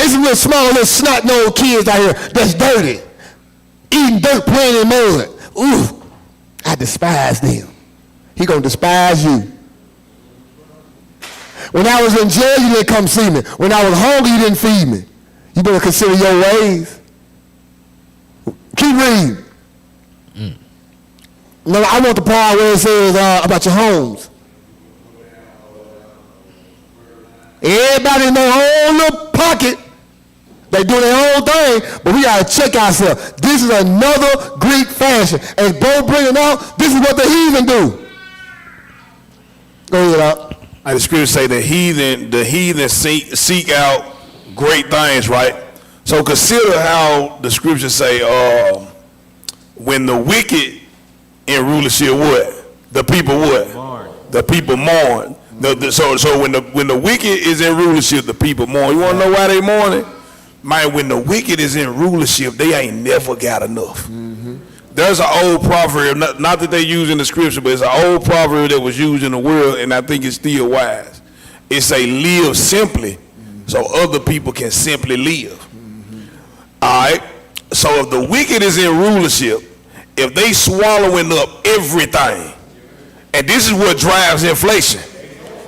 It's some little small, little snot-nosed kids out here that's dirty, eating dirt, playing in mud. Ooh, I despise them. He gonna despise you. When I was in jail, you didn't come see me. When I was hungry, you didn't feed me. You better consider your ways. Keep reading. No, I want the part where it says about your homes. Everybody in their own little pocket, they do their own thing, but we gotta check ourselves. This is another Greek fashion. As Bo bringing out, this is what the heathen do. Go ahead, up. The scriptures say the heathen seek out great things, right? So consider how the scriptures say, when the wicked in rulership, what? The people what? Mourn. The people mourn. So when the wicked is in rulership, the people mourn. You want to know why they mourning? Man, when the wicked is in rulership, they ain't never got enough. There's an old proverb, not that they use in the scripture, but it's an old proverb that was used in the world, and I think it's still wise. It say, live simply so other people can simply live. All right? So if the wicked is in rulership, if they swallowing up everything, and this is what drives inflation.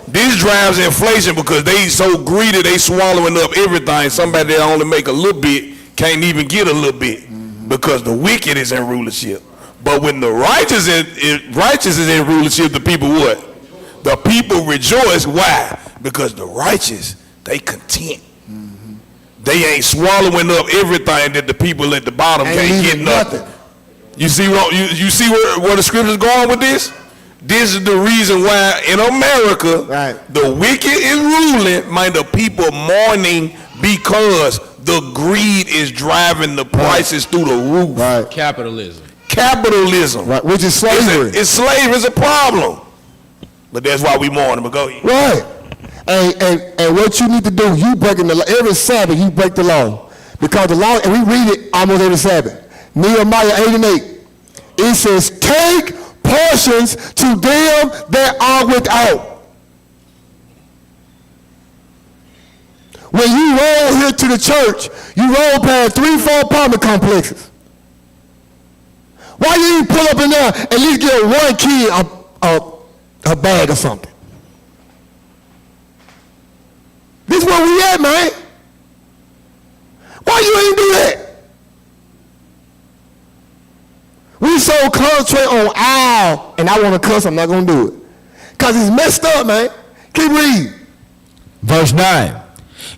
This drives inflation because they so greedy, they swallowing up everything. Somebody that only make a little bit can't even get a little bit because the wicked is in rulership. But when the righteous is in rulership, the people what? The people rejoice. Why? Because the righteous, they content. They ain't swallowing up everything that the people at the bottom can't get nothing. You see where the scripture's going with this? This is the reason why in America, the wicked is ruling, man, the people mourning because the greed is driving the prices through the roof. Right. Capitalism. Right, which is slavery. It's slavery is a problem. But that's why we mourn. But go ahead. Right. And what you need to do, you breaking the law. Every Sabbath, you break the law. Because the law, and we read it almost every Sabbath. Nehemiah 8:8. It says, take portions to them that are without. When you roll here to the church, you roll past 3-4 apartment complexes. Why you didn't pull up in there and at least get one kid a bag or something? This is where we at, man. Why you ain't do that? We so concentrate on our, and I want to cuss, I'm not going to do it. Because it's messed up, man. Keep reading. Verse 9.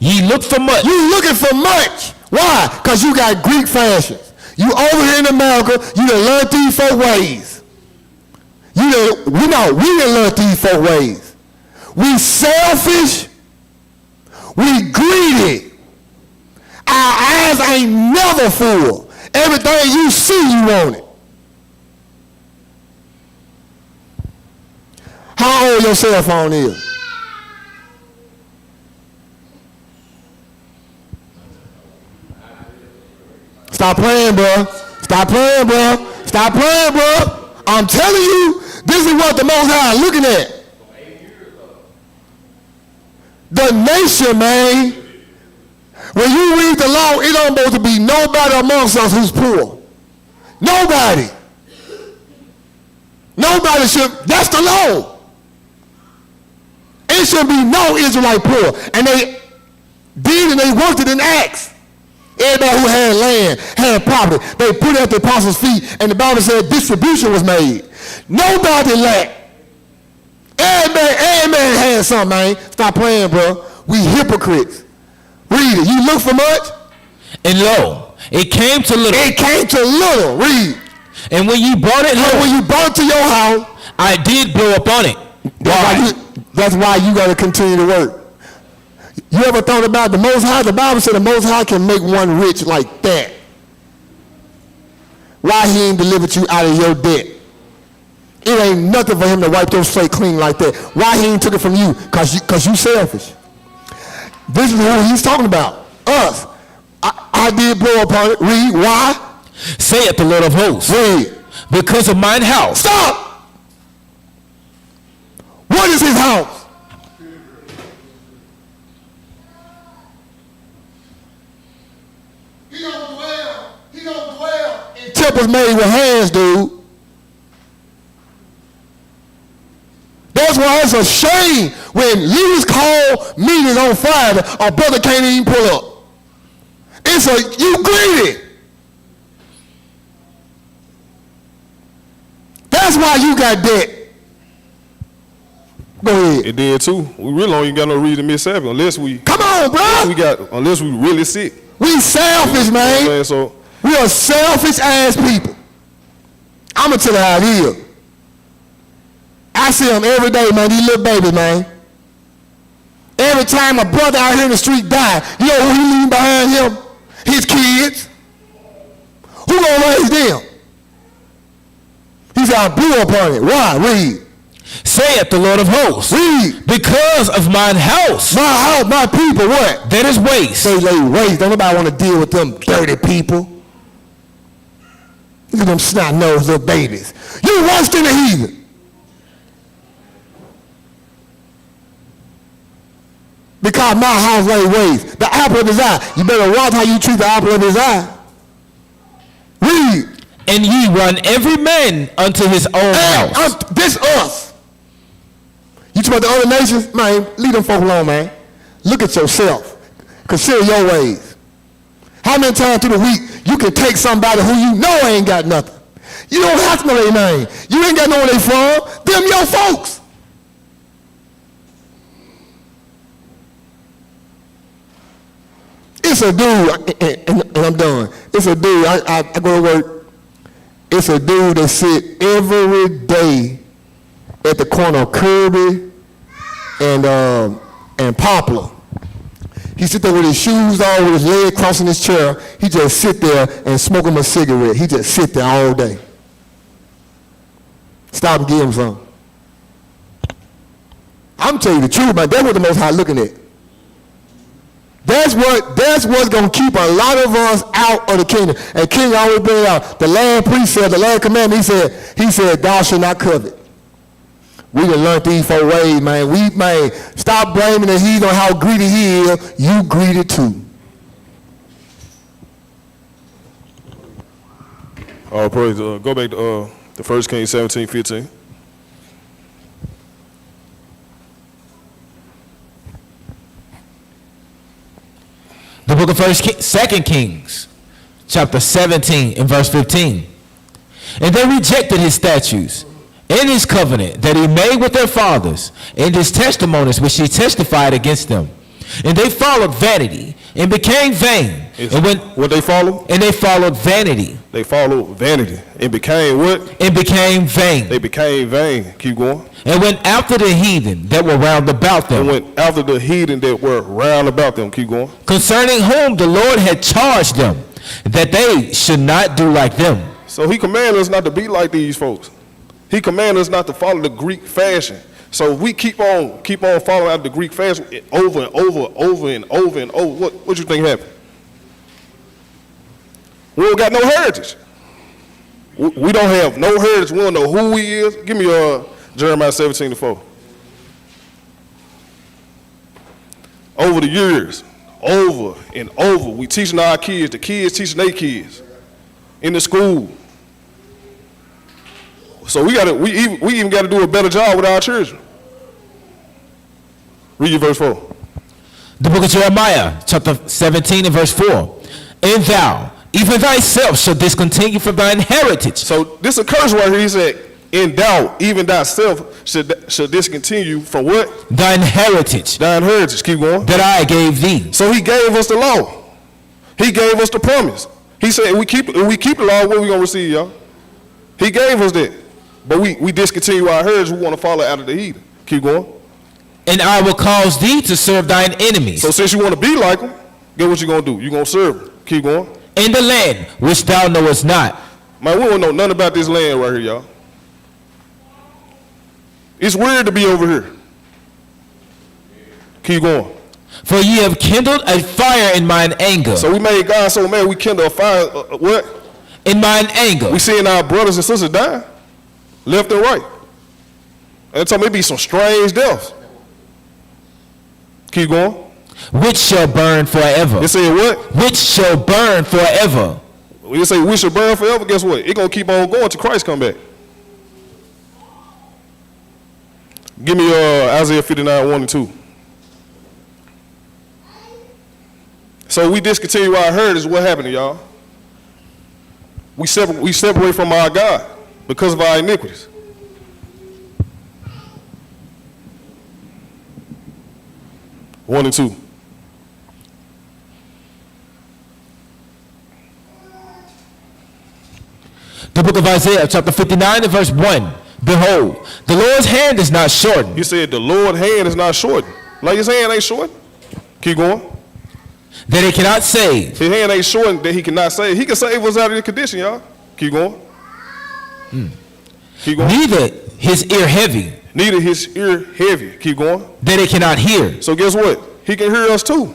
Ye look for much. You looking for much. Why? Because you got Greek fashions. You over here in America, you done learned these 4 ways. We done learned these 4 ways. We selfish. We greedy. Our eyes ain't never full. Everything you see, you want it. How old your cell phone is? Stop playing, bro. Stop playing, bro. Stop playing, bro. I'm telling you, this is what the Most High is looking at. The nation, man. When you read the law, it don't supposed to be nobody amongst us who's poor. Nobody. Nobody should. That's the law. It should be no Israelite poor. And they did and they worked it in Acts. Everybody who had land, had property, they put it at the apostles' feet, and the Bible said distribution was made. Nobody lacked. Every man had something, man. Stop playing, bro. We hypocrites. Read it. You look for much? And lo, it came to little. It came to little. Read. And when you brought it home, when you brought it to your house, I did blow up on it. That's why you got to continue to work. You ever thought about the Most High? The Bible said the Most High can make one rich like that. Why he ain't delivered you out of your debt? It ain't nothing for him to wipe your slate clean like that. Why he ain't took it from you? Because you selfish. This is who he's talking about. Us. I did blow upon it. Read. Why? Saith the Lord of hosts. Read. Because of mine house. Stop! What is his house? He don't dwell in temples made with hands, dude. That's why it's a shame when leaders call meetings on Friday, a brother can't even pull up. You greedy. That's why you got debt. Go ahead. It did too. We really don't even got no reason to miss Sabbath unless we. Come on, bro. Unless we really sick. We selfish, man. You know what I'm saying? We are selfish ass people. I'm gonna tell you how it is. I see them every day, man. These little babies, man. Every time a brother out here in the street die, you know who he leaving behind him? His kids. Who gonna raise them? He said, I blew upon it. Why? Read. Saith the Lord of hosts. Read. Because of mine house. My house, my people, what? That is waste. They lay waste. Don't nobody want to deal with them dirty people. Look at them snot-nosed little babies. You worse than the heathen. Because my house lay waste. The apple of his eye. You better watch how you treat the apple of his eye. Read. And ye run every man unto his own house. This us. You talk about the other nations? Man, leave them folk alone, man. Look at yourself. Consider your ways. How many times through the week you can take somebody who you know ain't got nothing? You don't have to know their name. You ain't got to know where they from. Them your folks. It's a dude, and I'm done. It's a dude, I go to work. It's a dude that sit every day at the corner of Kirby and Poplar. He sit there with his shoes on, with his leg crossing his chair. He just sit there and smoke him a cigarette. He just sit there all day. Stop and give him some. I'm telling you the truth, man. That's what the Most High looking at. That's what's going to keep a lot of us out of the kingdom. And King always bring it out. The last precept, the last commandment, he said, thou shalt not covet. We done learned these 4 ways, man. Stop blaming the heathen on how greedy he is. You greedy too. All praise. Go back to the 1 Kings 17:15. The book of 2 Kings, chapter 17 and verse 15. And they rejected his statutes and his covenant that he made with their fathers, and his testimonies which he testified against them. And they followed vanity and became vain. What they follow? And they followed vanity. They followed vanity and became what? And became vain. They became vain. Keep going. And went after the heathen that were round about them. And went after the heathen that were round about them. Keep going. Concerning whom the Lord had charged them, that they should not do like them. So he commanded us not to be like these folks. He commanded us not to follow the Greek fashion. So if we keep on following out the Greek fashion over and over, what you think happened? We don't got no heritage. We don't have no heritage. We don't know who he is. Give me Jeremiah 17:4. Over the years, over and over, we teaching our kids, the kids teaching their kids in the school. So we even got to do a better job with our children. Read verse 4. The book of Jeremiah, chapter 17 and verse 4. And thou, even thyself, shall discontinue from thine heritage. So this a curse right here. He said, and thou, even thyself, should discontinue from what? Thine heritage. Thine heritage. Keep going. That I gave thee. So he gave us the law. He gave us the promise. He said, if we keep the law, what we going to receive, y'all? He gave us that. But we discontinue our heritage. We want to follow out of the heathen. Keep going. And I will cause thee to serve thine enemies. So since you want to be like them, guess what you're going to do? You're going to serve them. Keep going. In the land which thou knowest not. Man, we don't know nothing about this land right here, y'all. It's weird to be over here. Keep going. For ye have kindled a fire in mine anger. So we made God so mad we kindled a fire, what? In mine anger. We seeing our brothers and sisters dying, left and right. And so maybe some strange deaths. Keep going. Which shall burn forever. They say what? Which shall burn forever. When you say we shall burn forever, guess what? It's going to keep on going till Christ come back. Give me Isaiah 59, 1 and 2. So we discontinue our heritage. What happened to y'all? We separate from our God because of our iniquities. One and 2. The book of Isaiah, chapter 59 and verse 1. Behold, the Lord's hand is not shortened. You said the Lord's hand is not shortened. Like his hand ain't shortened. Keep going. That he cannot save. His hand ain't shortened that he cannot save. He can save us out of the condition, y'all. Keep going. Keep going. Neither his ear heavy. Neither his ear heavy. Keep going. That he cannot hear. So guess what? He can hear us too.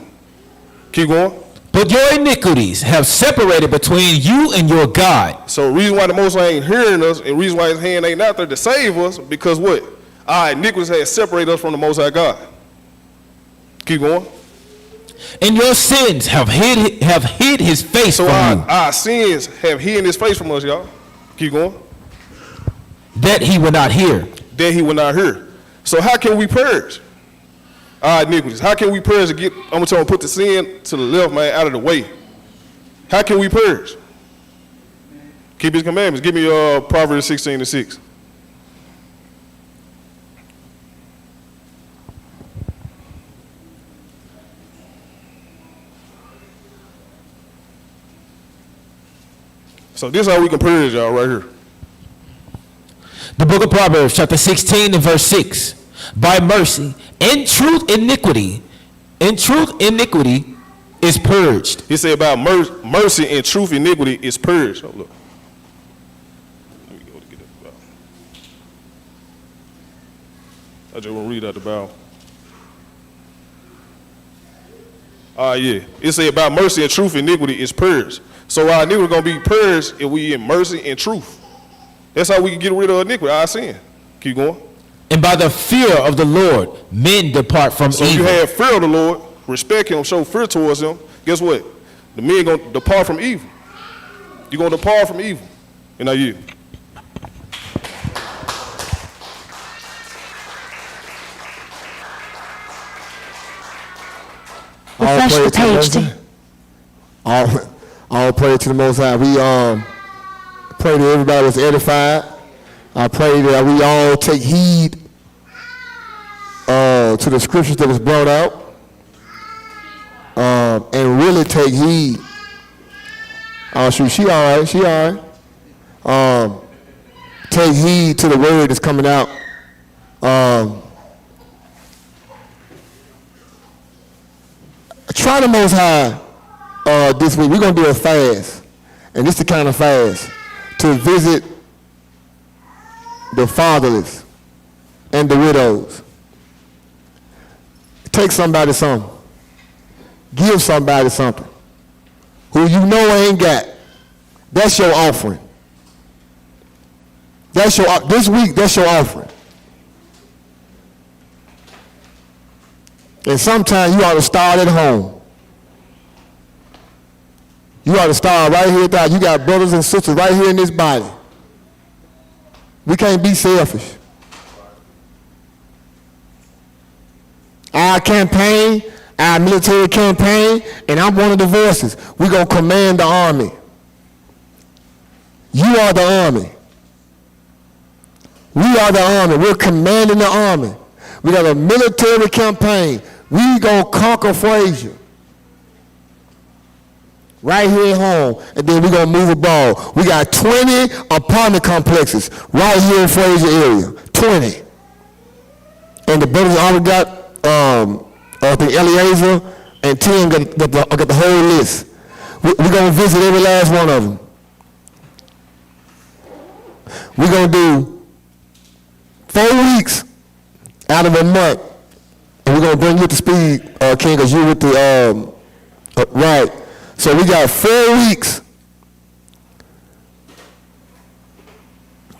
Keep going. But your iniquities have separated between you and your God. So reason why the Most High ain't hearing us and reason why his hand ain't out there to save us, because what? Our iniquities have separated us from the Most High God. Keep going. And your sins have hid his face from you. Our sins have hidden his face from us, y'all. Keep going. That he will not hear. That he will not hear. So how can we purge our iniquities? How can we purge to get, I'm going to put the sin to the left, man, out of the way? How can we purge? Keep his commandments. Give me Proverbs 16 and 6. So this is how we can purge, y'all, right here. The book of Proverbs, chapter 16 and verse 6. By mercy, in truth, iniquity is purged. He said about mercy and truth, iniquity is purged. Oh, look. Let me go to get it. I just want to read out the Bible. Yeah. It said about mercy and truth, iniquity is purged. So our iniquity is going to be purged if we in mercy and truth. That's how we can get rid of iniquity, our sin. Keep going. And by the fear of the Lord, men depart from So evil. you have fear of the Lord, respect him, show fear towards him. Guess what? The men gonna depart from evil. You're gonna depart from evil. And now you. Refresh the page, T. All praise to the Most High. We pray that everybody was edified. I pray that we all take heed to the scriptures that was brought out, and really take heed. She all right. Take heed to the word that's coming out. Try the Most High this week. We're going to do a fast, and this is the kind of fast to visit the fatherless and the widows. Take somebody something. Give somebody something who you know ain't got. That's your offering. This week, that's your offering. And sometimes you ought to start at home. You ought to start right here. You got brothers and sisters right here in this body. We can't be selfish. Our campaign, our military campaign, and I'm one of the voices. We're going to command the army. You are the army. We are the army. We're commanding the army. We got a military campaign. We going to conquer Frazier. Right here at home. And then we're going to move abroad. We got 20 apartment complexes right here in Frazier area. 20. And the brothers already got, I think I.S.A.A.C and Tim got the whole list. We're going to visit every last one of them. We're going to do 4 weeks out of a month, and we're going to bring you up to speed, King, because you're with the, right. So we got 4 weeks.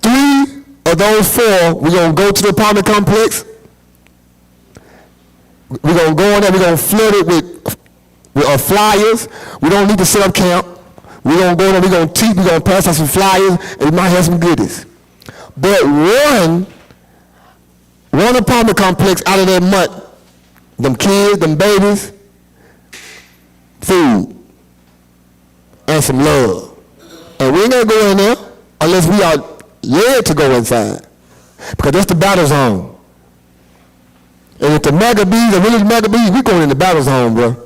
3 of those 4, we're going to go to the apartment complex. We're going to go in there, we're going to flood it with flyers. We don't need to set up camp. We're going to go in there, we're going to teach, we're going to pass out some flyers, and we might have some goodies. But one apartment complex out of that month, them kids, them babies, food, and some love. And we ain't going to go in there unless we are led to go inside, because that's the battle zone. And with the Maccabees, the village Maccabees, we going in the battle zone, bro.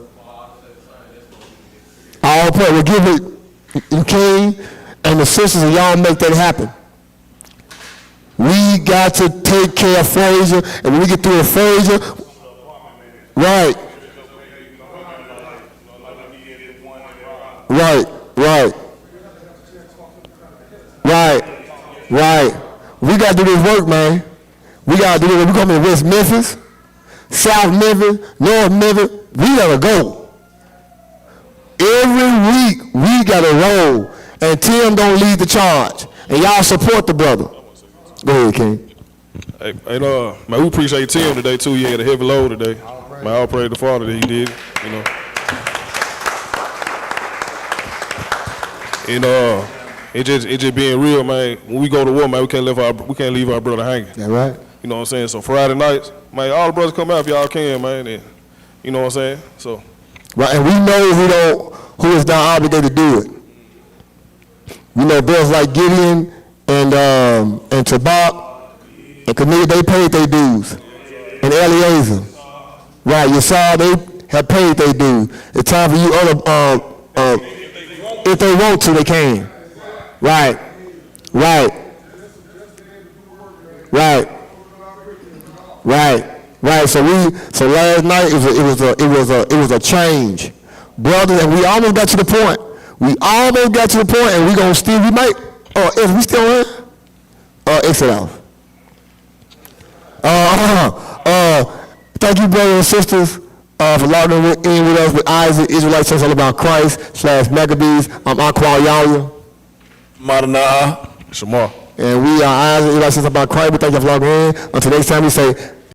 All prayer, we'll give it, the king and the sisters, and y'all make that happen. We got to take care of Frazier, and when we get through Frazier, right. We got to do this work, man. We got to do this. We're coming to West Memphis, South Memphis, North Memphis. We got to go. Every week, we got to roll, and Tim don't lead the charge. And y'all support the brother. Go ahead, King. Hey, man, we appreciate Tim today, too. He had a heavy load today. Man, I'll praise the Father that he did, you know. And it just being real, man. When we go to war, man, we can't leave our brother hanging. That's right. You know what I'm saying? So Friday nights, man, all the brothers come out if y'all can, man. And, you know what I'm saying? So. Right, and we know who is not obligated to do it. We know brothers like Gideon and Tabak and Cornelius, they paid their dues. And Eliezer. Right, you saw they have paid their dues. It's time for you other, if they want to, they can. Right. So last night it was a change, brothers, and we almost got to the point. And we gonna still if we still in, exit off. Thank you, brothers and sisters, for logging in with us with I.S.A.A.C, Israelites Church all about Christ / Maccabees. I'm Aqua Yahya. Maranatha. Shamar. And we are eyes, everybody says about Christ, we thank you for logging in. Until next time, we say,